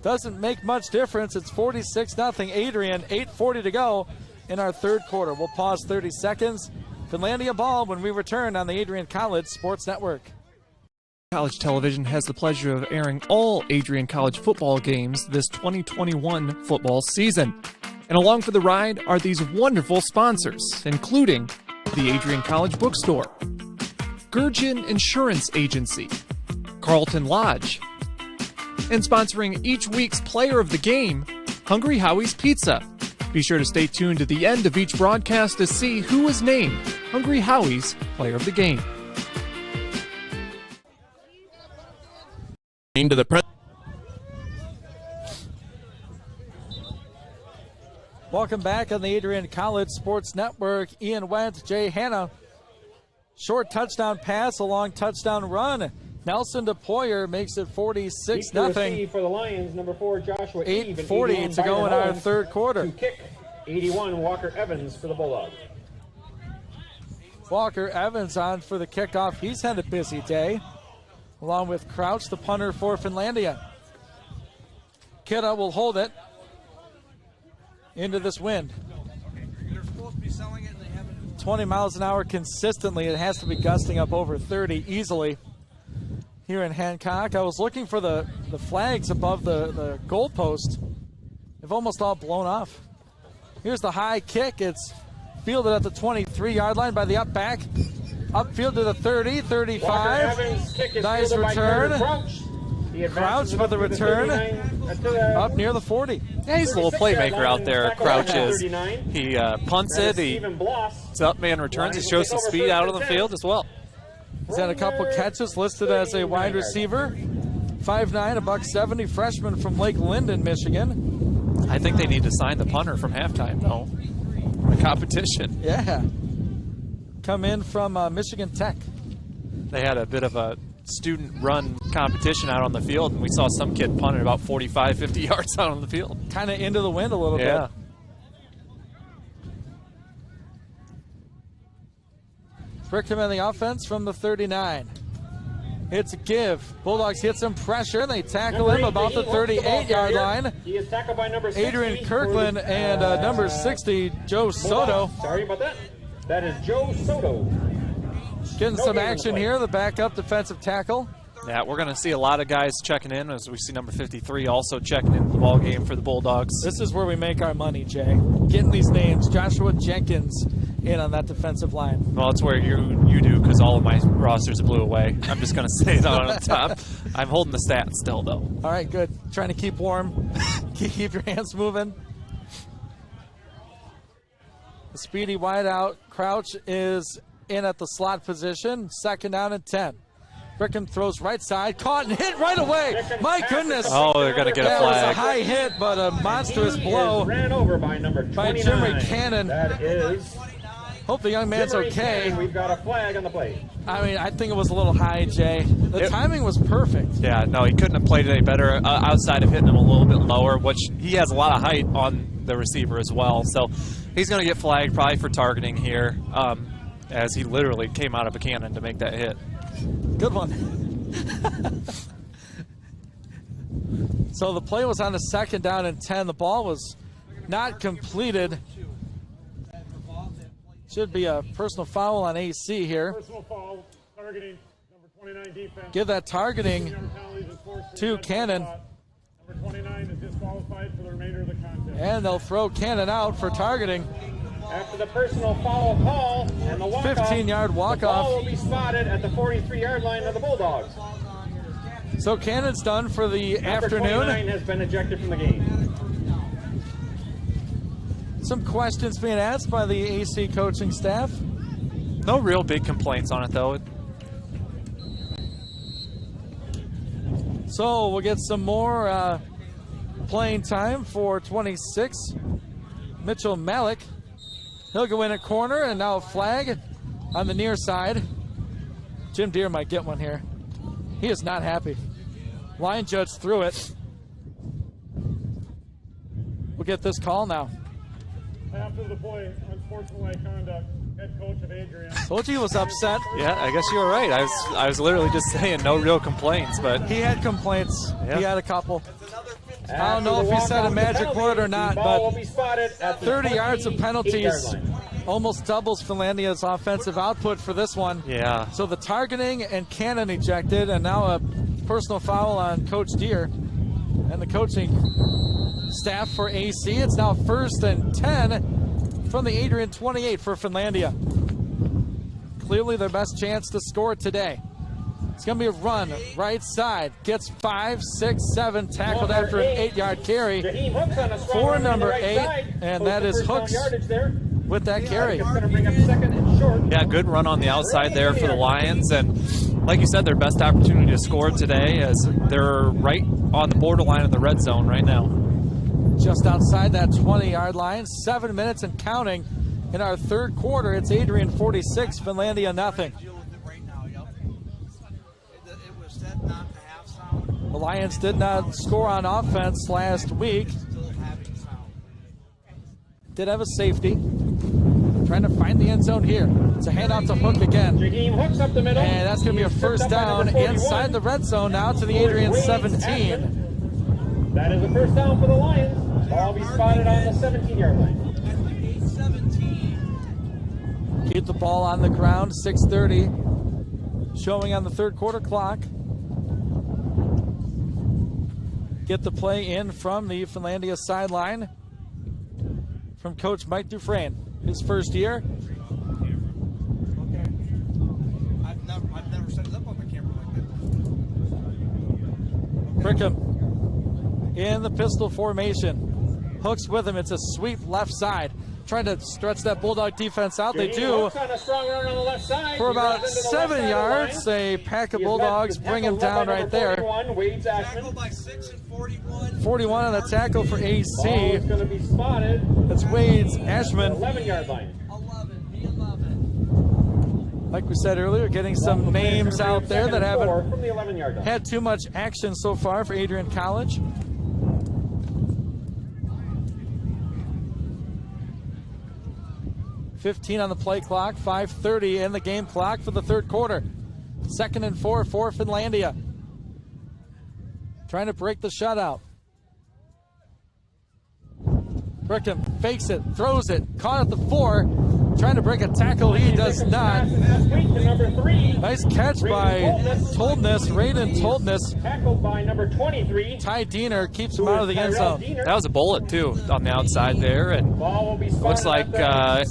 Doesn't make much difference. It's 46-0 Adrian. 8:40 to go in our 3rd quarter. We'll pause 30 seconds. Finlandia ball when we return on the Adrian College Sports Network. College Television has the pleasure of airing all Adrian College football games this 2021 football season. And along for the ride are these wonderful sponsors, including the Adrian College Bookstore, Gurgin Insurance Agency, Carlton Lodge, and sponsoring each week's player of the game, Hungry Howie's Pizza. Be sure to stay tuned to the end of each broadcast to see who was named Hungry Howie's Player of the Game. Into the Welcome back on the Adrian College Sports Network. Ian Wentz, Jay Hanna. Short touchdown pass, a long touchdown run. Nelson to Poyer makes it 46-0. For the Lions, number 4, Joshua 8:40 to go in our 3rd quarter. To kick, 81, Walker Evans for the Bulldogs. Walker Evans on for the kickoff. He's had a busy day, along with Crouch, the punter for Finlandia. Kidda will hold it into this wind. 20 miles an hour consistently. It has to be gusting up over 30 easily here in Hancock. I was looking for the flags above the goalpost. They've almost all blown off. Here's the high kick. It's fielded at the 23-yard line by the up back. Upfield to the 30, 35. Nice return. Crouch for the return. Up near the 40. Yeah, he's a little playmaker out there, Crouch is. He punts it. It's up man returns. He shows some speed out on the field as well. He's had a couple catches, listed as a wide receiver. 5'9", $170, freshman from Lake Linden, Michigan. I think they need to sign the punter from halftime, though. The competition. Yeah. Come in from Michigan Tech. They had a bit of a student-run competition out on the field, and we saw some kid punting about 45, 50 yards out on the field. Kind of into the wind a little bit. Brigham in the offense from the 39. It's a give. Bulldogs hit some pressure. They tackle him about the 38-yard line. He is tackled by number 60. Adrian Kirkland and number 60, Joe Soto. Sorry about that. That is Joe Soto. Getting some action here, the backup defensive tackle. Yeah, we're going to see a lot of guys checking in, as we see number 53 also checking into the ball game for the Bulldogs. This is where we make our money, Jay. Getting these names. Joshua Jenkins in on that defensive line. Well, it's where you do, because all of my rosters blew away. I'm just going to say that on top. I'm holding the stats still, though. All right, good. Trying to keep warm. Keep your hands moving. The speedy wide out. Crouch is in at the slot position. 2nd down and 10. Brigham throws right side, caught and hit right away. My goodness. Oh, they're going to get a flag. That was a high hit, but a monstrous blow. Ran over by number 29. By Jimmy Cannon. That is. Hope the young man's okay. Cannon. We've got a flag on the play. I mean, I think it was a little high, Jay. The timing was perfect. Yeah, no, he couldn't have played it any better outside of hitting him a little bit lower, which he has a lot of height on the receiver as well. So he's going to get flagged probably for targeting here, as he literally came out of a cannon to make that hit. Good one. So the play was on the 2nd down and 10. The ball was not completed. Should be a personal foul on AC here. Personal foul, targeting number 29 defense. Give that targeting to Cannon. Number 29 is disqualified for the remainder of the contest. And they'll throw Cannon out for targeting. After the personal foul call and the walk-off, 15-yard walk-off. the ball will be spotted at the 43-yard line of the Bulldogs. So Cannon's done for the afternoon. Number 29 has been ejected from the game. Some questions being asked by the AC coaching staff. No real big complaints on it, though. So we'll get some more playing time for 26. Mitchell Malik. He'll go in at corner, and now a flag on the near side. Jim Deere might get one here. He is not happy. Line judge threw it. We'll get this call now. After the play, unsportsmanlike conduct, head coach of Adrian. Told you he was upset. Yeah, I guess you were right. I was literally just saying no real complaints, but he had complaints. Yeah. He had a couple. I don't know if he said a magic word or not, but 30 yards of penalties almost doubles Finlandia's offensive output for this one. Yeah. So the targeting and Cannon ejected, and now a personal foul on Coach Deere and the coaching staff for AC. It's now 1st and 10 from the Adrian 28 for Finlandia. Clearly their best chance to score today. It's going to be a run, right side. Gets 5, 6, 7, tackled after an 8-yard carry for number 8, and that is Hooks with that carry. Yeah, good run on the outside there for the Lions, and like you said, their best opportunity to score today, as they're right on the borderline of the red zone right now. Just outside that 20-yard line, 7 minutes and counting in our third quarter. It's Adrian 46, Finlandia nothing. The Lions did not score on offense last week. Did have a safety. Trying to find the end zone here. It's a handoff to Hook again. Hooks up the middle. And that's going to be a first down inside the red zone now to the Adrian 17. That is a first down for the Lions. Ball will be spotted on the 17-yard line. Keep the ball on the ground. 6:30 showing on the third quarter clock. Get the play in from the Finlandia sideline from Coach Mike Dufresne. His first year. Okay. I've never set it up on the camera like that. Brigham in the pistol formation. Hooks with him. It's a sweep left side. Trying to stretch that Bulldog defense out. They do for about 7 yards. A pack of Bulldogs bring him down right there. 41 on the tackle for AC. That's Wade's Ashman. 11-yard line. like we said earlier, getting some names out there that haven't from the 11-yard line. had too much action so far for Adrian College. .15 on the play clock, 5:30 in the game clock for the third quarter. 2nd and 4 for Finlandia. Trying to break the shutout. Brickham fakes it, throws it, caught at the 4. Trying to break a tackle, he does not. Nice catch by Toldness, Raiden Toldness. Tackled by number 23. Ty Diener keeps him out of the end zone. That was a bullet, too, on the outside there. And looks like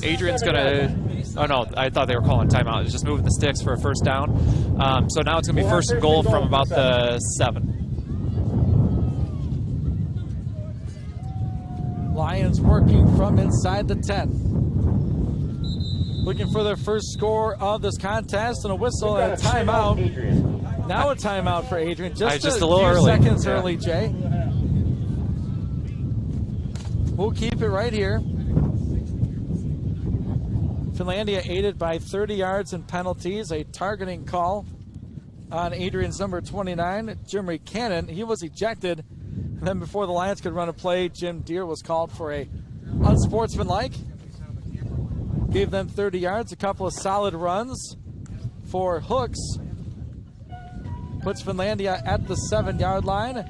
Adrian's going to... Oh, no, I thought they were calling timeout. It's just moving the sticks for a first down. So now it's going to be first and goal from about the 7. Lions working from inside the 10. Looking for their first score of this contest, and a whistle and a timeout. Now a timeout for Adrian. Just a little early. Seconds early, Jay. We'll keep it right here. Finlandia aided by 30 yards and penalties. A targeting call on Adrian's number 29, Jimmy Cannon. He was ejected. And then before the Lions could run a play, Jim Deere was called for a unsportsmanlike. Gave them 30 yards, a couple of solid runs for Hooks. Puts Finlandia at the 7-yard line.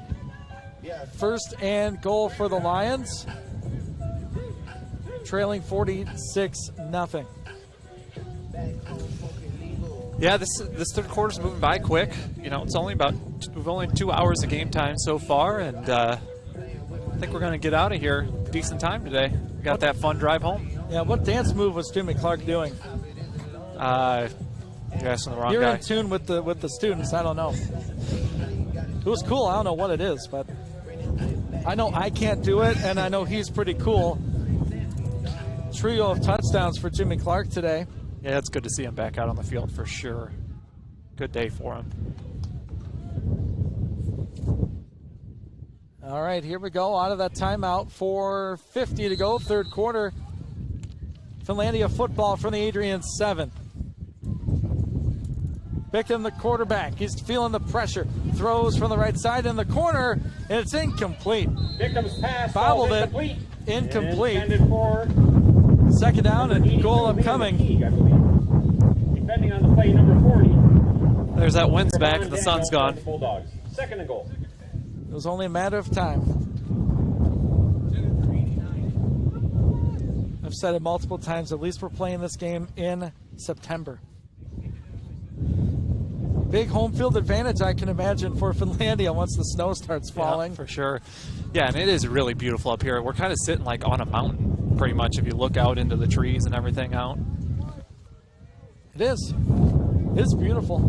First and goal for the Lions. Trailing 46-0. Yeah, this third quarter's moving by quick. You know, it's only we've only 2 hours of game time so far, and I think we're going to get out of here decent time today. We got that fun drive home. Yeah, what dance move was Jimmy Clark doing? You're asking the wrong You're guy. in tune with the students. I don't know. It was cool. I don't know what it is, but I know I can't do it, and I know he's pretty cool. Trio of touchdowns for Jimmy Clark today. Yeah, it's good to see him back out on the field for sure. Good day for him. All right, here we go. Out of that timeout, 4:50 to go, third quarter. Finlandia football from the Adrian 7. Bickham, the quarterback. He's feeling the pressure. Throws from the right side in the corner, and it's incomplete. Bickham's pass bobbled it. incomplete. Second down and goal upcoming. Depending on the play, number 40. There's that wind's back and the sun's gone. Bulldogs. Second and goal. It was only a matter of time. I've said it multiple times, at least we're playing this game in September. Big home field advantage, I can imagine, for Finlandia once the snow starts falling. Yeah, for sure. Yeah, and it is really beautiful up here. We're kind of sitting like on a mountain, pretty much, if you look out into the trees and everything out. It is. It is beautiful.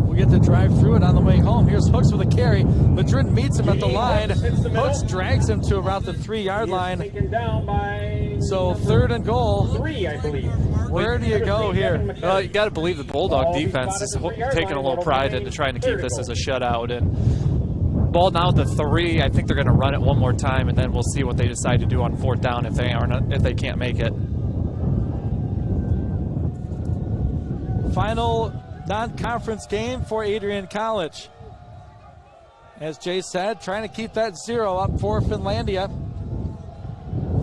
We get to drive through it on the way home. Here's Hooks with a carry. Madrid meets him at the line. Hooks drags him to about the 3-yard line. So third and goal. 3, I believe. Where do you go here? Well, you got to believe the Bulldog defense is taking a little pride into trying to keep this as a shutout. And ball now at the 3. I think they're going to run it one more time, and then we'll see what they decide to do on fourth down if they can't make it. Final non-conference game for Adrian College. As Jay said, trying to keep that 0 up for Finlandia.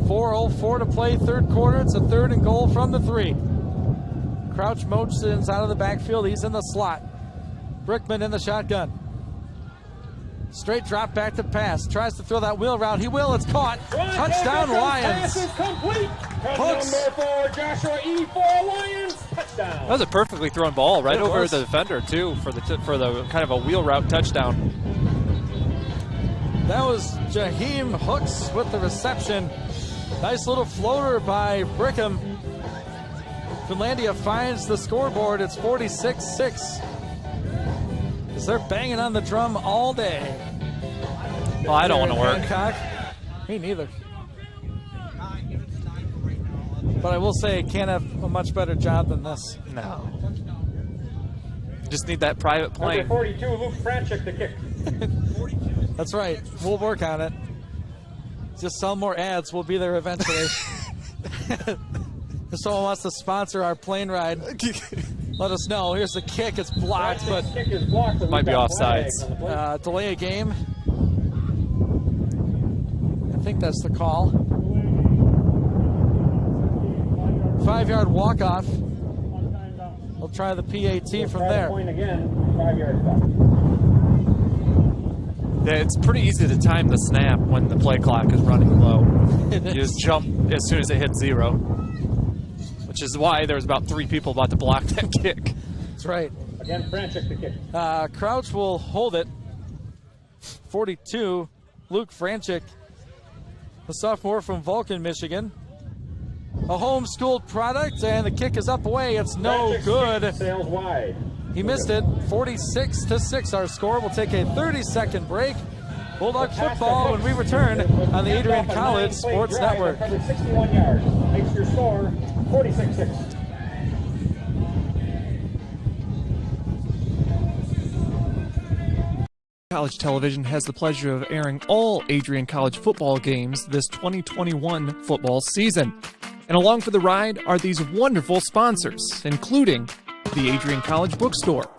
4:04 to play, third quarter. It's a third and goal from the 3. Crouch motions out of the backfield. He's in the slot. Brickman in the shotgun. Straight drop back to pass. Tries to throw that wheel route. He will. It's caught. Touchdown, Lions. Pass is complete. Hooks. Number 4, Joshua E. for Lions. Touchdown. That was a perfectly thrown ball right over was. the defender, too, for the kind of a wheel route touchdown. That was Jaheim Hooks with the reception. Nice little floater by Brickham. Finlandia finds the scoreboard. It's 46-6. As they're banging on the drum all day. Well, I don't want to work. Hancock. Me neither. But I will say, can't have a much better job than this. No. Just need that private plane. Number 42, Luke Franchik, the kick. That's right. We'll work on it. Just sell more ads. We'll be there eventually. If someone wants to sponsor our plane ride, let us know. Here's the kick. It's blocked, but kick is blocked, might be offsides. Delay a game. I think that's the call. 5-yard walk-off. We'll try the PAT from there. Point again, 5-yard stop. Yeah, it's pretty easy to time the snap when the play clock is running low. You just jump as soon as it hits 0, which is why there's about 3 people about to block that kick. That's right. Again, Franchik the kick. Crouch will hold it. 42, Luke Franchik, the sophomore from Vulcan, Michigan. A homeschooled product, and the kick is up away. It's no good. Sails wide. He missed it. 46-6 our score. We'll take a 30-second break. Bulldog football when we return on the Adrian College Sports Network. 61 yards. Makes your score 46-6. College Television has the pleasure of airing all Adrian College football games this 2021 football season. And along for the ride are these wonderful sponsors, including the Adrian College Bookstore,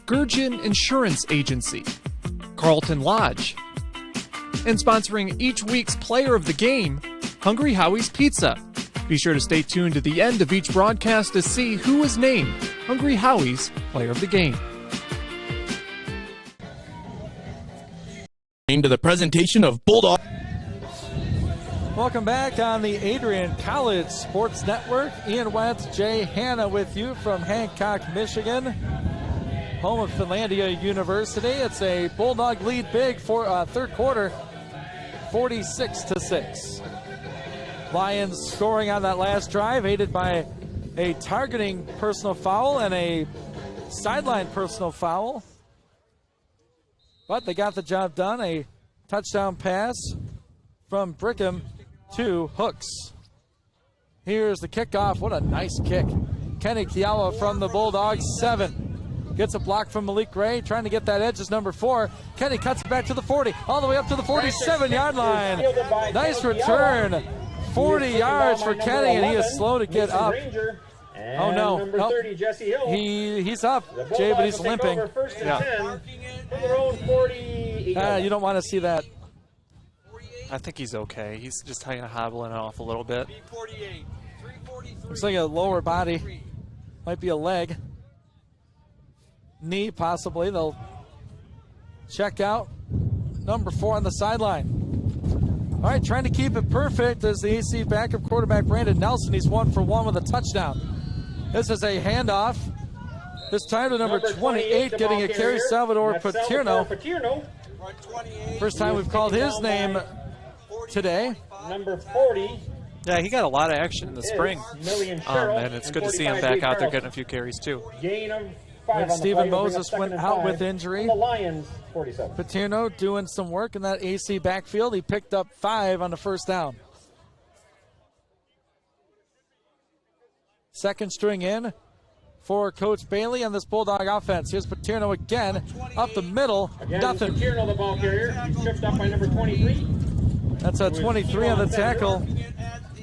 Gurgin Insurance Agency, Carlton Lodge, and sponsoring each week's player of the game, Hungry Howie's Pizza. Be sure to stay tuned to the end of each broadcast to see who is named Hungry Howie's player of the game. To the presentation of Bulldog. Welcome back on the Adrian College Sports Network. Ian Wentz, Jay Hanna with you from Hancock, Michigan, home of Finlandia University. It's a Bulldog lead big for third quarter, 46-6. Lions scoring on that last drive, aided by a targeting personal foul and a sideline personal foul. But they got the job done. A touchdown pass from Brickham to Hooks. Here's the kickoff. What a nice kick. Kenny Kiawa from the Bulldogs, 7. Gets a block from Malik Gray, trying to get that edge is number 4. Kenny cuts it back to the 40, all the way up to the 47-yard line. Nice return. 40 yards for Kenny, and he is slow to get up. Oh no! Number 30, Jesse Hill. He's up, Jay, but he's limping. Yeah. Their own 40. You don't want to see that. I think he's okay. He's just kind of hobbling off a little bit. Looks like a lower body. Might be a leg. Knee, possibly. They'll check out. Number 4 on the sideline. All right, trying to keep it perfect is the AC backup quarterback, Brandon Nelson. He's 1 for 1 with a touchdown. This is a handoff. This time to number 28, getting a carry, Salvador Paterno. First time we've called his name today. Number 40. Yeah, he got a lot of action in the spring. And it's good to see him back out there getting a few carries, too. Gain of 5 on Stephen the Moses went out with injury. The Lions, 47. Paterno doing some work in that AC backfield. He picked up 5 on the first down. Second string in for Coach Bailey on this Bulldog offense. Here's Paterno again, up the middle, again, nothing. Paterno, the ball carrier, tripped up by number 23. That's a 23 on the tackle.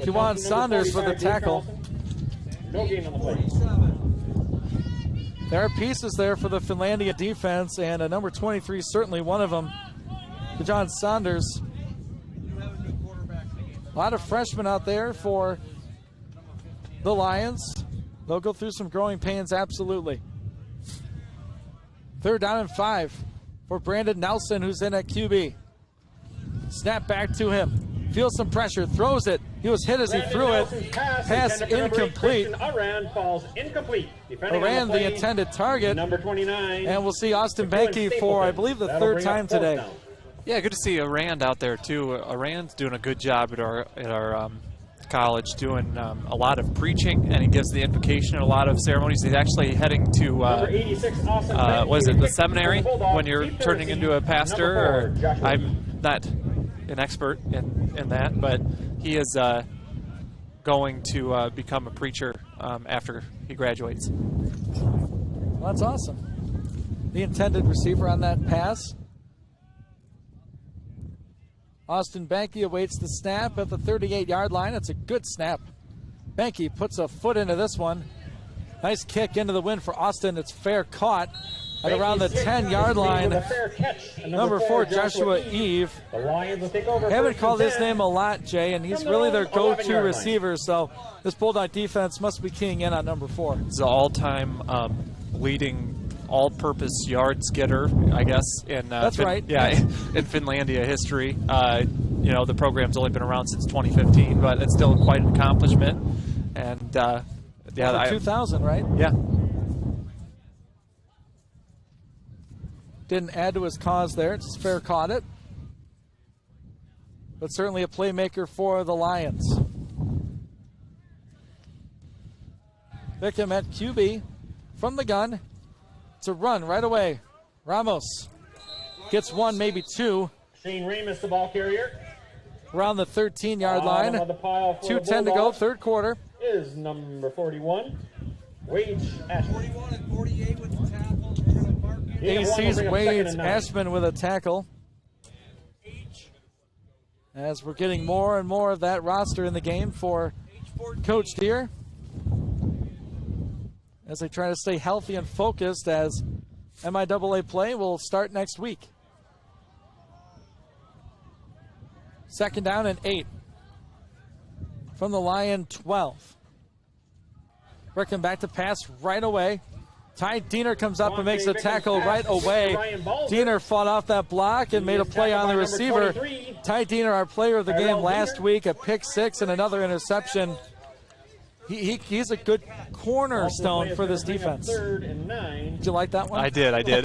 Juwan Saunders for the tackle. No gain on the play. There are pieces there for the Finlandia defense, and number 23 is certainly one of them. Juwan Saunders. A lot of freshmen out there for the Lions. They'll go through some growing pains, absolutely. Third down and 5 for Brandon Nelson, who's in at QB. Snap back to him. Feels some pressure, throws it. He was hit as he threw it. Pass incomplete. Aran falls incomplete. Aran, the intended target. Number 29. And we'll see Austin Benke for, I believe, the third time today. Down. Yeah, good to see Arand out there, too. Arand's doing a good job at our college, doing a lot of preaching, and he gives the invocation at a lot of ceremonies. He's actually heading to, what is it, the seminary when you're turning into a pastor? Or I'm not an expert in that, but he is going to become a preacher after he graduates. Well, that's awesome. The intended receiver on that pass. Austin Benke awaits the snap at the 38-yard line. It's a good snap Benke puts a foot into this one. Nice kick into the wind for Austin. It's fair caught at around the 10-yard line. Number 4, Joshua Eve. Haven't called his name a lot, Jay, and he's really their go-to receiver, so this Bulldog defense must be keying in on number 4. He's the all-time leading all-purpose yards getter, I guess, in that's right. Yeah, in Finlandia history. You know, the program's only been around since 2015, but it's still quite an accomplishment. And yeah, 2000, right? Yeah. Didn't add to his cause there. Just fair caught it. But certainly a playmaker for the Lions. Vickham at QB from the gun. It's a run right away. Ramos gets 1, maybe 2. Shane Ramus, the ball carrier. Around the 13-yard line. 2:10 to go, third quarter. Is number 41, Wade Ashman. 41 and 48 with the tackle. AC's Wade Ashman with a tackle. As we're getting more and more of that roster in the game for Coach Deere, as they try to stay healthy and focused as MIAA play will start next week. 2nd down and 8 from the Lion 12. Rickham back to pass right away. Ty Diener comes up and makes a tackle right away. Diener fought off that block and made a play on the receiver. Ty Diener, our player of the game last week, a pick 6 and another interception. He's a good cornerstone for this defense. Did you like that one? I did.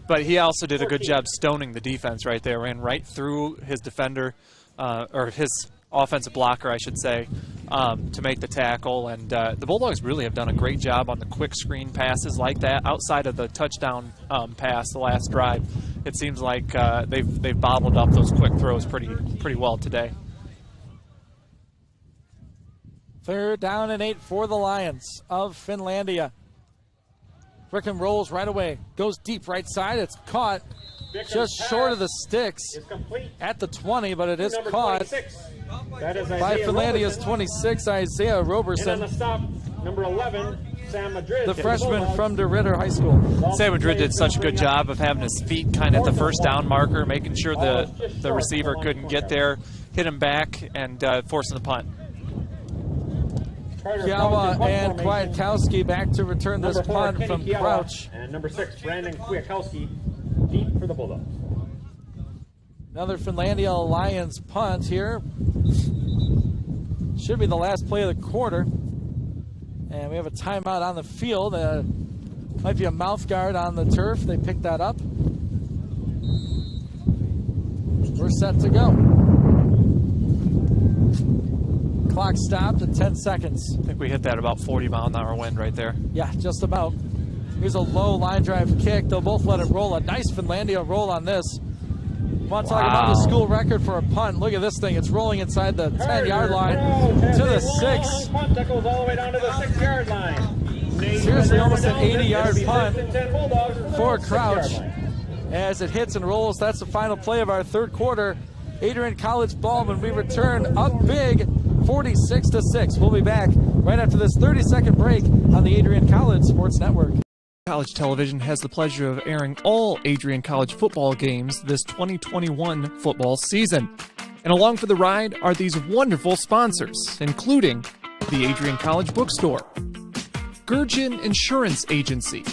But he also did a good job stoning the defense right there. Ran right through his defender, or his offensive blocker, I should say, to make the tackle. And the Bulldogs really have done a great job on the quick screen passes like that. Outside of the touchdown pass, the last drive, it seems like they've bottled up those quick throws pretty well today. 3rd down and 8 for the Lions of Finlandia. Rickham rolls right away, goes deep right side. It's caught just short of the sticks at the 20, but it is caught by Finlandia's 26, Isaiah Roberson. And on the stop, number 11, Sam Madrid. The freshman from DeRidder High School. Sam Madrid did such a good job of having his feet kind of at the first down marker, making sure the receiver couldn't get there, hit him back, and forcing the punt. Kiawa and Kwiatkowski back to return this punt from Crouch. And number 6, Brandon Kwiatkowski, deep for the Bulldogs. Another Finlandia Lions punt here. Should be the last play of the quarter. And we have a timeout on the field. Might be a mouth guard on the turf. They picked that up. We're set to go. Clock stopped at 10 seconds. I think we hit that about 40-mile-an-hour wind right there. Yeah, just about. Here's a low line drive kick. They'll both let it roll. A nice Finlandia roll on this. Want to talk about the school record for a punt. Look at this thing. It's rolling inside the 10-yard line to the 6. Punt that goes all the way down to the 6-yard line. Seriously, almost an 80-yard punt for Crouch. As it hits and rolls, that's the final play of our third quarter. Adrian College ball when we return up big, 46-6. We'll be back right after this 30-second break on the Adrian College Sports Network. College Television has the pleasure of airing all Adrian College football games this 2021 football season. And along for the ride are these wonderful sponsors, including the Adrian College Bookstore, Gurgin Insurance Agency,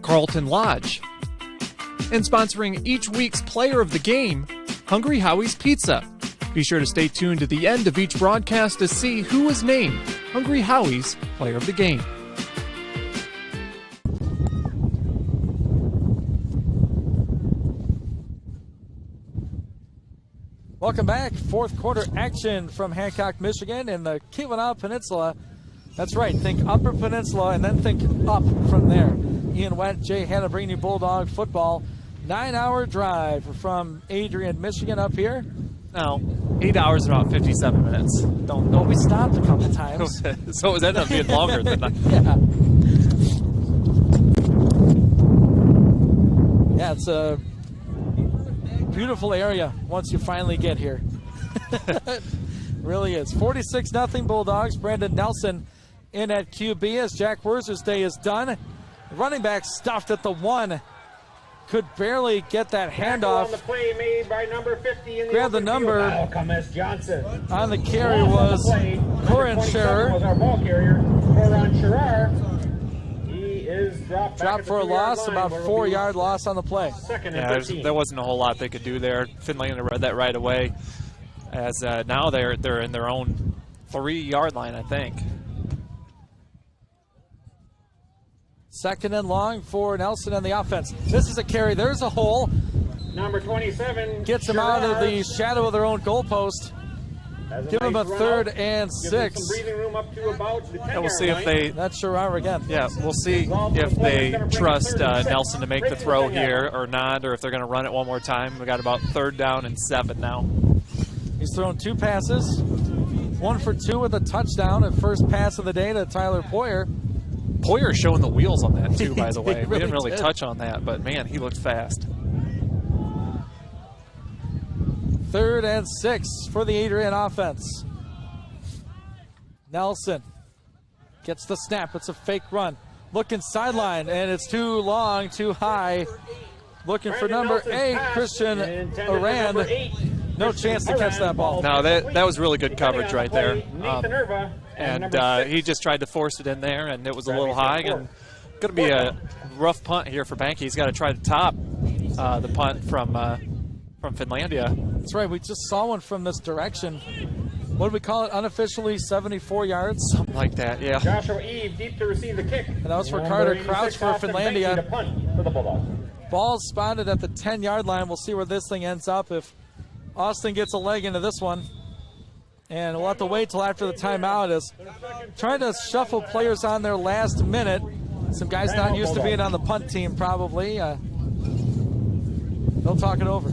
Carlton Lodge, and sponsoring each week's player of the game, Hungry Howie's Pizza. Be sure to stay tuned to the end of each broadcast to see who was named Hungry Howie's Player of the Game. Welcome back. Fourth quarter action from Hancock, Michigan in the Keweenaw Peninsula. That's right. Think Upper Peninsula and then think up from there. Ian Went, Jay Hanna bringing you Bulldog football. 9-hour drive from Adrian, Michigan up here. No, 8 hours and about 57 minutes. Don't we stopped a couple times. So it ended up being longer than that. Yeah, it's a beautiful area once you finally get here. Really is. 46-0 Bulldogs. Brandon Nelson in at QB as Jack Wurzer's day is done. Running back stuffed at the 1. Could barely get that handoff. On the play made by number 50 in the Grab the number. Alchemist Johnson. On the carry was Corin Scherer. Was our ball carrier. Corin Scherer. He is dropped for a loss, about 4-yard loss on the play. Second Yeah, and 13. there wasn't a whole lot they could do there. Finlandia read that right away. As now they're in their own 3-yard line, I think. Second and long for Nelson and the offense. This is a carry. There's a hole. Number 27 gets them out of the shadow of their own goalpost. Give them a 3rd and 6. And we'll see if they. That's Scherer again. Yeah, we'll see if they trust Nelson to make the throw here or not, or if they're going to run it one more time. We got about 3rd down and 7 now. He's thrown 2 passes, 1 for 2 with a touchdown. And first pass of the day to Tyler Poyer. Poyer's showing the wheels on that too, by the way. Really we didn't really did. touch on that, but man, he looked fast. 3rd and 6 for the Adrian offense. Nelson gets the snap. It's a fake run. Looking sideline, and it's too long, too high. Looking for number 8, Christian Arand. No chance to catch that ball. No, that was really good coverage right there. And he just tried to force it in there, and it was a little high. And going to be a rough punt here for Banky. He's got to try to top the punt from Finlandia. That's right. We just saw one from this direction. What do we call it? Unofficially 74 yards? Something like that, yeah. Joshua Eve deep to receive the kick. And that was for Carter Crouch for Finlandia. For the Bulldogs. Ball spotted at the 10-yard line. We'll see where this thing ends up if Austin gets a leg into this one. And we'll have to wait till after the timeout as trying to shuffle players on their last minute. Some guys not used to being on the punt team probably. They'll talk it over.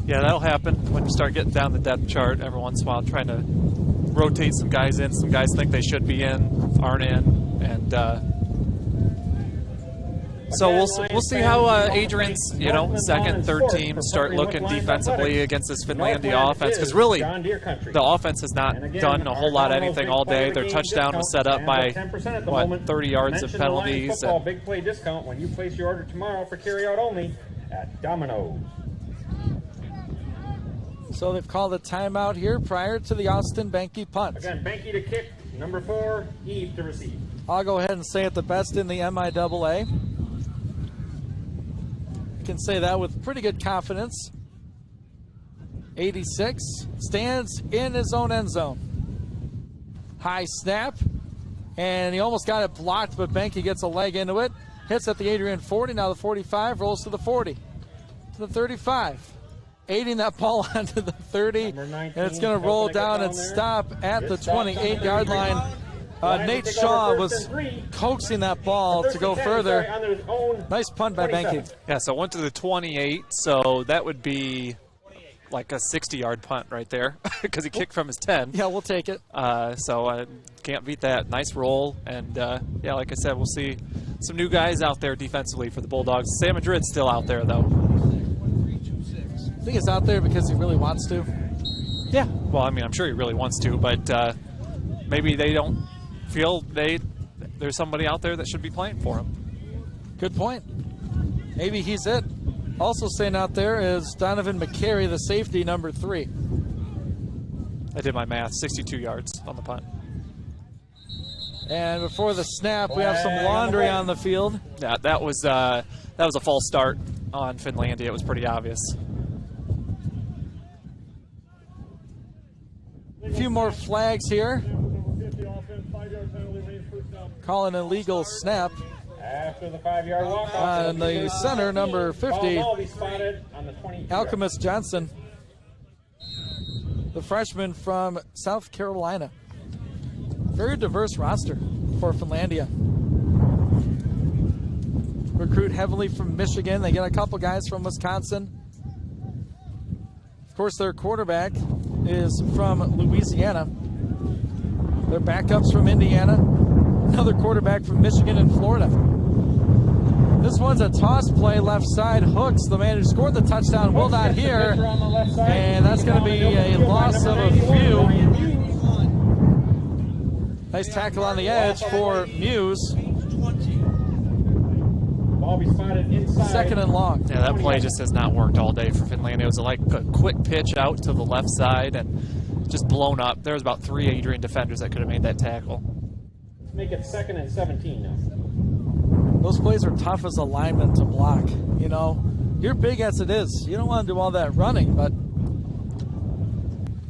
Yeah, that'll happen when you start getting down the depth chart every once in a while, trying to rotate some guys in. Some guys think they should be in, aren't in, and so we'll see how Adrian's second, third team start looking defensively against this Finlandia offense, because really the offense has not done a whole lot of anything all day. Their touchdown was set up by 30 yards of penalties. Big play discount when you place your order tomorrow for carryout only at Domino's. So they've called a timeout here prior to the Austin Banky punt. Again, Banky to kick, number 4, Eve to receive. I'll go ahead and say it the best in the MIAA. Can say that with pretty good confidence. 86 stands in his own end zone. High snap, and he almost got it blocked, but Banky gets a leg into it. Hits at the Adrian 40, now the 45, rolls to the 40, to the 35. Aiding that ball onto the 30, and it's going to roll down and stop at the 28-yard line. Nate Shaw was coaxing that ball to go further. Nice punt by Banky. Yeah, so it went to the 28, so that would be like a 60-yard punt right there because he kicked from his 10. Yeah, we'll take it. So can't beat that. Nice roll, and yeah, like I said, we'll see some new guys out there defensively for the Bulldogs. Sam Madrid's still out there, though. I think he's out there because he really wants to. Yeah, well, I mean, I'm sure he really wants to, but maybe they don't feel there's somebody out there that should be playing for him. Good point. Maybe he's it. Also staying out there is Donovan McCary, the safety, number 3. I did my math, 62 yards on the punt. And before the snap, we have some laundry on the field. Yeah, that was a false start on Finlandia. It was pretty obvious. A few more flags here. Call an illegal snap. After the 5-yard walk on the center, number 50, Alchemist Johnson, the freshman from South Carolina. Very diverse roster for Finlandia. Recruit heavily from Michigan. They get a couple guys from Wisconsin. Of course, their quarterback is from Louisiana. Their backups from Indiana. Another quarterback from Michigan and Florida. This one's a toss play, left side, hooks. The man who scored the touchdown will not hear, and that's going to be a loss of a few. Nice tackle on the edge for Muse. Ball be spotted inside. Second and long. Yeah, that play just has not worked all day for Finlandia. It was like a quick pitch out to the left side and just blown up. There was about 3 Adrian defenders that could have made that tackle. Let's make it 2nd and 17 now. Those plays are tough as a lineman to block. You know, you're big as it is. You don't want to do all that running, but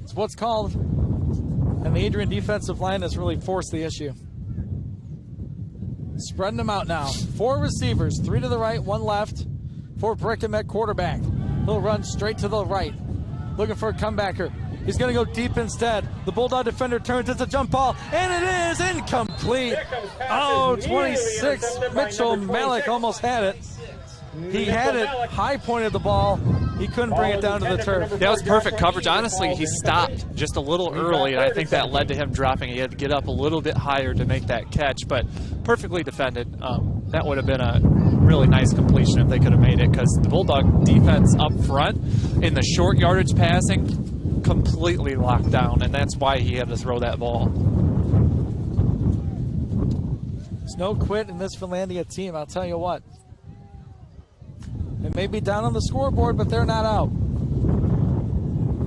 it's what's called. And the Adrian defensive line has really forced the issue. Spreading them out now. 4 receivers, 3 to the right, 1 left for Brickham at quarterback. He'll run straight to the right. Looking for a comebacker. He's going to go deep instead. The Bulldog defender turns. It's a jump ball, and it is incomplete. Oh, 26. Mitchell Malik almost had it. He had it, high pointed the ball. He couldn't bring it down to the turf. That was perfect coverage. Honestly, he stopped just a little early, and I think that led to him dropping. He had to get up a little bit higher to make that catch, but perfectly defended. That would have been a really nice completion if they could have made it, because the Bulldog defense up front in the short yardage passing completely locked down, and that's why he had to throw that ball. There's no quit in this Finlandia team, I'll tell you what. They may be down on the scoreboard, but they're not out.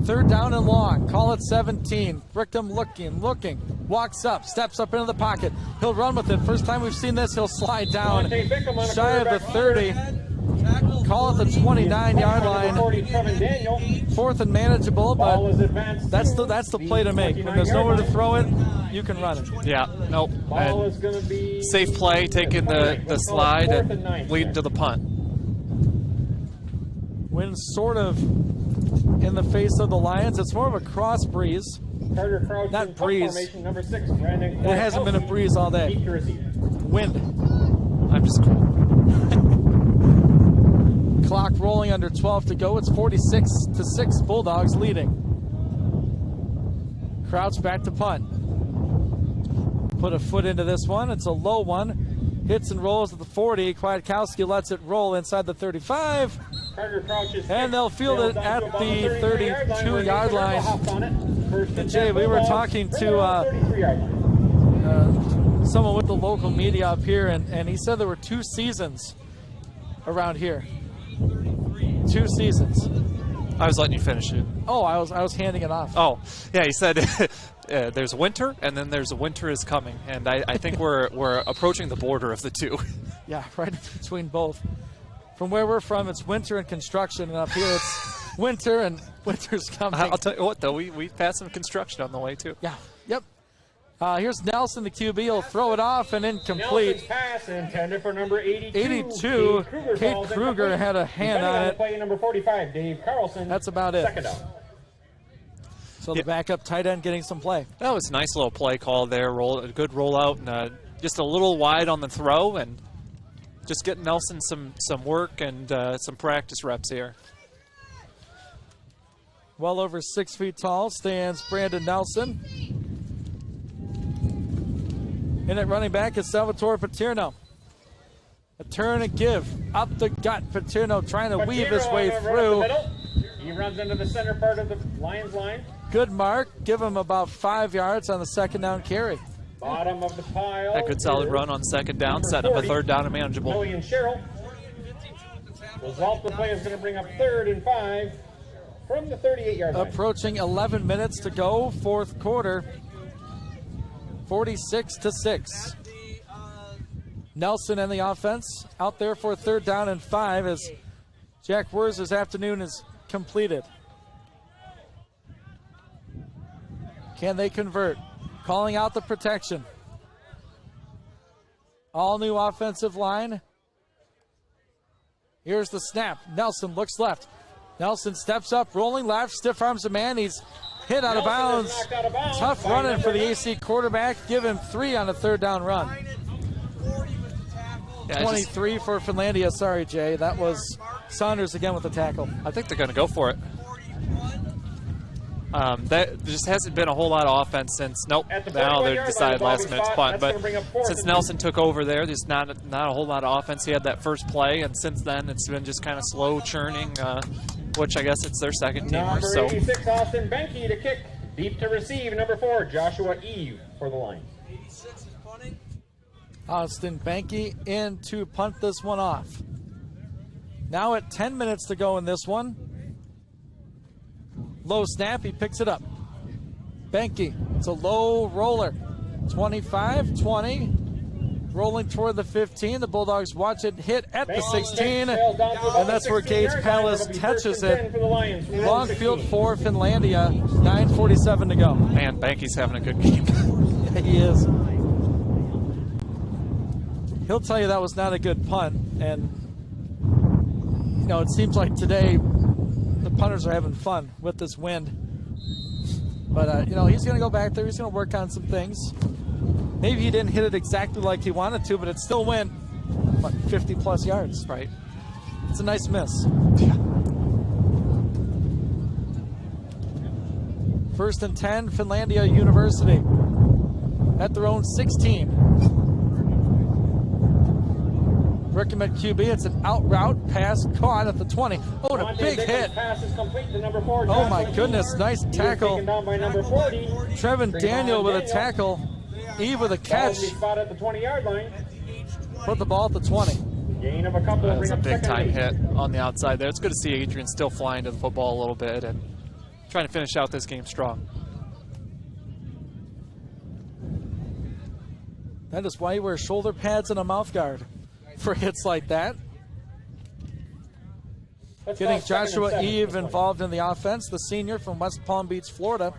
3rd down and long. Call it 17. Brickham looking, walks up, steps up into the pocket. He'll run with it. First time we've seen this, he'll slide down shy of the 30. Call it the 29-yard line. 4th and manageable, but that's the play to make. When there's nowhere to throw it, you can run it. Yeah, nope. Safe play, taking the slide and leading to the punt. Wind sort of in the face of the Lions. It's more of a cross breeze. Not breeze. Number 6, Brandon. It hasn't been a breeze all day. Wind. I'm just cool. Clock rolling under 12 to go. It's 46-6. Bulldogs leading. Crouch back to punt. Put a foot into this one. It's a low one. Hits and rolls at the 40. Kwiatkowski lets it roll inside the 35. And they'll field it at the 32-yard line. And Jay, we were talking to someone with the local media up here, and he said there were 2 seasons around here. 2 seasons. I was letting you finish it. Oh, I was handing it off. Oh, yeah, he said there's winter, and then there's a winter is coming. And I think we're approaching the border of the 2. Yeah, right between both. From where we're from, it's winter and construction, and up here it's winter and winter's coming. I'll tell you what, though, we passed some construction on the way, too. Yeah, yep. Here's Nelson, the QB. He'll throw it off and incomplete. Nelson's pass intended for number 82. 82. Kate Kruger had a hand on it. Play number 45, Dave Carlson. That's about it. 2nd down. So the backup tight end getting some play. That was a nice little play call there. A good rollout, and just a little wide on the throw, and just getting Nelson some work and some practice reps here. Well over 6 feet tall stands Brandon Nelson. In at running back is Salvatore Paterno. A turn and give. Up the gut. Paterno trying to weave his way through. He runs into the center part of the Lions line. Good mark. Give him about 5 yards on the 2nd down carry. Bottom of the pile. A good solid run on 2nd down, setting up a 3rd down and manageable. Million Sherrill. Result of the play is going to bring up 3rd and 5 from the 38-yard line. Approaching 11 minutes to go, 4th quarter. 46-6. Nelson and the offense out there for 3rd down and 5 as Jack Wurz's afternoon is completed. Can they convert? Calling out the protection. All new offensive line. Here's the snap. Nelson looks left. Nelson steps up, rolling left, stiff arms a man. He's hit out of bounds. Tough running for the AC quarterback. Give him 3 on a 3rd down run. 23 for Finlandia. Sorry, Jay. That was Saunders again with the tackle. I think they're going to go for it. That just hasn't been a whole lot of offense since. Nope. Now they decided last minute's punt, but since Nelson took over there, there's not a whole lot of offense. He had that first play, and since then it's been just kind of slow churning, which I guess it's their second teamer. Number 86, Austin Benke to kick. Deep to receive. Number 4, Joshua Eve for the Lions. 86 is punting. Austin Benke in to punt this one off. Now at 10 minutes to go in this one. Low snap, he picks it up. Benke, it's a low roller. 25, 20, rolling toward the 15. The Bulldogs watch it hit at the 16, and that's where Gage Palace touches it. Long field for Finlandia, 9:47 to go. Man, Benke's having a good game. Yeah, he is. He'll tell you that was not a good punt, and you know, it seems like today the punters are having fun with this wind. But, you know, he's going to go back there. He's going to work on some things. Maybe he didn't hit it exactly like he wanted to, but it still went, what, 50-plus yards, right? It's a nice miss. Yeah. 1st and 10, Finlandia University at their own 16. Rickham QB, it's an out route pass caught at the 20. Oh, and a big hit. Pass is complete to number 4, oh my goodness, nice tackle. Taken down by number 40. Trevin Daniel with a tackle. Eve with a catch. Spot at the 20-yard line. Put the ball at the 20. Gain of a couple. That's a big-time hit on the outside there. It's good to see Adrian still flying to the football a little bit and trying to finish out this game strong. That is why you wear shoulder pads and a mouth guard for hits like that. Getting Joshua Eve involved in the offense, the senior from West Palm Beach, Florida.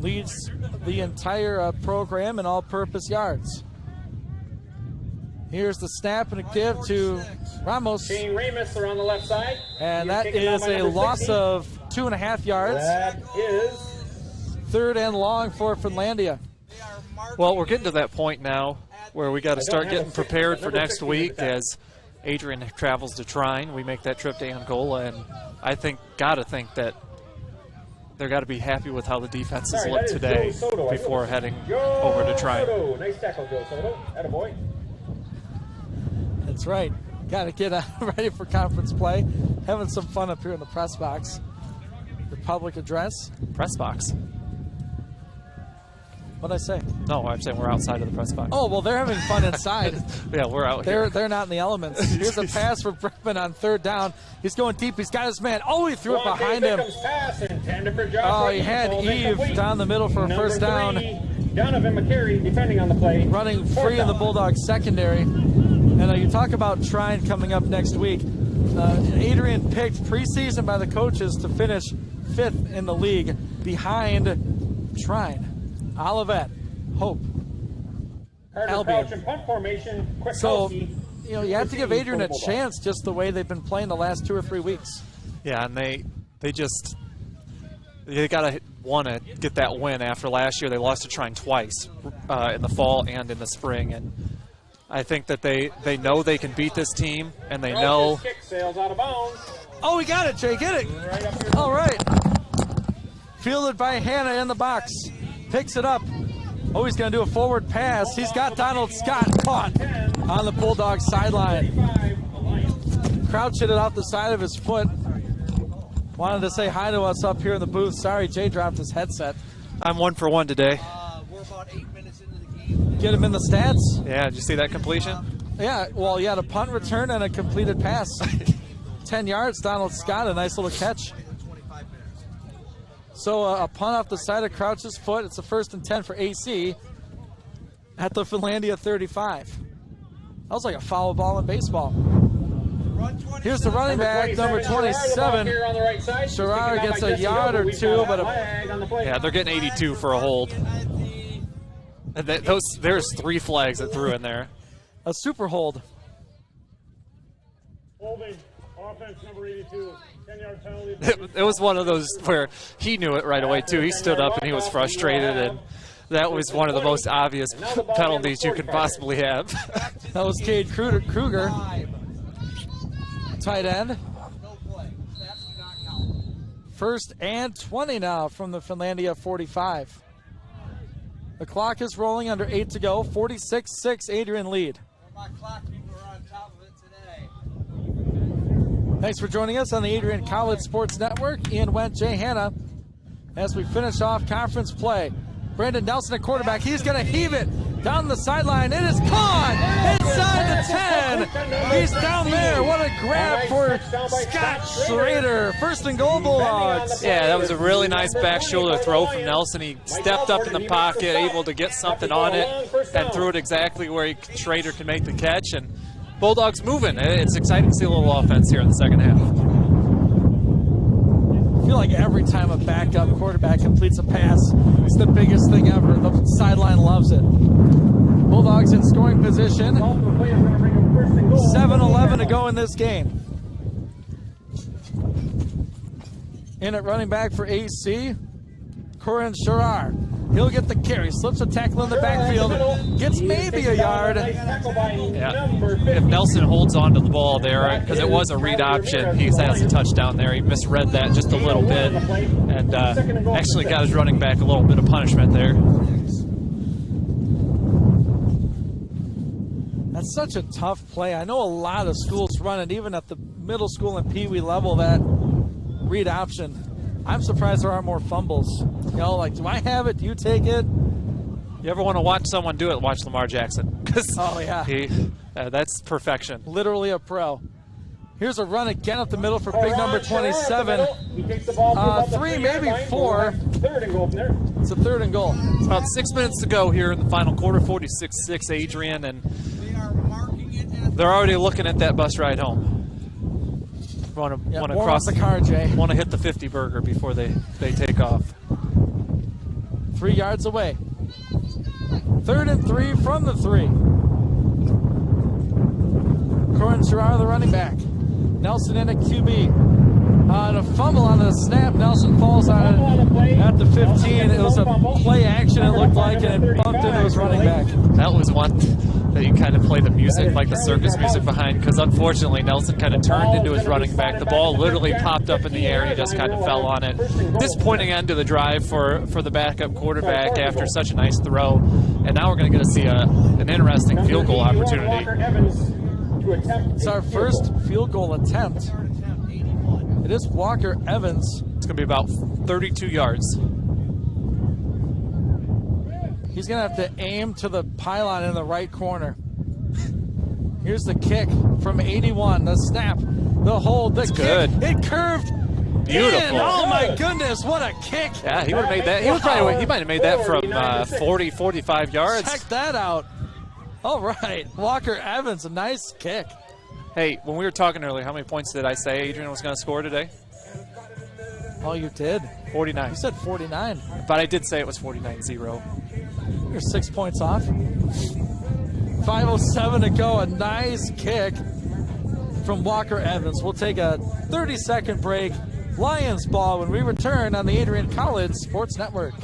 Leads the entire program in all-purpose yards. Here's the snap and a give to Ramos. Shane Ramus around the left side. And that is a loss of 2.5 yards. That is 3rd and long for Finlandia. Well, we're getting to that point now where we got to start getting prepared for next week as Adrian travels to Trine. We make that trip to Angola, and I gotta think that they're got to be happy with how the defenses look today before heading over to Trine. Nice tackle, Joe Soto. Attaboy. That's right. Got to get ready for conference play. Having some fun up here in the press box. The public address. Press box. What'd I say? No, I'm saying we're outside of the press box. Oh, well, they're having fun inside. Yeah, we're out here. They're not in the elements. Here's a pass for Breckman on 3rd down. He's going deep. He's got his man. Oh, he threw it behind him. Oh, he had Eve down the middle for a first down. Donovan McCary defending on the play. Running free in the Bulldogs secondary. And you talk about Trine coming up next week. Adrian picked preseason by the coaches to finish 5th in the league behind Trine. Olivet, Hope, Albion. Punt formation. So, you know, you have to give Adrian a chance just the way they've been playing the last 2 or 3 weeks. Yeah, and they gotta want to get that win after last year. They lost to Trine twice in the fall and in the spring, and I think that they know they can beat this team, and they know. Kick sails out of bounds. Oh, we got it, Jay. Get it. All right. Fielded by Hannah in the box. Picks it up. Oh, he's going to do a forward pass. He's got Donald Scott caught on the Bulldogs sideline. Crouch hit it off the side of his foot. Wanted to say hi to us up here in the booth. Sorry, Jay dropped his headset. I'm 1 for 1 today. We're about 8 minutes into the game. Get him in the stats. Yeah, did you see that completion? Yeah, well, you had a punt return and a completed pass. 10 yards, Donald Scott, a nice little catch. So a punt off the side of Crouch's foot. It's a 1st and 10 for AC at the Finlandia 35. That was like a foul ball in baseball. Here's the running back, number 27. Sherrard gets a yard or 2, but yeah, they're getting 82 for a hold. And there's 3 flags that threw in there. A super hold. Holding, offense number 82. It was one of those where he knew it right away, too. He stood up and he was frustrated, and that was one of the most obvious penalties you could possibly have. That was Cade Kruger. tight end. First and 20 now from the Finlandia 45. The clock is rolling, under 8 to go. 46-6 Adrian lead. Thanks for joining us on the Adrian College Sports Network. Ian Wendt, Jay Hanna, as we finish off conference play. Brandon Nelson at quarterback. He's going to heave it down the sideline. It is caught inside the 10. He's down there. What a grab for Scott Schrader. First and goal, Bulldogs. Yeah, that was a really nice back shoulder throw from Nelson. He stepped up in the pocket, able to get something on it, and threw it exactly where Schrader can make the catch. And Bulldogs moving. It's exciting to see a little offense here in the second half. I feel like every time a backup quarterback completes a pass, it's the biggest thing ever. The sideline loves it. Bulldogs in scoring position. 7:11 to go in this game. In at running back for AC, Corin Sherrar. He'll get the carry, slips a tackle in the backfield, gets maybe a yard. Yeah. If Nelson holds on to the ball there, because it was a read option, he has a touchdown there. He misread that just a little bit and actually got his running back a little bit of punishment there. That's such a tough play. I know a lot of schools run it, even at the middle school and Pee Wee level, that read option. I'm surprised there aren't more fumbles. You know, like, do I have it? Do you take it? You ever want to watch someone do it, watch Lamar Jackson. Oh, yeah. That's perfection. Literally a pro. Here's a run again up the middle for big number 27. 3, maybe 4. It's a third and goal. It's about 6 minutes to go here in the final quarter, 46-6 Adrian, and they're already looking at that bus ride home. Want to cross the car, Jay. Want to hit the 50 burger before they take off. 3 yards away. 3rd and 3 from the 3. Corin Sherrar, the running back. Nelson in at QB. And a fumble on the snap. Nelson falls on it at the 15. It was a play action, it looked like, and it bumped into his running back. That was one that you kind of play the music, like the circus music behind, because unfortunately Nelson kind of turned into his running back. The ball literally popped up in the air and he just kind of fell on it. Disappointing end to the drive for the backup quarterback after such a nice throw. And now we're going to get to see an interesting field goal opportunity. It's our first field goal attempt. It is Walker Evans. It's going to be about 32 yards. He's going to have to aim to the pylon in the right corner. Here's the kick from 81. The snap, the hold, the kick. Good. It curved. Beautiful. In. Oh, my goodness, what a kick. Yeah, he would have made that. He might have made that from 40, 45 yards. Check that out. All right, Walker Evans, a nice kick. Hey, when we were talking earlier, how many points did I say Adrian was going to score today? Oh, you did? 49. You said 49. But I did say it was 49-0. You're 6 points off. 5:07 to go. A nice kick from Walker Evans. We'll take a 30-second break. Lions ball when we return on the Adrian College Sports Network.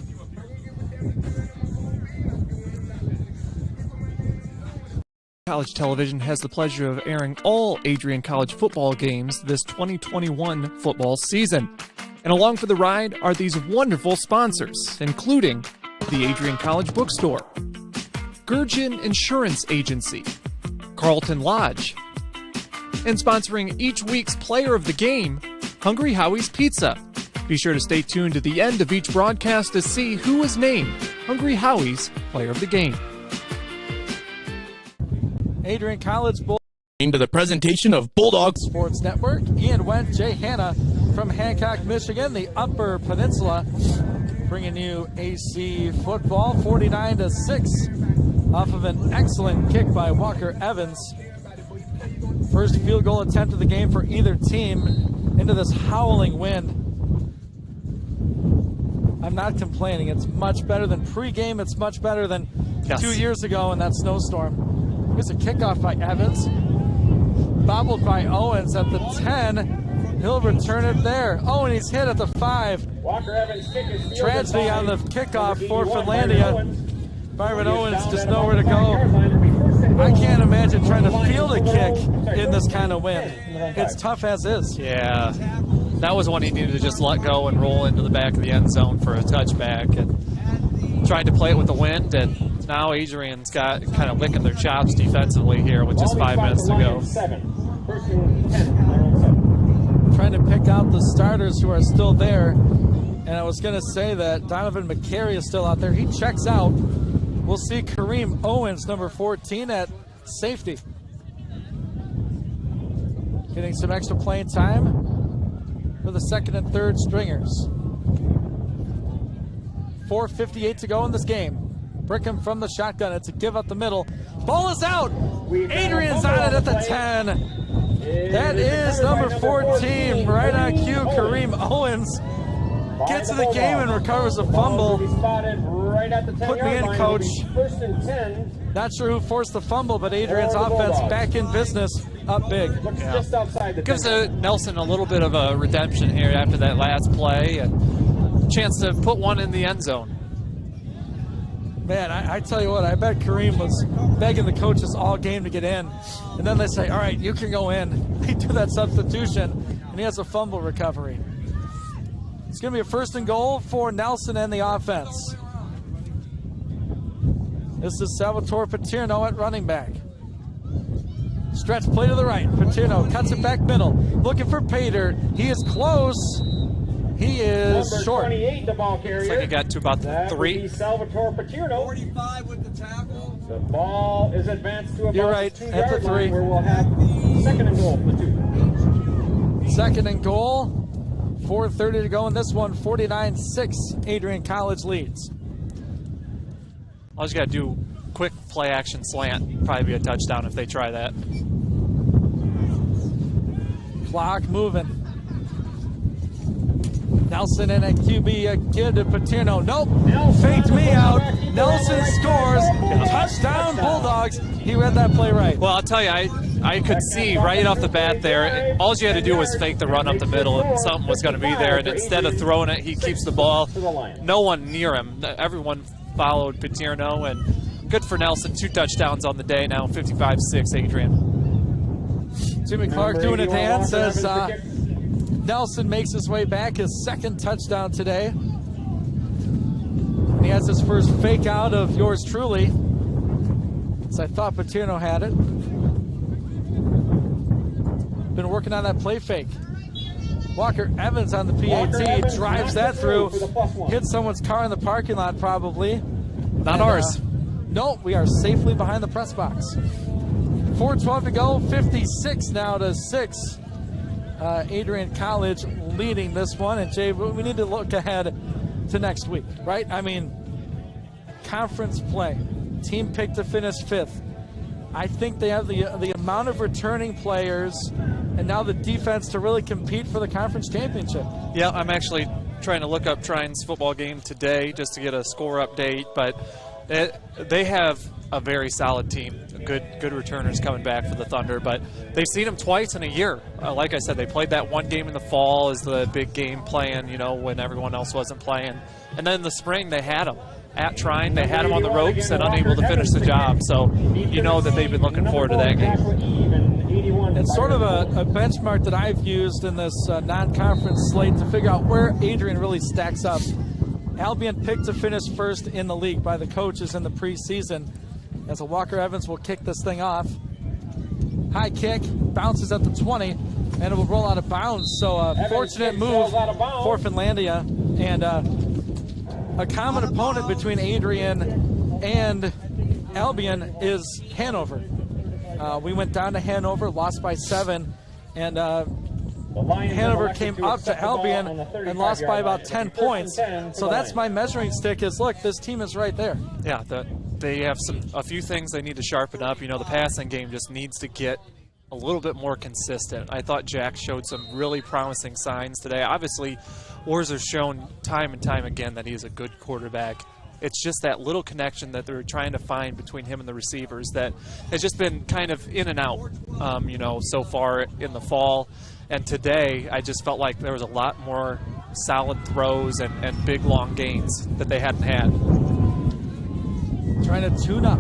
College Television has the pleasure of airing all Adrian College football games this 2021 football season. And along for the ride are these wonderful sponsors, including the Adrian College Bookstore, Gurgin Insurance Agency, Carlton Lodge, and sponsoring each week's player of the game, Hungry Howie's Pizza. Be sure to stay tuned to the end of each broadcast to see who is named Hungry Howie's Player of the Game. Adrian College Bull into the presentation of Bulldogs Sports Network. Ian Wendt, Jay Hanna from Hancock, Michigan, the Upper Peninsula, bringing you AC football, 49-6, off of an excellent kick by Walker Evans. First field goal attempt of the game for either team into this howling wind. I'm not complaining. It's much better than pregame. It's much better than 2 years ago in that snowstorm. Here's a kickoff by Evans. Bobbled by Owens at the 10. He'll return it there. Oh, and he's hit at the 5. Walker Evans kick is tragedy on the kickoff for Finlandia. Byron Owens just nowhere to go. I can't imagine trying to field a kick in this kind of wind. It's tough as is. Yeah, that was one he needed to just let go and roll into the back of the end zone for a touchback, and tried to play it with the wind, and now Adrian's got kind of licking their chops defensively here with just 5 minutes to go. Trying to pick out the starters who are still there, and I was going to say that Donovan McCary is still out there. He checks out. We'll see Kareem Owens, number 14, at safety. Getting some extra playing time for the second and third stringers. 4:58 to go in this game. Brickham from the shotgun. It's a give up the middle. Ball is out. Adrian's on it at the 10. That is number 14, right on cue. Kareem Owens gets to the game and recovers a fumble. Put me in, coach. Not sure who forced the fumble, but Adrian's offense back in business, up big. Yeah. Gives Nelson a little bit of a redemption here after that last play, and a chance to put one in the end zone. Man, I tell you what, I bet Kareem was begging the coaches all game to get in. And then they say, all right, you can go in. They do that substitution, and he has a fumble recovery. It's going to be a first and goal for Nelson and the offense. This is Salvatore Paterno at running back. Stretch play to the right. Paterno cuts it back middle. Looking for Pater. He is close. He is number short. 28, the ball carrier. Looks like he got to about that 3. Would be Salvatore Paterno. 45 with the tackle. The ball is advanced to about You're right, the at the 2-yard 3. line, where we'll have second and goal for the 2. Second and goal. 4:30 to go in this one. 49-6. Adrian College leads. All you got to do, quick play action slant. Probably be a touchdown if they try that. Clock moving. Nelson in at QB, give to Paterno. Nope, faked me out. Nelson scores. Touchdown Bulldogs. He read that play right. Well, I'll tell you, I could see right off the bat there, all you had to do was fake the run up the middle and something was going to be there. And instead of throwing it, he keeps the ball. No one near him. Everyone followed Paterno, and good for Nelson. 2 touchdowns on the day now, 55-6 Adrian. Jimmy Clark doing a dance as Nelson makes his way back, his second touchdown today. And he has his first fake out of yours truly. So I thought Paterno had it. Been working on that play fake. Walker Evans on the PAT, drives that through, hits someone's car in the parking lot probably. Not ours. No, we are safely behind the press box. 4:12 to go, 56 now to 6. Adrian College leading this one. And Jay, we need to look ahead to next week, right? I mean, conference play, team picked to finish 5th. I think they have the amount of returning players and now the defense to really compete for the conference championship. Yeah, I'm actually trying to look up Trine's football game today just to get a score update, but they have a very solid team. Good returners coming back for the Thunder, but they've seen them twice in a year. Like I said, they played that one game in the fall as the big game playing, you know, when everyone else wasn't playing. And then in the spring, they had them at Trine. They had them on the ropes and unable to finish the job. So you know that they've been looking forward to that game. It's sort of a benchmark that I've used in this non-conference slate to figure out where Adrian really stacks up. Albion picked to finish first in the league by the coaches in the preseason. As a Walker Evans will kick this thing off. High kick, bounces at the 20, and it will roll out of bounds. So a fortunate move for Finlandia. And a common opponent between Adrian and Albion is Hanover. We went down to Hanover, lost by 7, and Hanover came up to Albion and lost by about 10 points. So that's my measuring stick is, look, this team is right there. Yeah, they have a few things they need to sharpen up. You know, the passing game just needs to get a little bit more consistent. I thought Jack showed some really promising signs today. Obviously, Warzer's shown time and time again that he is a good quarterback. It's just that little connection that they're trying to find between him and the receivers that has just been kind of in and out, you know, so far in the fall. And today, I just felt like there was a lot more solid throws and big, long gains that they hadn't had. Trying to tune up.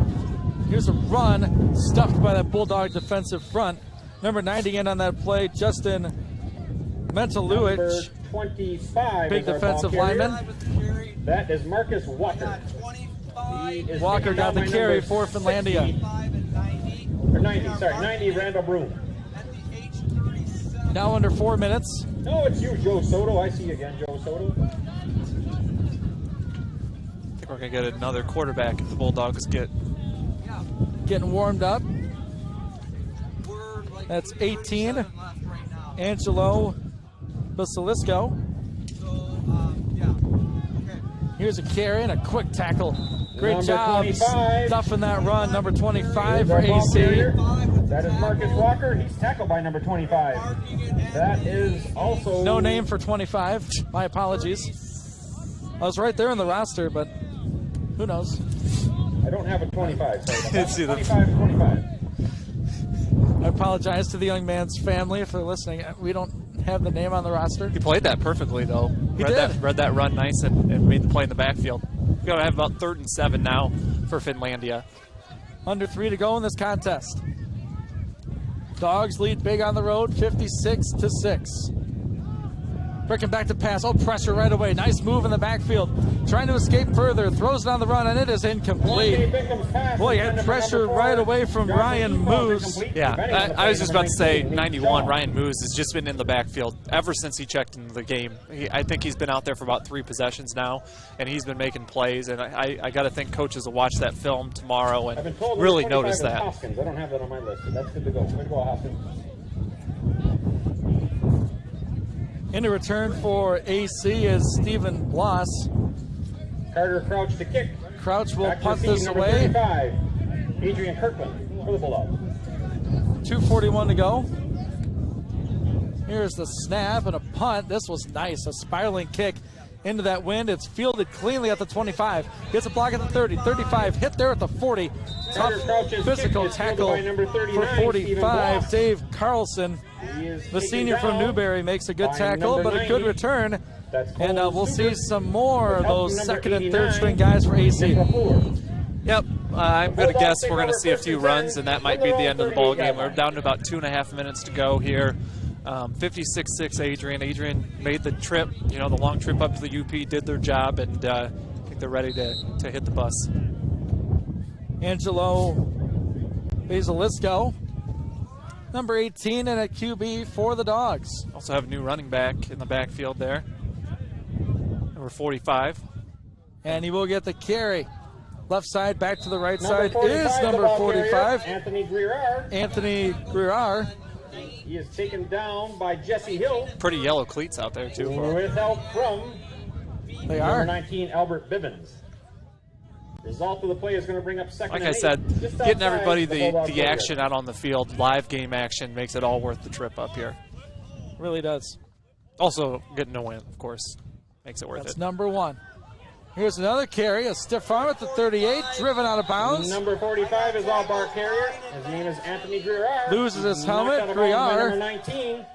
Here's a run, stuffed by that Bulldog defensive front. Number 90 in on that play, Justin Mentaluich. Number 25. Big defensive lineman. That is Marcus Walker. Walker got the carry for Finlandia. 90, Randall Broom. Now under 4 minutes. No, it's you, Joe Soto. I see you again, Joe Soto. I think we're going to get another quarterback if the Bulldogs getting warmed up. That's 18, Angelo Basilisco. Here's a carry and a quick tackle. Great Number job 25. stuffing that run. Number 25 for AC. That is Marcus Walker. He's tackled by number 25. That is also... No name for 25. My apologies. I was right there on the roster, but who knows? I don't have a 25. Sorry. It's either 25. I apologize to the young man's family if they're listening. We don't have the name on the roster. He played that perfectly, though. He read that run nice and made the play in the backfield. We've got to have about 3rd and 7 now for Finlandia. Under 3 to go in this contest. Dogs lead big on the road, 56-6. Breaking back to pass. Oh, pressure right away. Nice move in the backfield. Trying to escape further. Throws it on the run, and it is incomplete. Boy, you had pressure right away from Ryan Moose. Yeah, I was just about to say 91. Ryan Moose has just been in the backfield ever since he checked into the game. I think he's been out there for about 3 possessions now, and he's been making plays. And I got to think coaches will watch that film tomorrow and really notice that. Hoskins. I don't have that on my list, but that's good to go. Good to go, Hoskins. In a return for AC is Stephen Bloss. Carter Crouch to kick. Crouch will punt receive, this number away. 35, Adrian Kirkland for the Bulldogs. 2:41 to go. Here's the snap and a punt. This was nice. A spiraling kick into that wind. It's fielded cleanly at the 25. Gets a block at the 30. 35. Hit there at the 40. Tough physical tackle for 45. Dave Carlson, the senior from Newberry, makes a good tackle, but a good return. And we'll see some more of those 2nd and 3rd string guys for AC. Yep, I'm going to guess we're going to see a few runs, and that might be the end of the ball game. We're down to about 2.5 minutes to go here. 56-6 Adrian. Adrian made the trip, the long trip up to the UP, did their job, and I think they're ready to hit the bus. Angelo Basilisco, number 18 and at QB for the Dogs. Also have a new running back in the backfield there, number 45. And he will get the carry. Left side back to the right side is number 45. Anthony Greer. Anthony Greer. He is taken down by Jesse Hill. Pretty yellow cleats out there, too. With help from number 19, Albert Bivens. Result of the play is going to bring up 2nd Like and I said, 8, getting everybody the action out on the field, live game action, makes it all worth the trip up here. Really does. Also, getting a win, of course, makes it worth That's it. number 1. Here's another carry, a stiff arm at the 38, driven out of bounds. Number 45 is all bar carrier. His name is Anthony Greer. Loses his helmet, Greer. Number 19.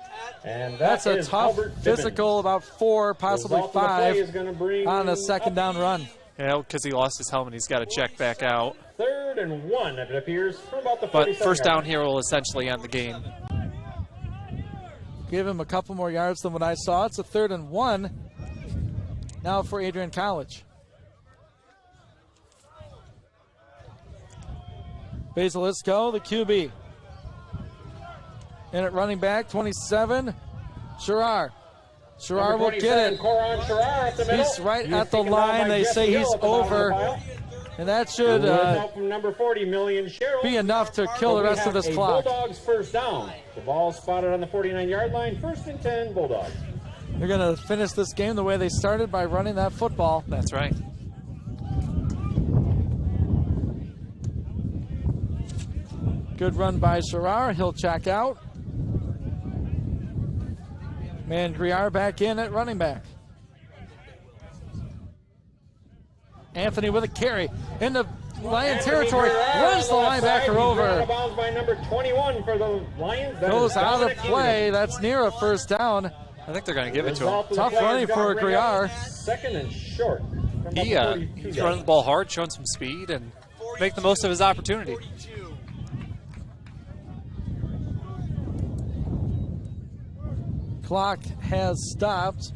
And that's a tough physical, about 4, possibly 5, on a 2nd down run. Yeah, because he lost his helmet, he's got to check back out. 3rd and 1, it appears, from about the 47 But first down yard. here will essentially end the game. Give him a couple more yards than what I saw. It's a 3rd and 1 now for Adrian College. Basilisco, the QB. In at running back, 27, Sherrar. Sherrar will get it. He's right at the line. They say he's over. And that should number 40, be enough to kill the rest of this clock. Bulldogs first down. The ball spotted on the 49-yard line. 1st and 10, Bulldogs. They're going to finish this game the way they started, by running that football. That's right. Good run by Sherrar. He'll check out. Man, Greer back in at running back. Anthony with a carry into Lion territory. Runs the linebacker over. By number 21 for the Lions. Goes out of play. That's near a first down. I think they're going to give it to him. Tough running for Greer. 2nd and short. He's running the ball hard, showing some speed, and make the most of his opportunity. Clock has stopped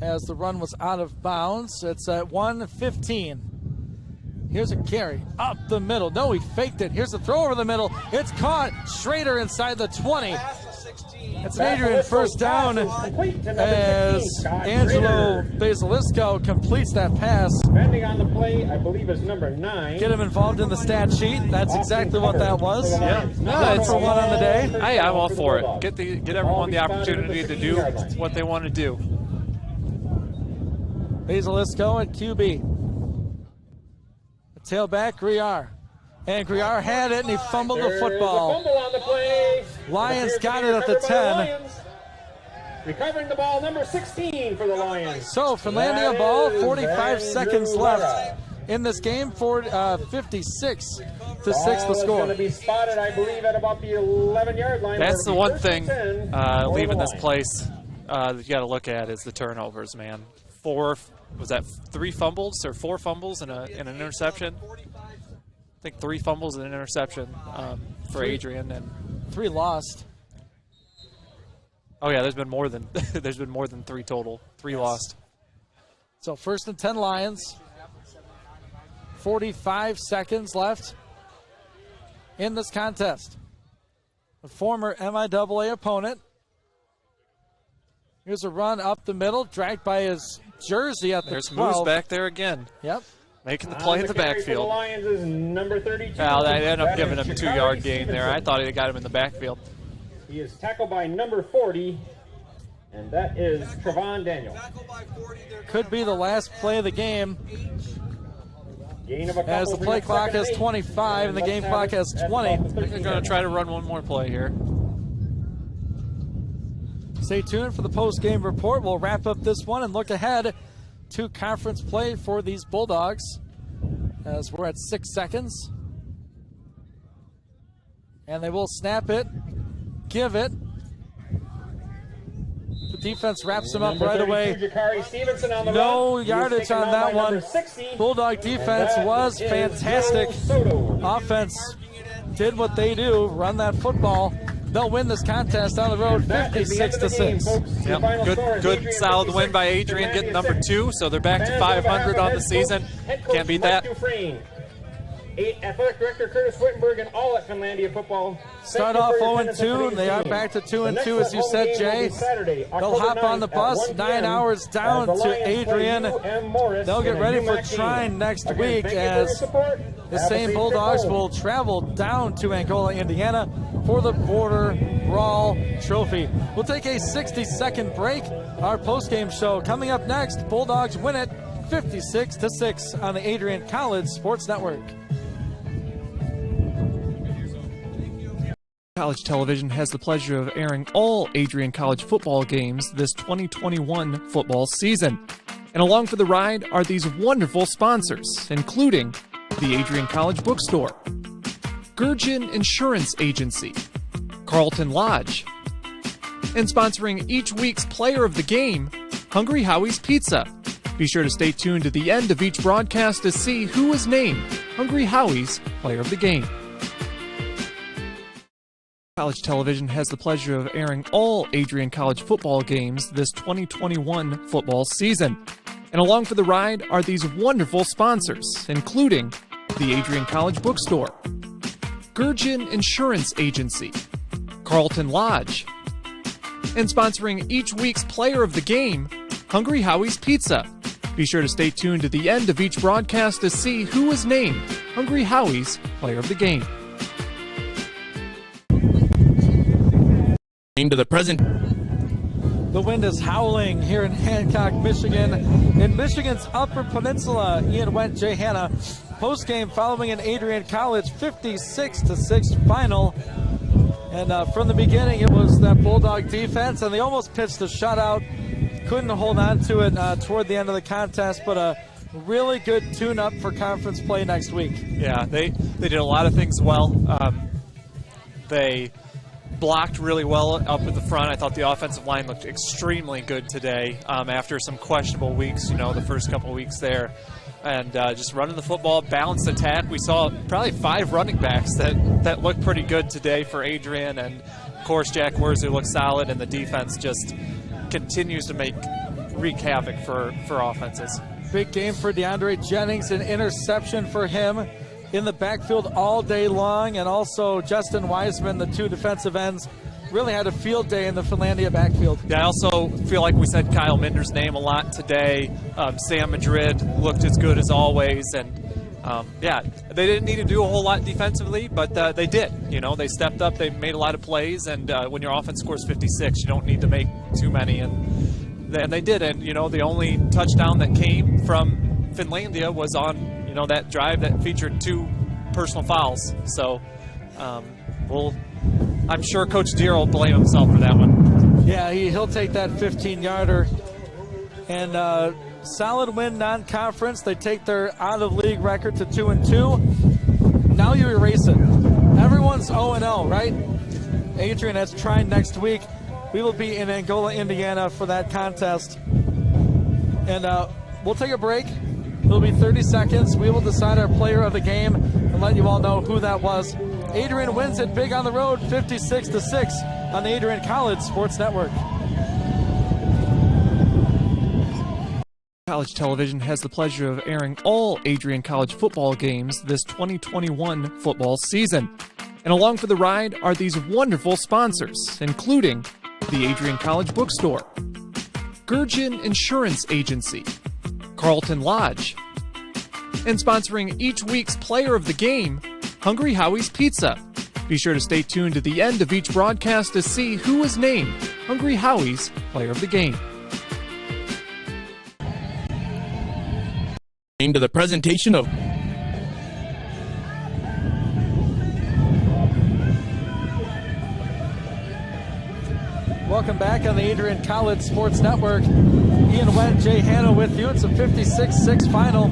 as the run was out of bounds. It's at 1:15. Here's a carry up the middle. No, he faked it. Here's the throw over the middle. It's caught. Schrader inside the 20. It's an Adrian first down as Angelo Basilisco completes that pass. Depending on the play, I believe is number 9. Get him involved in the stat sheet. That's exactly what that was. Yeah, That's for one on the day. Hey, I'm all for it. Get everyone the opportunity to do what they want to do. Basilisco at QB. Tailback, Griar. And Griar had it, and he fumbled the football. Fumble on the play. Lions got it at the 10. Recovering the ball, number 16 for the Lions. So, Finlandia ball, 45 seconds left in this game, 56 to 6 the score. Going to be spotted, I believe, at about the 11-yard line. That's the one thing leaving this place that you got to look at is the turnovers, man. 3 fumbles or 4 fumbles and an interception? I think 3 fumbles and an interception for Adrian, and 3 lost. Oh yeah, there's been more than 3 total. 3 lost. So 1st and 10 Lions. 45 seconds left in this contest. A former MIAA opponent. Here's a run up the middle, dragged by his jersey at the 12. There's moves back there again. Yep. Making the play in the backfield. The Lions is number 32. Well, they ended up giving him a 2-yard gain there. I thought he got him in the backfield. He is tackled by number 40, and that is Trevon Daniel. Could be the last play of the game. Gain of a as the play clock has 25 and the game clock has 20. They're going to try to run one more play here. Stay tuned for the post-game report. We'll wrap up this one and look ahead to conference play for these Bulldogs as we're at 6 seconds. And they will snap it, give it. The defense wraps him up right away. No yardage on that one. Bulldog defense was fantastic. Offense did what they do, run that football. They'll win this contest on the road 56 to 6. Yep. Good solid win by Adrian, getting number 2, so they're back to 500 on the season. Can't beat that. Athletic Director Curtis Wittenberg and all at Finlandia football. Start off 0-2, and they are back to 2-2, as you said, Jay. They'll hop on the bus 9 hours down to Adrian. They'll get ready for Trine next week as the same Bulldogs will travel down to Angola, Indiana for the Border Brawl Trophy. We'll take a 60-second break. Our post-game show coming up next. Bulldogs win it 56 to 6 on the Adrian College Sports Network. College Television has the pleasure of airing all Adrian College football games this 2021 football season. And along for the ride are these wonderful sponsors, including the Adrian College Bookstore, Gurgin Insurance Agency, Carlton Lodge, and sponsoring each week's player of the game, Hungry Howie's Pizza. Be sure to stay tuned to the end of each broadcast to see who is named Hungry Howie's Player of the Game. College Television has the pleasure of airing all Adrian College football games this 2021 football season. And along for the ride are these wonderful sponsors, including the Adrian College Bookstore, Gurgin Insurance Agency, Carlton Lodge, and sponsoring each week's player of the game, Hungry Howie's Pizza. Be sure to stay tuned to the end of each broadcast to see who is named Hungry Howie's Player of the Game. To the present. The wind is howling here in Hancock, Michigan. In Michigan's Upper Peninsula, Ian Went, Jay Hanna. Post-game following an Adrian College 56-6 final. And from the beginning, it was that Bulldog defense, and they almost pitched a shutout. Couldn't hold on to it toward the end of the contest, but a really good tune-up for conference play next week. Yeah, they did a lot of things well. They blocked really well up at the front. I thought the offensive line looked extremely good today after some questionable weeks, the first couple of weeks there. and just running the football, balanced attack. We saw probably 5 running backs that looked pretty good today for Adrian, and of course Jack Werzer looked solid, and the defense just continues to wreak havoc for offenses. Big game for DeAndre Jennings, an interception for him in the backfield all day long, and also Justin Wiseman, the 2 defensive ends, really had a field day in the Finlandia backfield. Yeah, I also feel like we said Kyle Minder's name a lot today. Sam Madrid looked as good as always, and yeah, they didn't need to do a whole lot defensively, but they did. You know, they stepped up, they made a lot of plays, and when your offense scores 56, you don't need to make too many, and they did. And you know, the only touchdown that came from Finlandia was on, you know, that drive that featured 2 personal fouls. So I'm sure Coach Deere will blame himself for that one. Yeah, he'll take that 15-yarder. And solid win non-conference. They take their out-of-league record to 2-2. Now you erase it. Everyone's 0-0, right? Adrian has tried next week. We will be in Angola, Indiana for that contest. And we'll take a break. It'll be 30 seconds. We will decide our player of the game and let you all know who that was. Adrian wins it big on the road, 56-6 on the Adrian College Sports Network. College Television has the pleasure of airing all Adrian College football games this 2021 football season. And along for the ride are these wonderful sponsors, including the Adrian College Bookstore, Gurgin Insurance Agency, Carlton Lodge, and sponsoring each week's player of the game, Hungry Howie's Pizza. Be sure to stay tuned to the end of each broadcast to see who is named Hungry Howie's Player of the Game. To the presentation of Welcome back on the Adrian College Sports Network. Ian Wendt, Jay Hanna with you. It's a 56-6 final.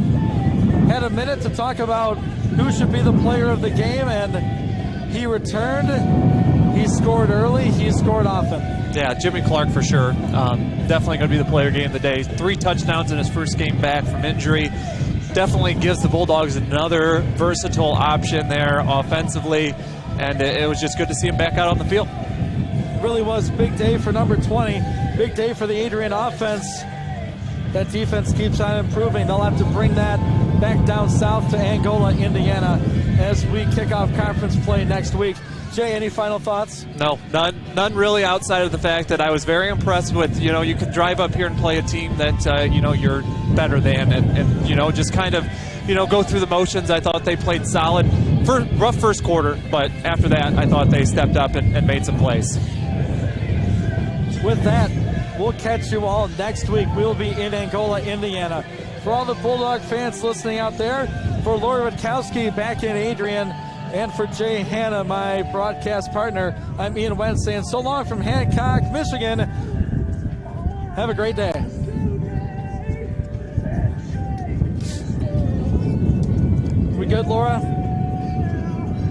Had a minute to talk about who should be the player of the game, and he returned. He scored early. He scored often. Yeah, Jimmy Clark for sure. Definitely going to be the player game of the day. 3 touchdowns in his first game back from injury. Definitely gives the Bulldogs another versatile option there offensively, and it was just good to see him back out on the field. Really was a big day for number 20. Big day for the Adrian offense. That defense keeps on improving. They'll have to bring that back down south to Angola, Indiana, as we kick off conference play next week. Jay, any final thoughts? No, none really, outside of the fact that I was very impressed with, you know, you can drive up here and play a team that, you know, you're better than, and, you know, just kind of, you know, go through the motions. I thought they played solid. Rough first quarter, but after that, I thought they stepped up and made some plays. With that, we'll catch you all next week. We'll be in Angola, Indiana. For all the Bulldog fans listening out there, for Lori Witkowski back in Adrian, and for Jay Hanna, my broadcast partner, I'm Ian Wendt saying so long from Hancock, Michigan. Have a great day. We good, Laura?